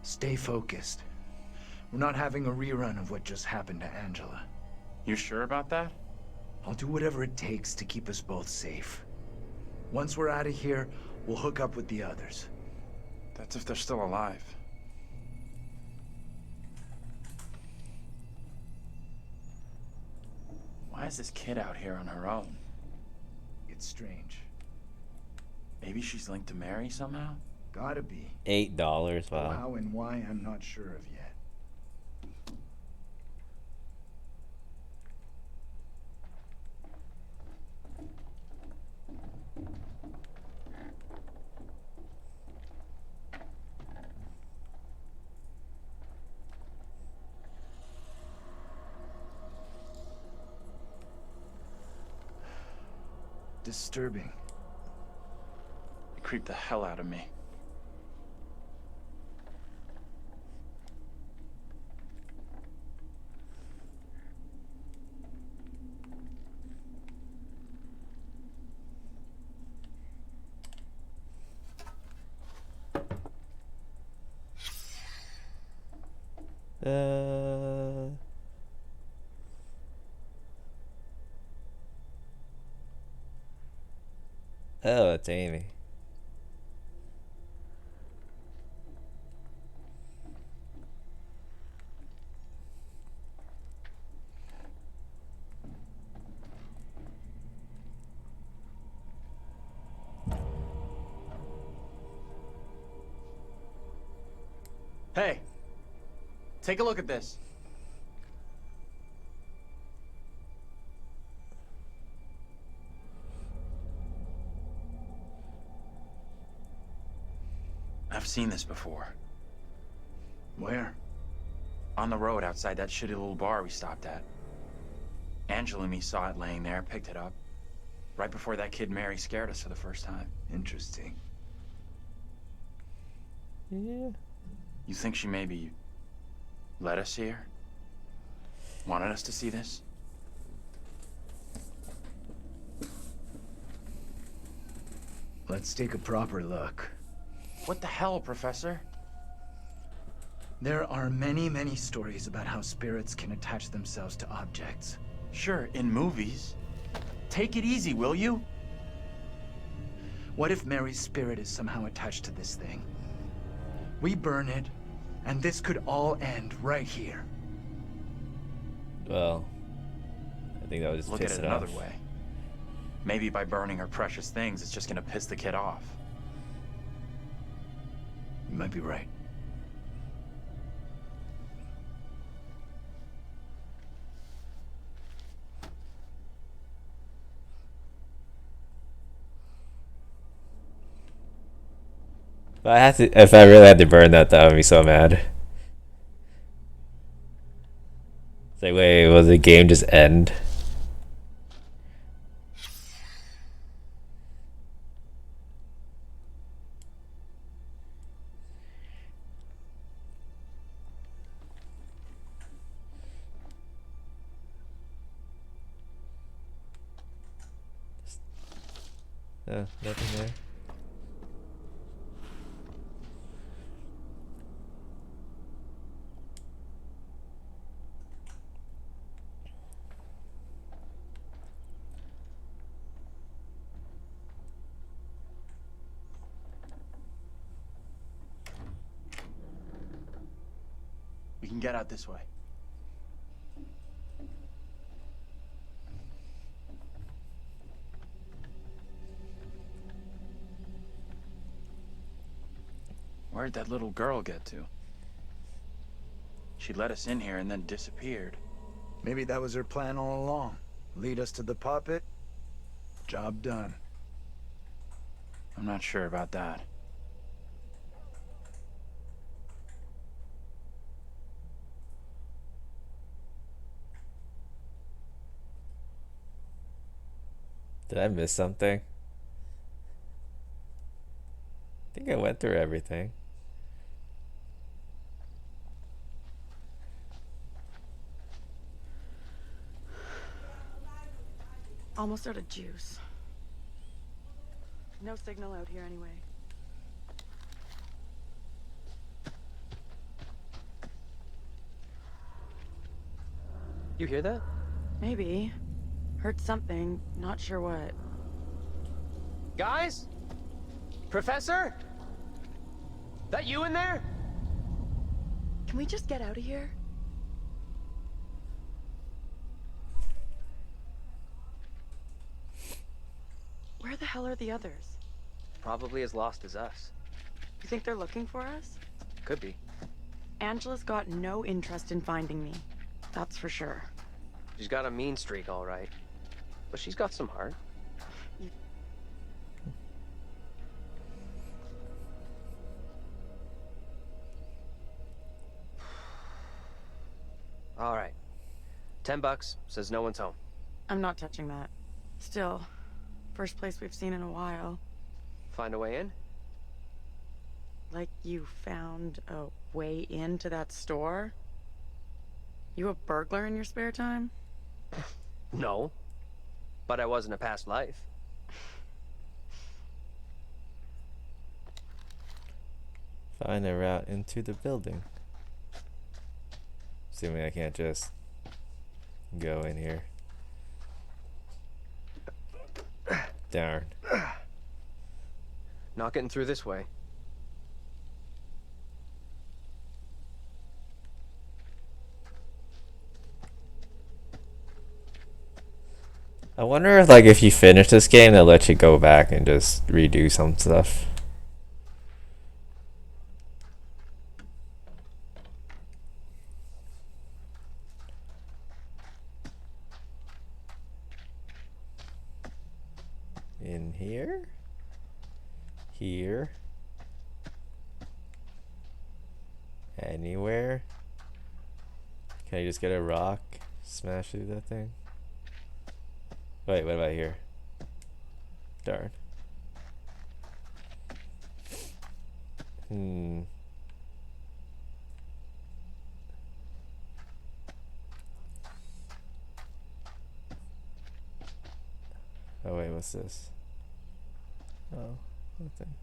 Stay focused. We're not having a rerun of what just happened to Angela. You sure about that? I'll do whatever it takes to keep us both safe. Once we're out of here, we'll hook up with the others. That's if they're still alive. Why is this kid out here on her own? It's strange. Maybe she's linked to Mary somehow? Gotta be. $8. Though Wow. how and why, I'm not sure of yet. Disturbing. It creeped the hell out of me. Uh. Oh, it's Amy. Hey, take a look at this. I've seen this before. Where? On the road outside that shitty little bar we stopped at. Angela and me saw it laying there, picked it up. Right before that kid Mary scared us for the first time. Interesting. Yeah. You think she maybe let us see her? Wanted us to see this? Let's take a proper look. What the hell, Professor? There are many, many stories about how spirits can attach themselves to objects. Sure, in movies. Take it easy, will you? What if Mary's spirit is somehow attached to this thing? We burn it, and this could all end right here. Well, I think that would just Look piss at it it another off. way. Maybe by burning her precious things, it's just gonna piss the kid off. You might be right. If I really had to burn that, that would be so mad. It's like, wait, will the game just end? Nothing there. We can get out this way. Where'd that little girl get to? She let us in here and then disappeared. Maybe that was her plan all along. Lead us to the puppet. Job done. I'm not sure about that. Did I miss something? I think I went through everything. Almost out of juice. No signal out here anyway. You hear that? Maybe. Heard something, not sure what. Guys? Professor? That you in there? Can we just get out of here? Where the hell are the others? Probably as lost as us. You think they're looking for us? Could be. Angela's got no interest in finding me. That's for sure. She's got a mean streak, all right. But she's got some heart. All right. $10 says no one's home. I'm not touching that. Still, first place we've seen in a while. Find a way in? Like you found a way into that store? You a burglar in your spare time? No. But I was in a past life. Find a route into the building. Assuming I can't just go in here. Darn. Not getting through this way. I wonder if, like, if you finish this game, they'll let you go back and just redo some stuff. In here? Here? Anywhere? Can I just get a rock? Smash through that thing? Wait, what about here? Darn. Oh wait, what's this? Oh, nothing.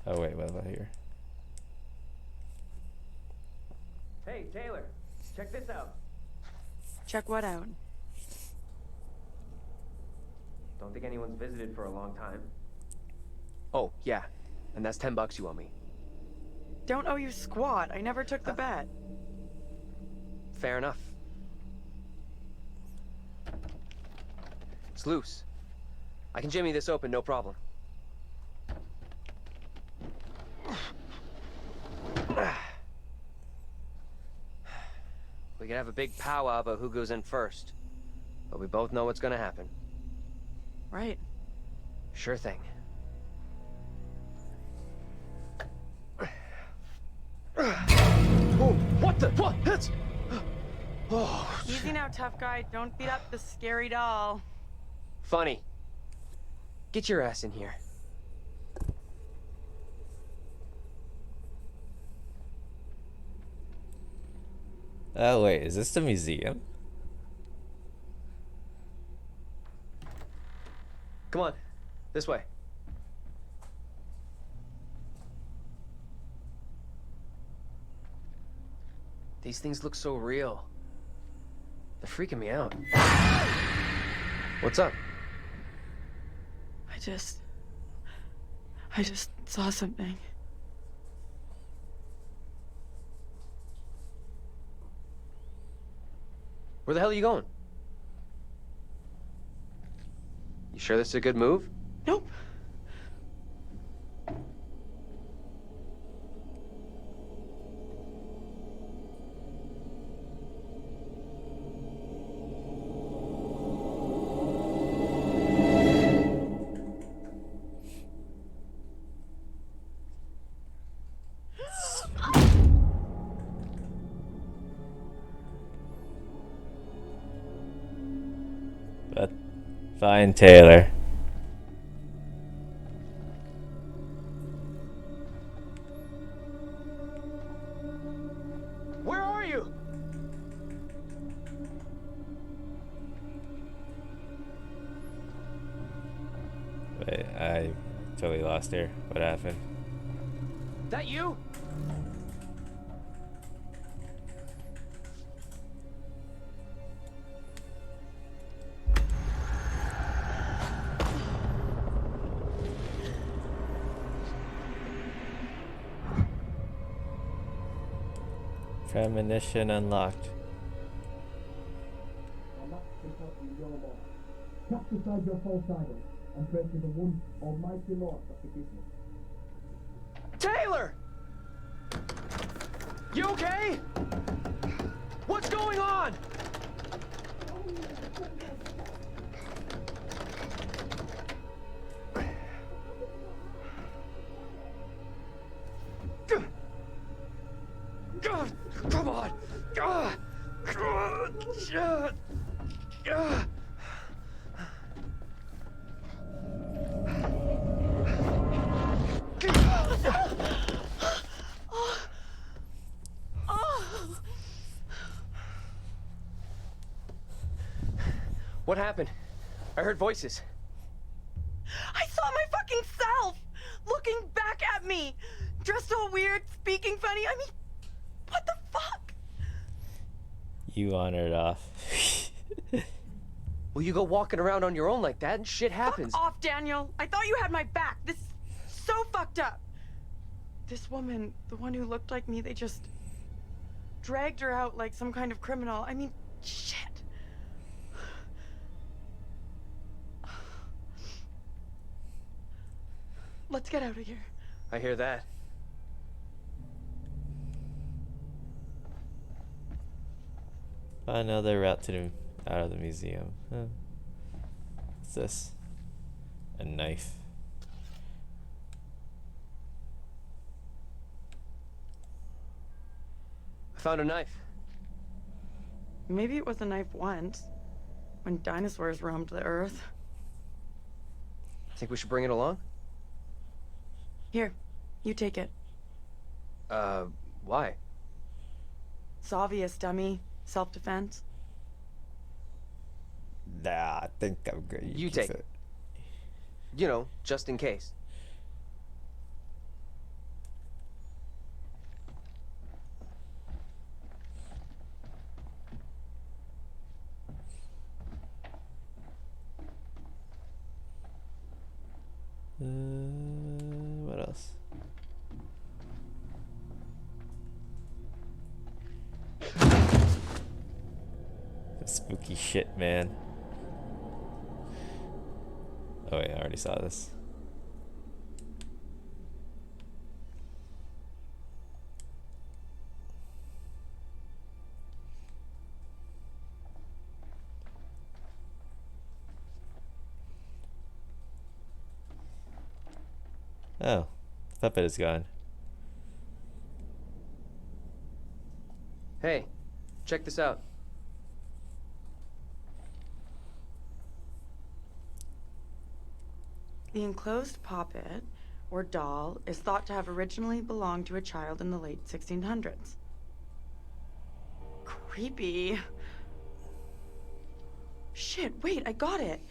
Oh wait, what about here? Hey, Taylor, check this out. Check what out? Don't think anyone's visited for a long time. Oh, yeah. And that's $10 you owe me. Don't owe you squat. I never took the bet. Fair enough. It's loose. I can jimmy this open, no problem. We could have a big powwow about who goes in first. But we both know what's gonna happen. Right. Sure thing. Oh, what the? What? That's... Oh. Easy now, tough guy. Don't beat up the scary doll. Funny. Get your ass in here. Oh wait, is this the museum? Come on. This way. These things look so real. They're freaking me out. What's up? I just saw something. Where the hell are you going? You sure this is a good move? Nope. But fine, Taylor. Where are you? Wait, I totally lost here. What happened? That you? Premonition unlocked. Cast aside your false idols and pray to the one almighty Lord of forgiveness. Taylor! You okay? What's going on? God, come on! What happened? I heard voices. I saw my fucking self looking back at me, dressed all weird, speaking funny. I mean, what the fuck? You wandered off. Well, you go walking around on your own like that and shit happens. Fuck off, Daniel. I thought you had my back. This is so fucked up. This woman, the one who looked like me, they just dragged her out like some kind of criminal. I mean, shit. Let's get out of here. I hear that. Another route to the out of the museum. Huh. What's this? A knife. I found a knife. Maybe it was a knife once, when dinosaurs roamed the earth. Think we should bring it along? Here, you take it. Why? It's obvious, dummy. Self-defense. Nah, I think I'm good. You take it. You know, just in case. What else? Spooky shit, man. Oh yeah, I already saw this. Oh, the puppet is gone. Hey, check this out. The enclosed puppet, or doll, is thought to have originally belonged to a child in the late 1600s. Creepy. Shit, wait, I got it.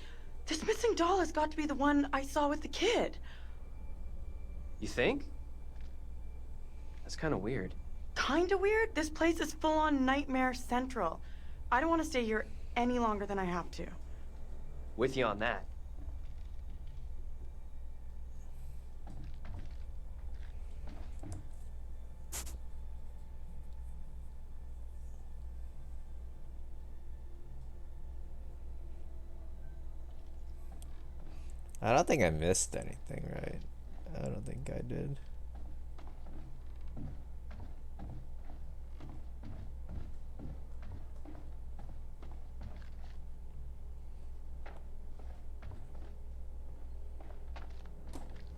This missing doll has got to be the one I saw with the kid. You think? That's kind of weird. Kinda weird? This place is full-on Nightmare Central. I don't want to stay here any longer than I have to. With you on that. I don't think I missed anything, right? I don't think I did.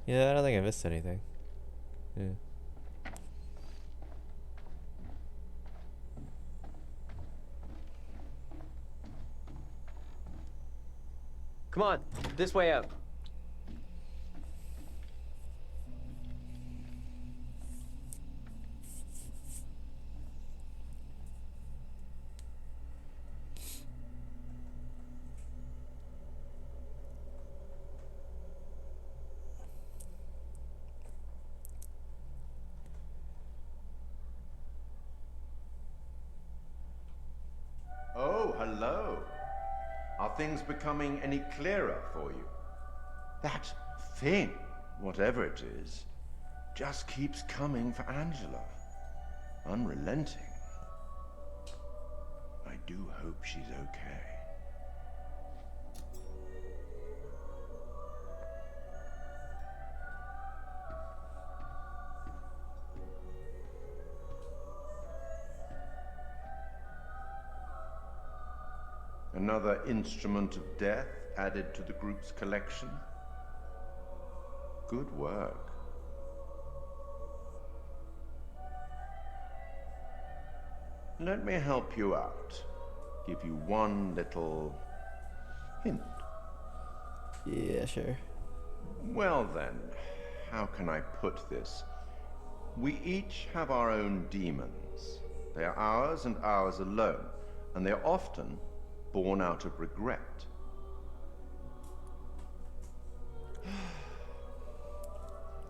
Yeah, I don't think I missed anything. Yeah. Come on, this way out. Oh, hello. Are things becoming any clearer for you? That thing, whatever it is, just keeps coming for Angela. Unrelenting. I do hope she's okay. Another instrument of death added to the group's collection. Good work. Let me help you out. Give you one little hint. Yeah, sure. Well then, how can I put this? We each have our own demons. They are ours and ours alone, and they are often born out of regret.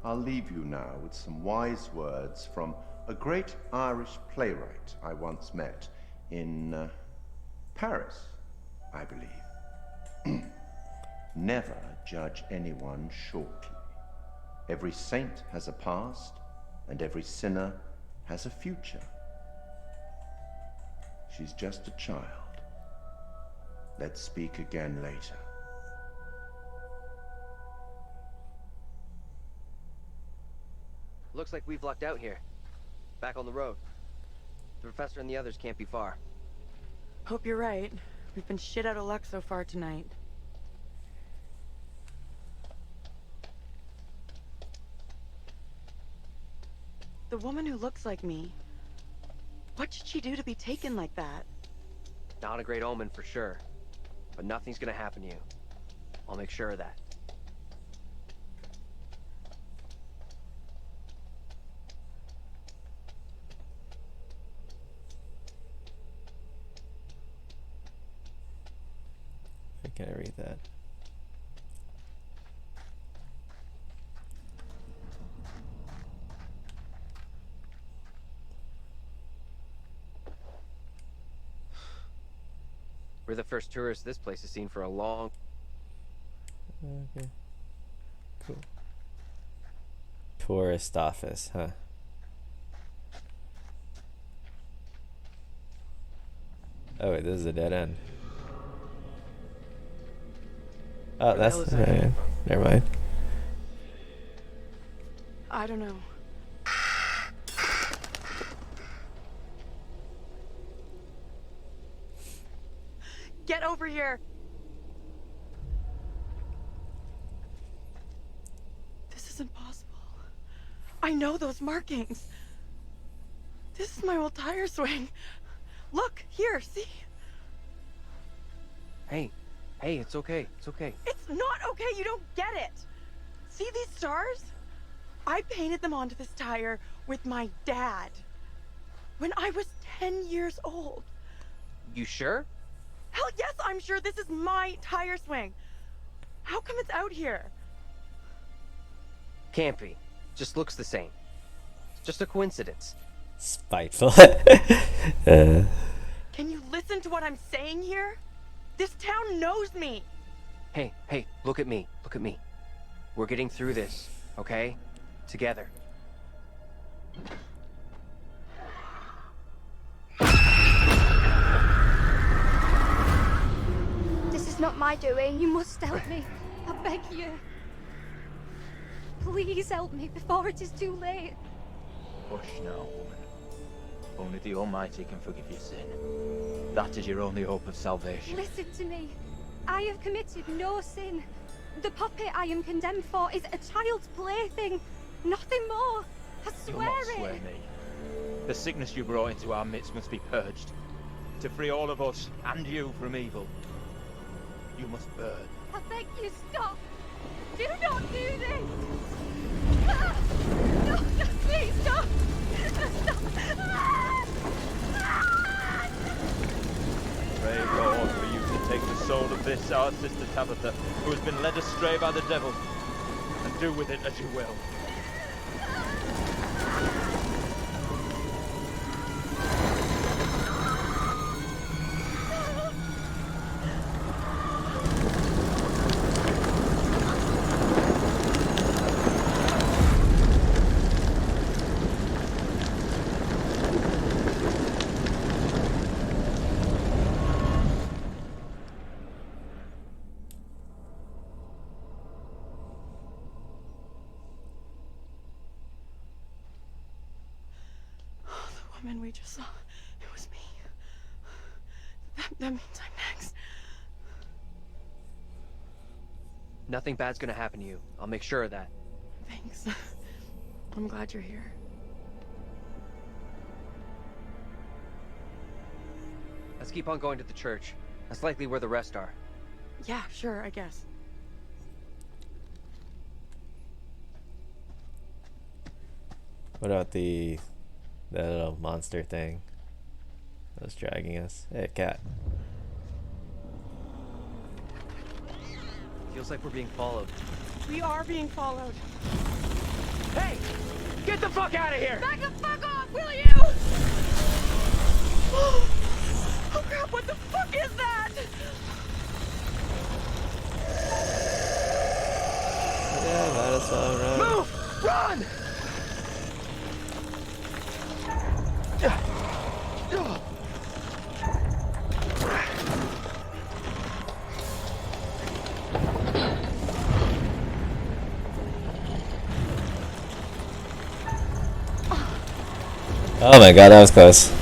I'll leave you now with some wise words from a great Irish playwright I once met in Paris, I believe. Never judge anyone shortly. Every saint has a past, and every sinner has a future. She's just a child. Let's speak again later. Looks like we've lucked out here. Back on the road. The professor and the others can't be far. Hope you're right. We've been shit out of luck so far tonight. The woman who looks like me. What did she do to be taken like that? Not a great omen for sure. But nothing's gonna happen to you. I'll make sure of that. Where can I read that? We're the first tourists this place has seen for a long... Okay. Cool. Tourist office, huh? Oh wait, this is a dead end. Oh, that's... never mind. I don't know. Get over here! This isn't possible. I know those markings. This is my old tire swing. Look, here, see? Hey, it's okay, it's okay. It's not okay, you don't get it! See these stars? I painted them onto this tire with my dad. When I was 10 years old. You sure? Hell yes, I'm sure this is my tire swing. How come it's out here? Can't be. Just looks the same. It's just a coincidence. Spiteful. Can you listen to what I'm saying here? This town knows me. Hey, look at me. Look at me. We're getting through this, okay? Together. This is not my doing. You must help me. I beg you. Please help me before it is too late. Hush now, woman. Only the Almighty can forgive your sin. That is your only hope of salvation. Listen to me. I have committed no sin. The puppet I am condemned for is a child's plaything. Nothing more. I You'll swear not it. swear me. The sickness you brought into our midst must be purged. To free all of us, and you, from evil. You must burn. I beg you, stop. Do not do this. Ah! No, please, stop. Stop. Ah! Ah! Pray God for you to take the soul of this, our sister Tabitha, who has been led astray by the devil, and do with it as you will. Woman we just saw. It was me. That means I'm next. Nothing bad's gonna happen to you. I'll make sure of that. Thanks. I'm glad you're here. Let's keep on going to the church. That's likely where the rest are. Yeah, sure, I guess. What about that little monster thing that was dragging us? Hey, cat. Feels like we're being followed. We are being followed. Hey! Get the fuck out of here! Back the fuck off, will you? Oh crap, what the fuck is that? Yeah, might as well run. Move! Run! Oh my god, that was close.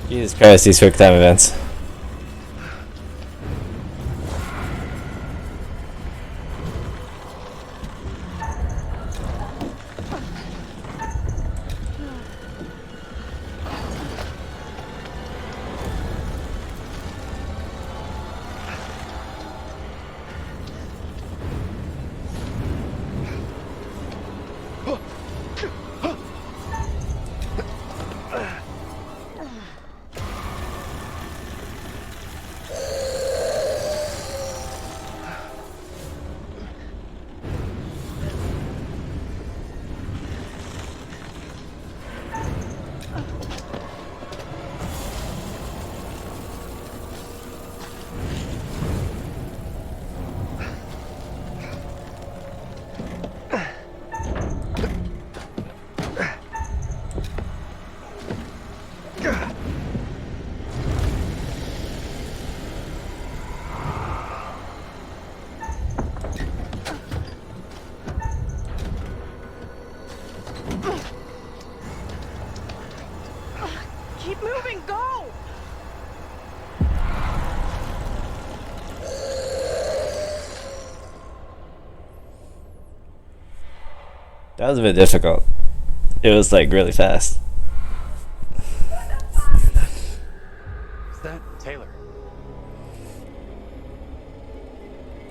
Jesus Christ, these quick time events. Keep moving, go! That was a bit difficult. It was like really fast. Is that Taylor?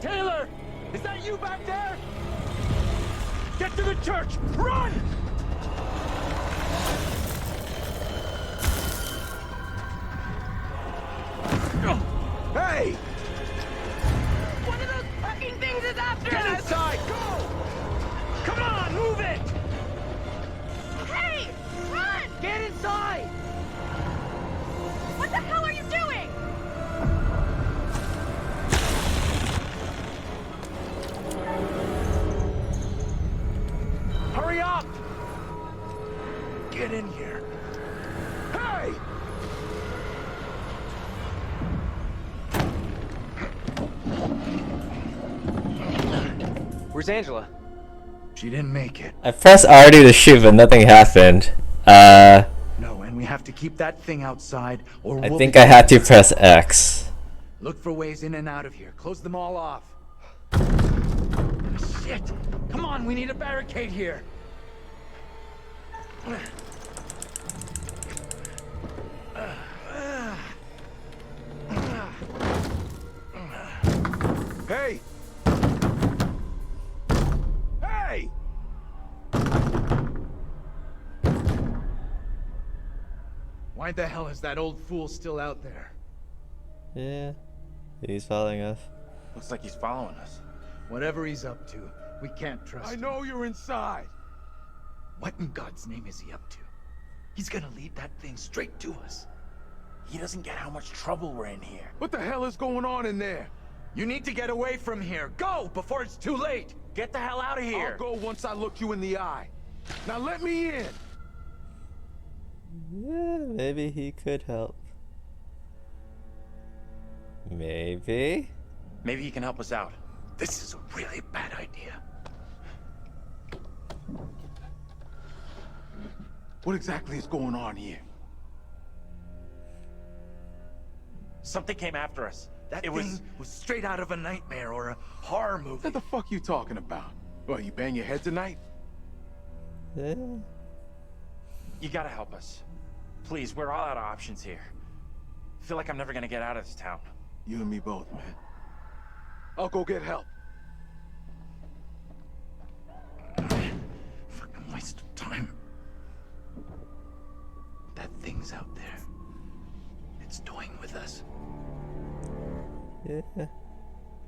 Taylor! Is that you back there? Get to the church! Run! Hey! One of those fucking things is after Get us! inside! Go! Come on, move it! Hey! Run! Get inside! What the hell are you doing? Hurry up! Get in here. Hey! Where's Angela? She didn't make it. I pressed R2 to shoot, but nothing happened. No, and we have to keep that thing outside, or I we'll think be- I had to press X. Look for ways in and out of here. Close them all off. Shit! Come on, we need a barricade here. Hey! Hey! Why the hell is that old fool still out there? Yeah, he's following us. Looks like he's following us. Whatever he's up to, we can't trust I him. know you're inside. What in God's name is he up to? He's gonna lead that thing straight to us. He doesn't get how much trouble we're in here. What the hell is going on in there? You need to get away from here. Go before it's too late. Get the hell out of here. I'll go once I look you in the eye. Now let me in. Yeah, maybe he could help. Maybe. Maybe he can help us out. This is a really bad idea. What exactly is going on here? Something came after us. That thing was straight out of a nightmare or a horror movie. What the fuck you talking about? What, you bang your head tonight? Yeah. You gotta help us. Please, we're all out of options here. I feel like I'm never gonna get out of this town. You and me both, man. I'll go get help. Fucking waste of time. That thing's out there. It's toying with us. Yeah.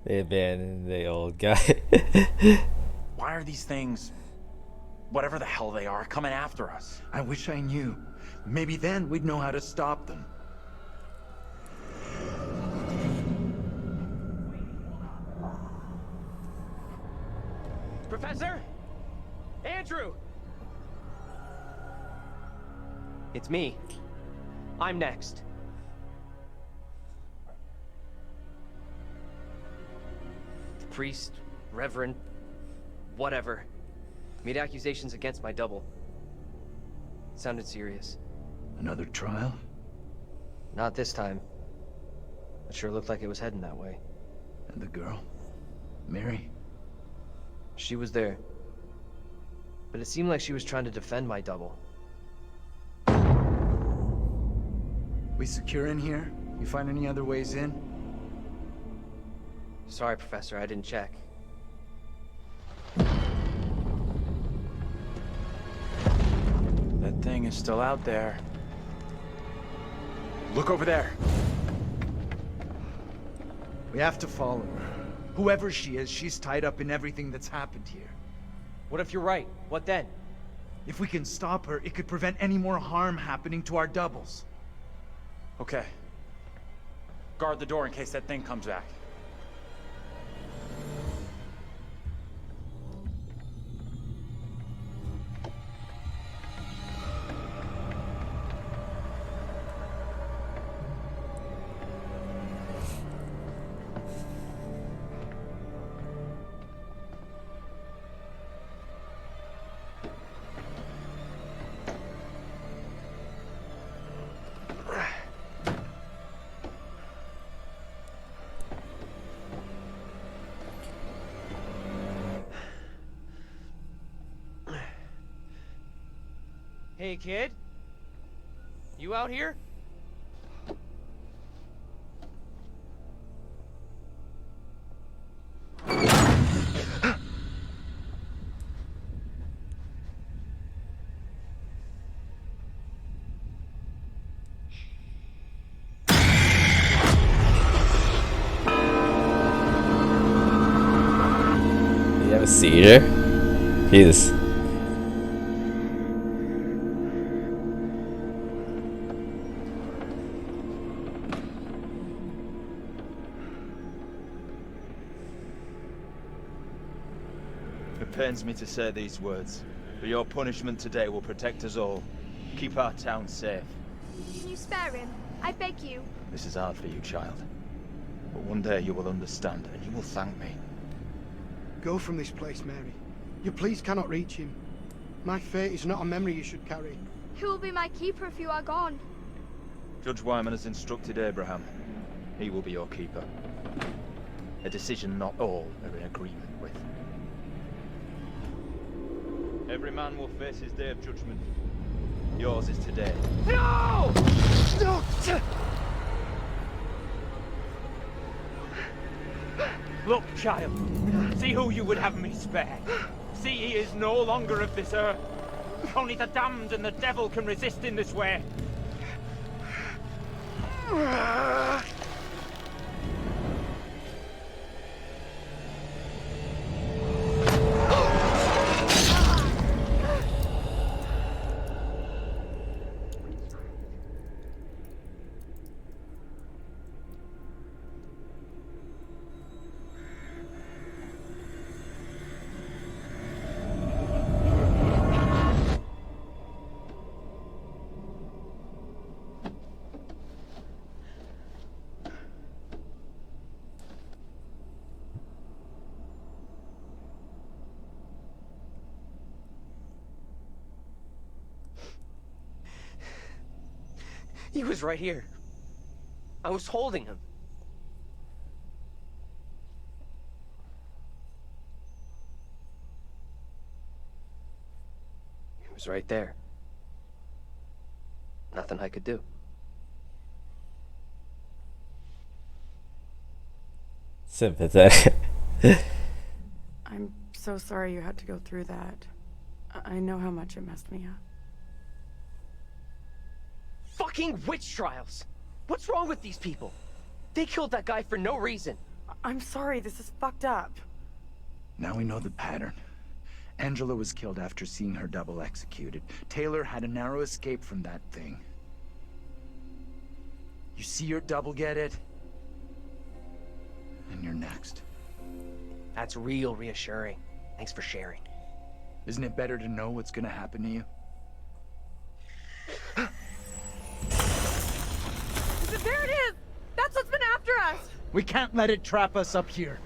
They abandoned the old guy. Why are these things, whatever the hell they are, coming after us? I wish I knew. Maybe then we'd know how to stop them. Professor? Andrew! It's me. I'm next. The priest, reverend, whatever, made accusations against my double. It sounded serious. Another trial? Not this time. It sure looked like it was heading that way. And the girl? Mary? She was there. But it seemed like she was trying to defend my double. We secure in here? You find any other ways in? Sorry, Professor, I didn't check. That thing is still out there. Look over there. We have to follow her. Whoever she is, she's tied up in everything that's happened here. What if you're right? What then? If we can stop her, it could prevent any more harm happening to our doubles. Okay. Guard the door in case that thing comes back. Hey, kid? You out here? You have a seizure? Jesus. It pains me to say these words, but your punishment today will protect us all. Keep our town safe. Can you spare him? I beg you. This is hard for you, child. But one day you will understand, and you will thank me. Go from this place, Mary. Your pleas cannot reach him. My fate is not a memory you should carry. Who will be my keeper if you are gone? Judge Wyman has instructed Abraham. He will be your keeper. A decision not all are in agreement with. Every man will face his day of judgment. Yours is today. No! No! Look, child. See who you would have me spare. See he is no longer of this earth. Only the damned and the devil can resist in this way. He was right here. I was holding him. He was right there. Nothing I could do. Sympathetic. I'm so sorry you had to go through that. I know how much it messed me up. Fucking witch trials! What's wrong with these people? They killed that guy for no reason. I'm sorry, this is fucked up. Now we know the pattern. Angela was killed after seeing her double executed. Taylor had a narrow escape from that thing. You see your double get it? And you're next. That's real reassuring. Thanks for sharing. Isn't it better to know what's gonna happen to you? There it is! That's what's been after us! We can't let it trap us up here.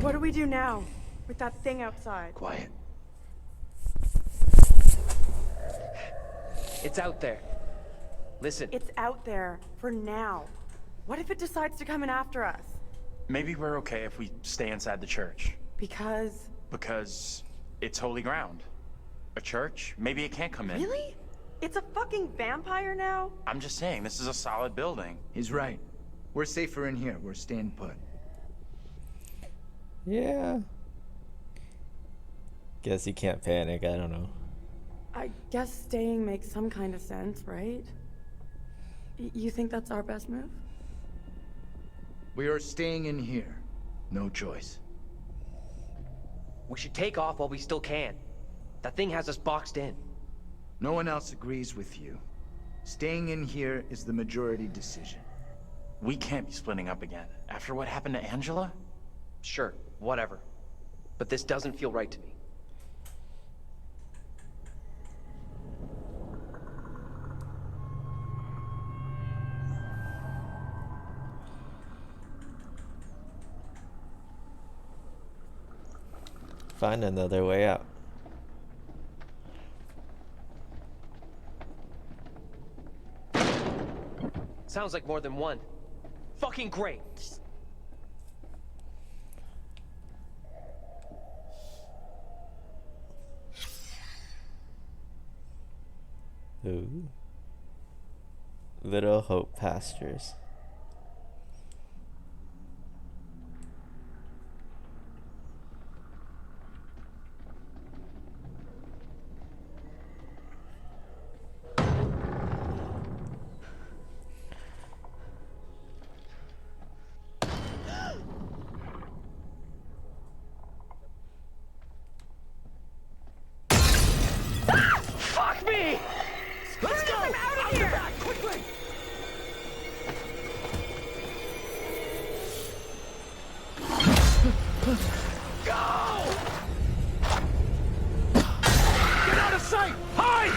What do we do now? With that thing outside? Quiet. It's out there. Listen. It's out there for now. What if it decides to come in after us? Maybe we're okay if we stay inside the church. Because it's holy ground. A church? Maybe it can't come in. Really? It's a fucking vampire now? I'm just saying, this is a solid building. He's right. We're safer in here. We're staying put. Yeah. Guess you can't panic, I don't know. I guess staying makes some kind of sense, right? You think that's our best move? We are staying in here. No choice. We should take off while we still can. That thing has us boxed in. No one else agrees with you. Staying in here is the majority decision. We can't be splitting up again. After what happened to Angela? Sure, whatever. But this doesn't feel right to me. Find another way out. Sounds like more than one. Fucking great. Ooh. Little Hope Pastures. Fuck me! Let's go! I'm out of here! Quickly! Go! Get out of sight! Hide!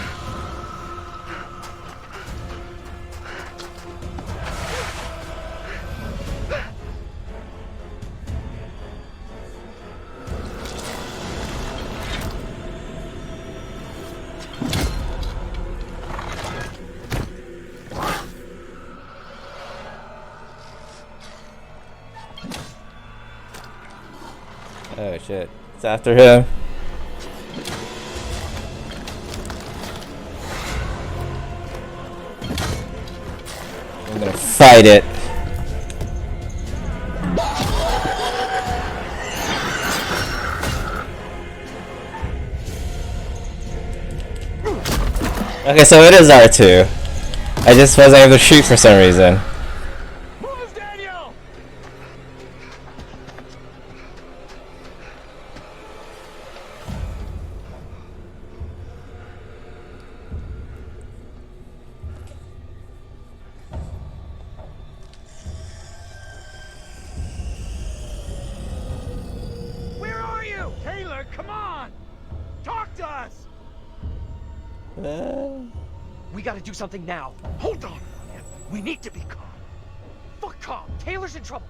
Oh shit. It's after him. I'm gonna fight it. Okay, so it is R2. I just wasn't able to shoot for some reason. Where are you? Taylor, come on! Talk to us! We gotta do something now. Hold on. We need to be calm. fuck calm. Taylor's in trouble.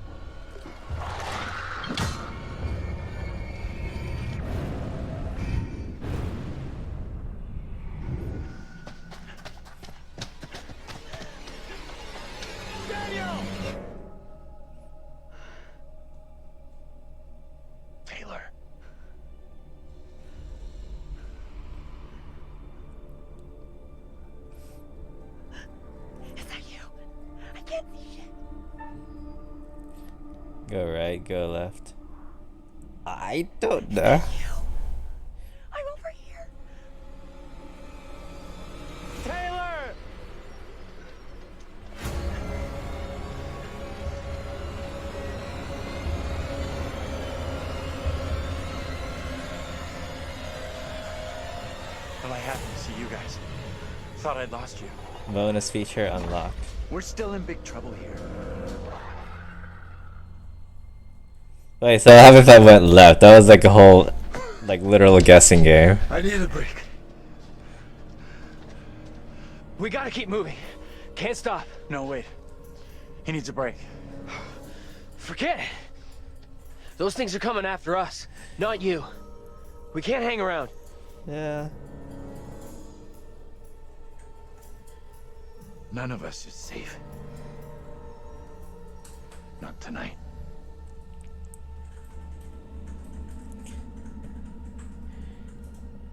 Taylor. Is that you? I can't see shit. Go right, go left. I don't know. I'm over here. Taylor! Well, I happened to see you guys. Thought I'd lost you. Bonus feature unlocked. We're still in big trouble here. Wait, so what happened if I went left? That was like a whole, like, literal guessing game. I need a break. We gotta keep moving. Can't stop. No, wait. He needs a break. Forget it. Those things are coming after us, not you. We can't hang around. Yeah. None of us is safe. Not tonight.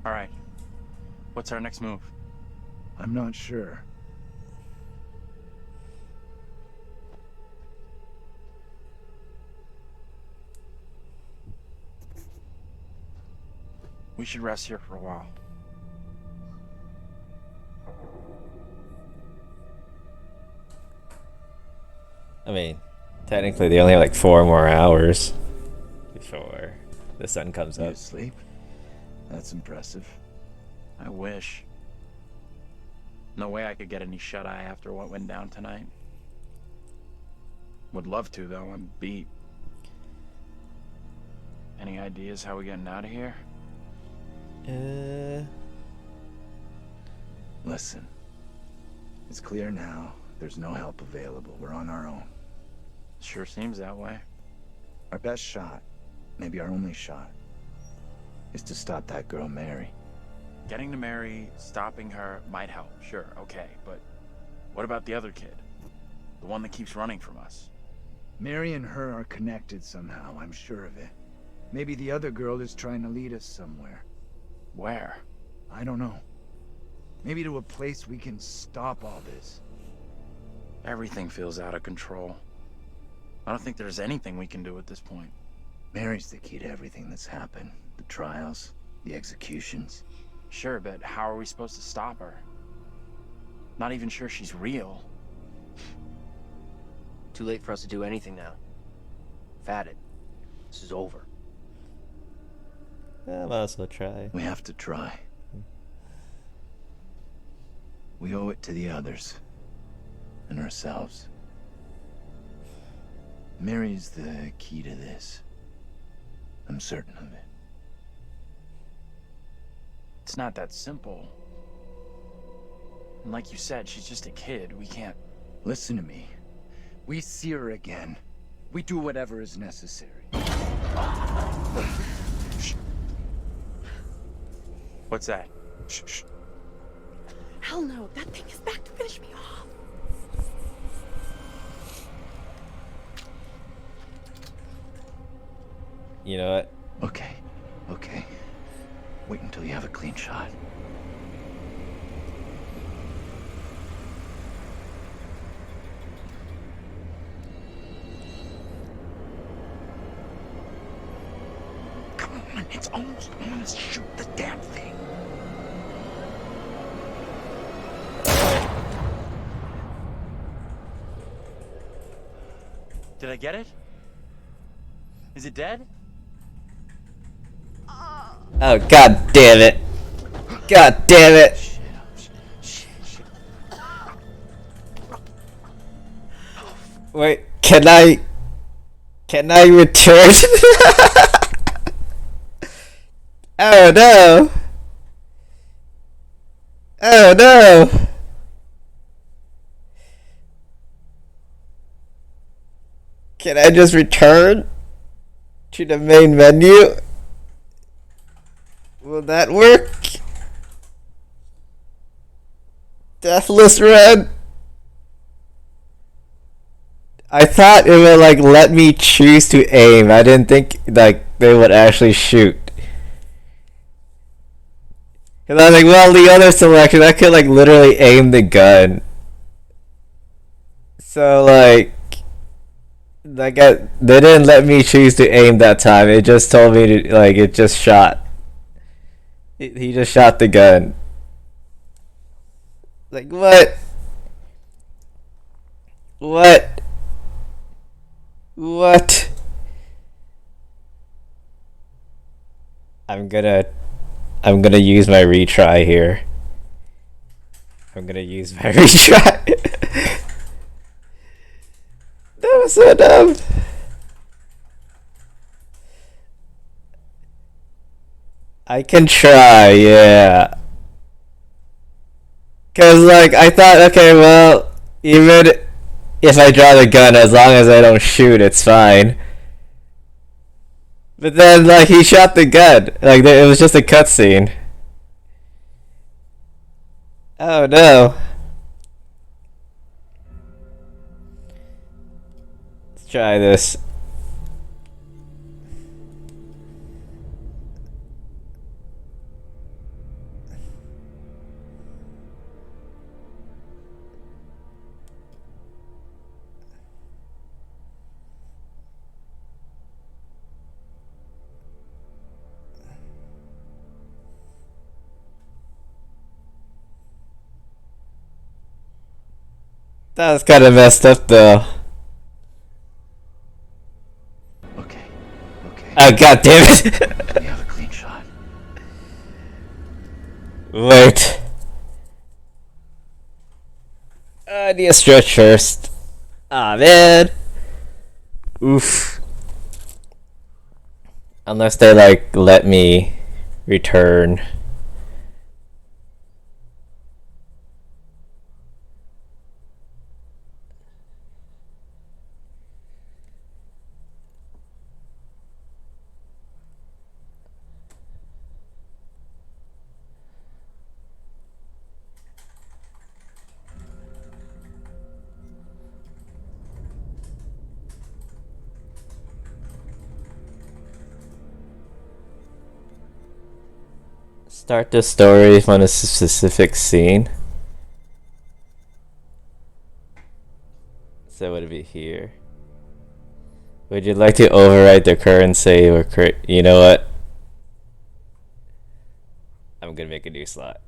All right. What's our next move? I'm not sure. We should rest here for a while. I mean, technically they only have like 4 more hours before the sun comes You up. asleep? That's impressive. I wish. No way I could get any shut-eye after what went down tonight. Would love to, though. I'm beat. Any ideas how we getting out of here? Listen. It's clear now. There's no help available. We're on our own. Sure seems that way. Our best shot, maybe our only shot, is to stop that girl, Mary. Getting to Mary, stopping her, might help. Sure, okay, but what about the other kid? The one that keeps running from us? Mary and her are connected somehow, I'm sure of it. Maybe the other girl is trying to lead us somewhere. Where? I don't know. Maybe to a place we can stop all this. Everything feels out of control. I don't think there's anything we can do at this point. Mary's the key to everything that's happened. The trials, the executions. Sure, but how are we supposed to stop her? Not even sure she's real. Too late for us to do anything now. Fatted. This is over. I might as well try. We have to try. We owe it to the others. And ourselves. Mary's the key to this. I'm certain of it. It's not that simple. And like you said, she's just a kid. We can't... Listen to me. We see her again. We do whatever is necessary. What's that? Shh. Hell no, that thing is back to finish me off. You know what? Okay. Wait until you have a clean shot. Come on, it's almost on us. Shoot the damn thing. Did I get it? Is it dead? Oh, god damn it. God damn it. Wait, can I return? Oh no. Oh no. Can I just return to the main menu? Will that work? Deathless Red? I thought it would like let me choose to aim. I didn't think like they would actually shoot. Cause I was like, well, the other selection, I could like literally aim the gun. So they didn't let me choose to aim that time. It just told me to like it just shot. He just shot the gun. Like what? What? What? I'm gonna use my retry here. I'm gonna use my retry. That was so dumb. I can try, yeah. Cause like I thought, okay, well, even if I draw the gun, as long as I don't shoot, it's fine. But then, like, he shot the gun. Like, it was just a cutscene. Oh no. Let's try this. That was kind of messed up, though. Okay. Oh, god damn it! We have a clean shot. Wait. I need a stretch first. Ah, man. Oof. Unless they, like, let me return. Start the story from a specific scene. So would it be here? Would you like to overwrite the current save or you know what? I'm gonna make a new slot.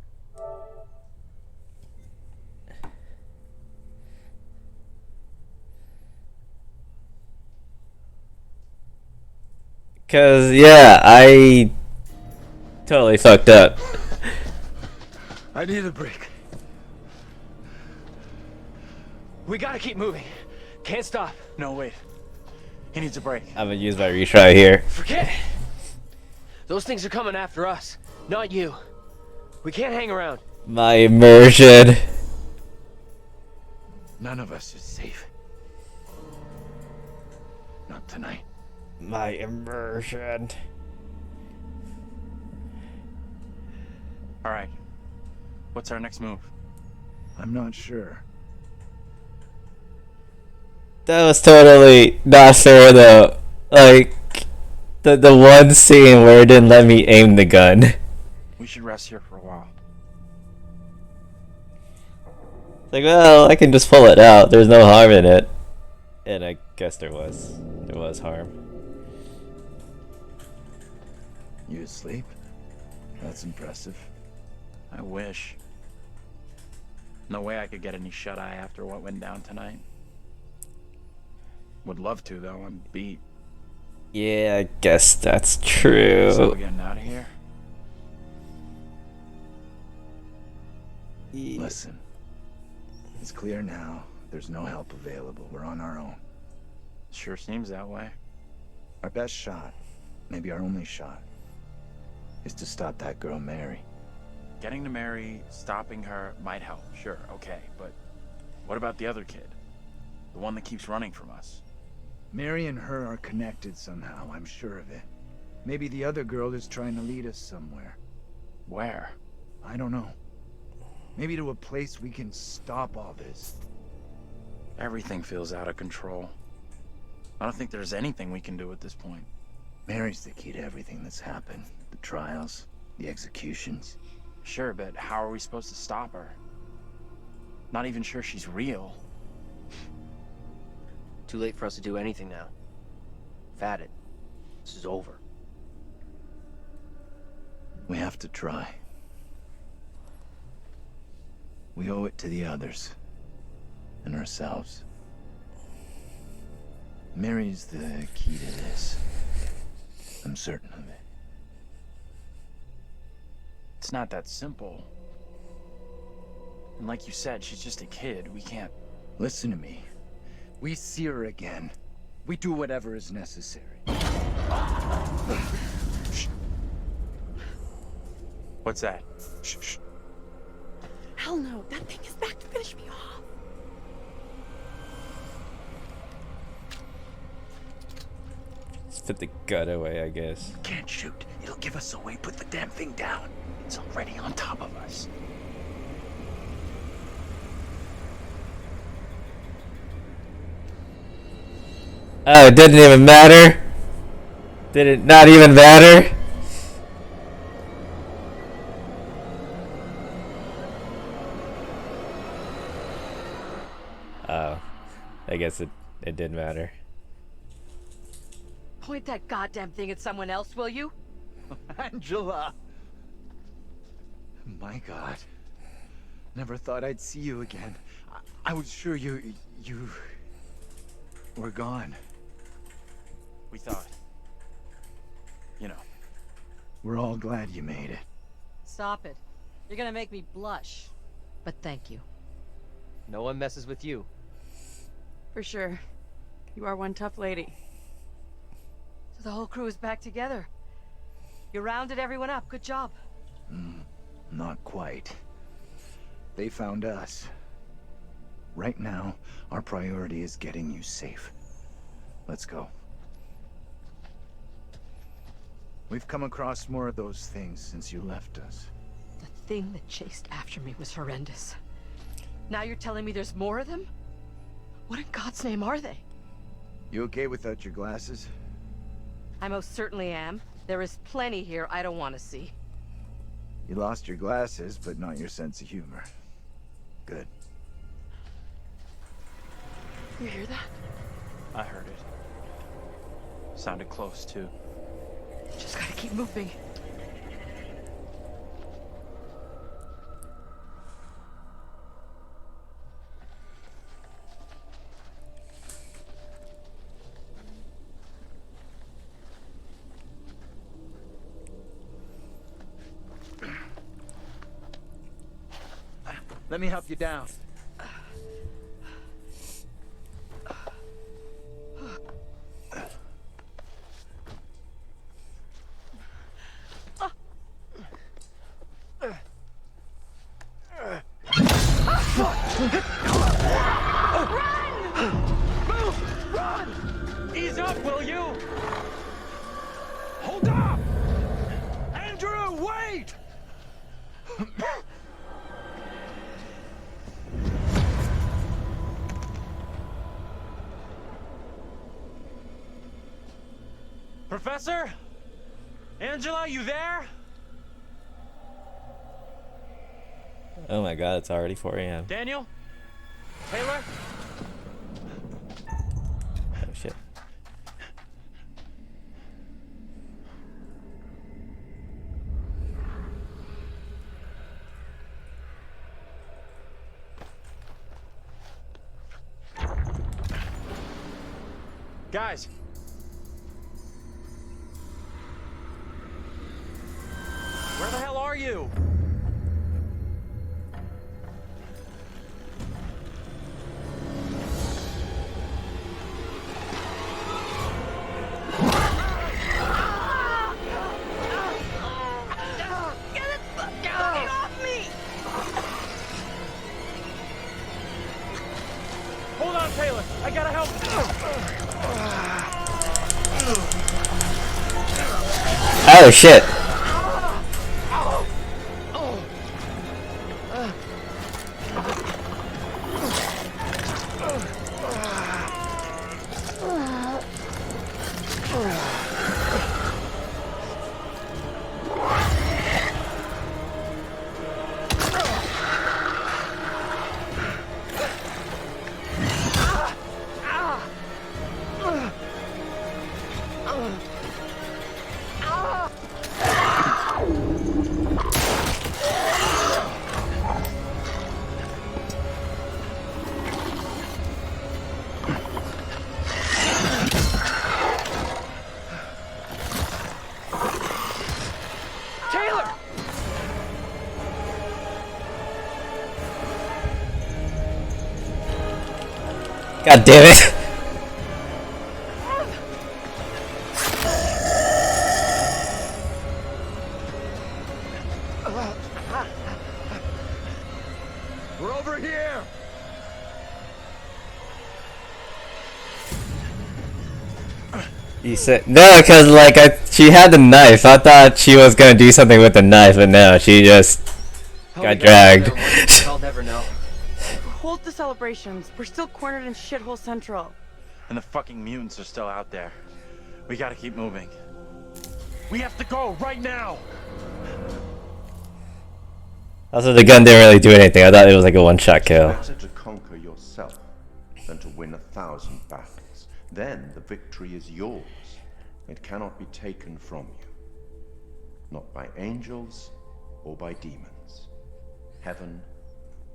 Cause yeah, I totally fucked up. I need a break. We gotta keep moving. Can't stop. No, wait. He needs a break. I'm gonna use my retry here. Forget it. Those things are coming after us, not you. We can't hang around. My immersion. None of us is safe. Not tonight. My immersion. All right. What's our next move? I'm not sure. That was totally not fair though. Like the one scene where it didn't let me aim the gun. We should rest here for a while. Like, well, I can just pull it out. There's no harm in it. And I guess there was. There was harm. You asleep? That's impressive. I wish. No way I could get any shut-eye after what went down tonight. Would love to, though. I'm beat. Yeah, I guess that's true. So we're getting out of here? Listen. It's clear now. There's no help available. We're on our own. Sure seems that way. Our best shot, maybe our only shot, is to stop that girl Mary. Getting to Mary, stopping her, might help. Sure, okay. But what about the other kid? The one that keeps running from us? Mary and her are connected somehow, I'm sure of it. Maybe the other girl is trying to lead us somewhere. Where? I don't know. Maybe to a place we can stop all this. Everything feels out of control. I don't think there's anything we can do at this point. Mary's the key to everything that's happened. The trials, the executions. Sure, but how are we supposed to stop her? Not even sure she's real. Too late for us to do anything now. We've had it. This is over. We have to try. We owe it to the others. And ourselves. Mary's the key to this. I'm certain of it. It's not that simple. And like you said, she's just a kid. We can't... Listen to me. We see her again. We do whatever is necessary. What's that? Shh. Hell no, that thing is back to finish me off. Let's put the gun away, I guess. Can't shoot. It'll give us away. Put the damn thing down. It's already on top of us. Oh, it didn't even matter? Did it not even matter? Oh, I guess it did matter. Point that goddamn thing at someone else, will you? Angela! My God. Never thought I'd see you again. I was sure you were gone. We thought. You know. We're all glad you made it. Stop it. You're gonna make me blush. But thank you. No one messes with you. For sure. You are one tough lady. So the whole crew is back together. You rounded everyone up. Good job. Not quite. They found us. Right now, our priority is getting you safe. Let's go. We've come across more of those things since you left us. The thing that chased after me was horrendous. Now you're telling me there's more of them? What in God's name are they? You okay without your glasses? I most certainly am. There is plenty here I don't want to see. You lost your glasses, but not your sense of humor. Good. You hear that? I heard it. Sounded close, too. Just gotta keep moving. Let me help you down. Ease up, will you? Hold up! Andrew, wait! Professor? Angela, you there? Oh my god, it's already 4 a.m. Daniel? Taylor? Oh shit. Guys. Where the hell are you? Hold on, Taylor. I gotta help. Oh shit. Taylor! God damn it. We're over here! You said no, because like she had the knife. I thought she was gonna do something with the knife, but no, she just got dragged. I'll never know. Hold the celebrations. We're still cornered in Shithole Central. And the fucking mutants are still out there. We gotta keep moving. We have to go right now! Also, the gun didn't really do anything. I thought it was like a one-shot kill. Better to conquer yourself than to win 1,000 battles. Then the victory is yours. It cannot be taken from you. Not by angels or by demons. Heaven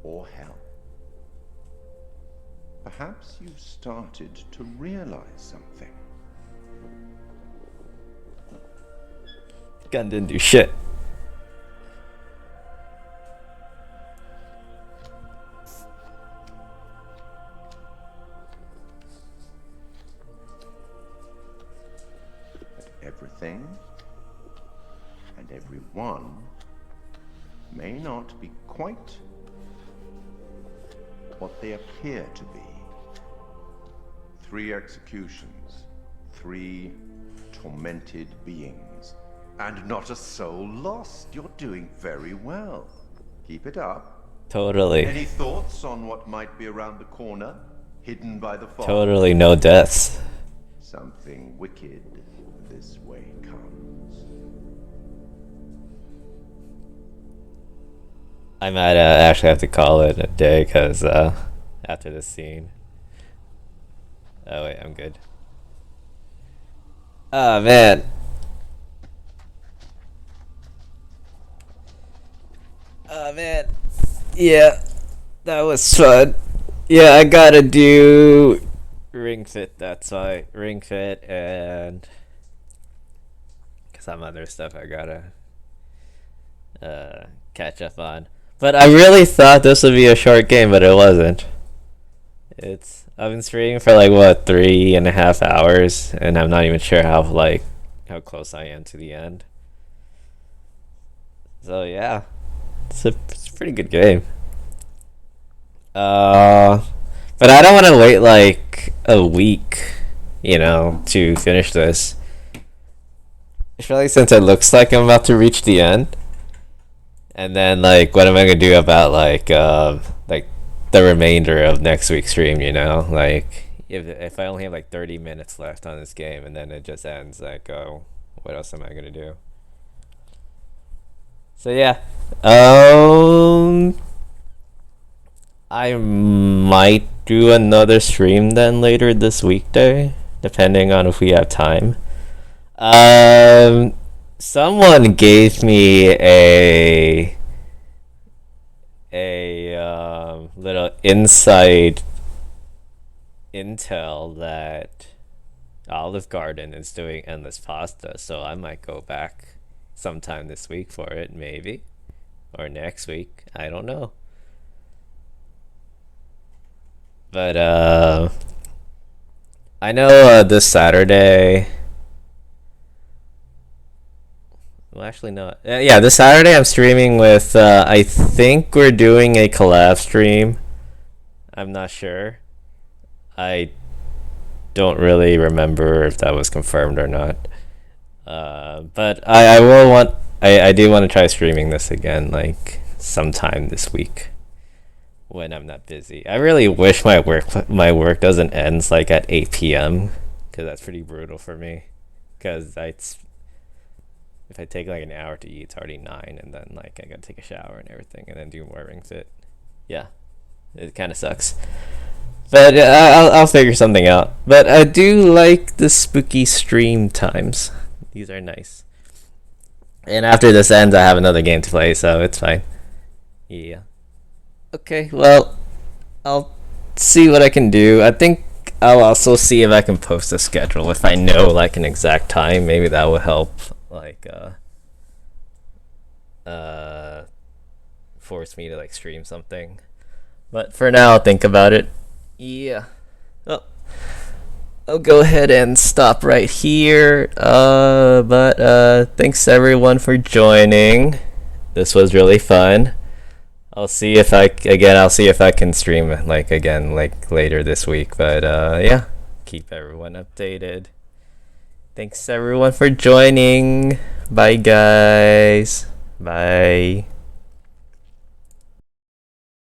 or hell. Perhaps you've started to realize something. Gun didn't do shit. Everything and everyone may not be quite what they appear to be. 3 executions, 3 tormented beings, and not a soul lost. You're doing very well. Keep it up. Totally. Any thoughts on what might be around the corner, hidden by the fog? Totally no deaths. Something wicked this way comes. I might actually have to call it a day because after this scene. Oh wait, I'm good. Oh man. Oh man. Yeah, that was fun. Yeah, I gotta do Ring Fit. That's why Ring Fit and some other stuff I gotta catch up on. But I really thought this would be a short game, but it wasn't. I've been streaming for like what 3.5 hours, and I'm not even sure how close I am to the end. So yeah, it's a pretty good game. But I don't want to wait like a week, to finish this. Especially since it looks like I'm about to reach the end. And then like what am I gonna do about like the remainder of next week's stream, Like if I only have like 30 minutes left on this game and then it just ends, like what else am I gonna do? So yeah. I might do another stream then later this weekday, depending on if we have time. Someone gave me a little inside intel that Olive Garden is doing endless pasta, so I might go back sometime this week for it, maybe, or next week. I don't know. But I know this Saturday. Well, actually, no. Yeah, this Saturday I'm streaming with. I think we're doing a collab stream. I'm not sure. I don't really remember if that was confirmed or not. But I will want I do want to try streaming this again, like sometime this week when I'm not busy. I really wish my work doesn't end like at 8 p.m. because that's pretty brutal for me. Because if I take like an hour to eat, it's already 9, and then like I gotta take a shower and everything, and then do more rings. Yeah, it kind of sucks. But I'll figure something out. But I do like the spooky stream times. These are nice. And after this ends, I have another game to play, so it's fine. Yeah. Okay, well, I'll see what I can do. I think I'll also see if I can post a schedule. If I know like an exact time, maybe that will help. Like, force me to like stream something. But for now, I'll think about it. Yeah. Oh, I'll go ahead and stop right here. But thanks everyone for joining. This was really fun. I'll see if I can stream like again like later this week. But yeah, keep everyone updated. Thanks everyone for joining. Bye guys. Bye.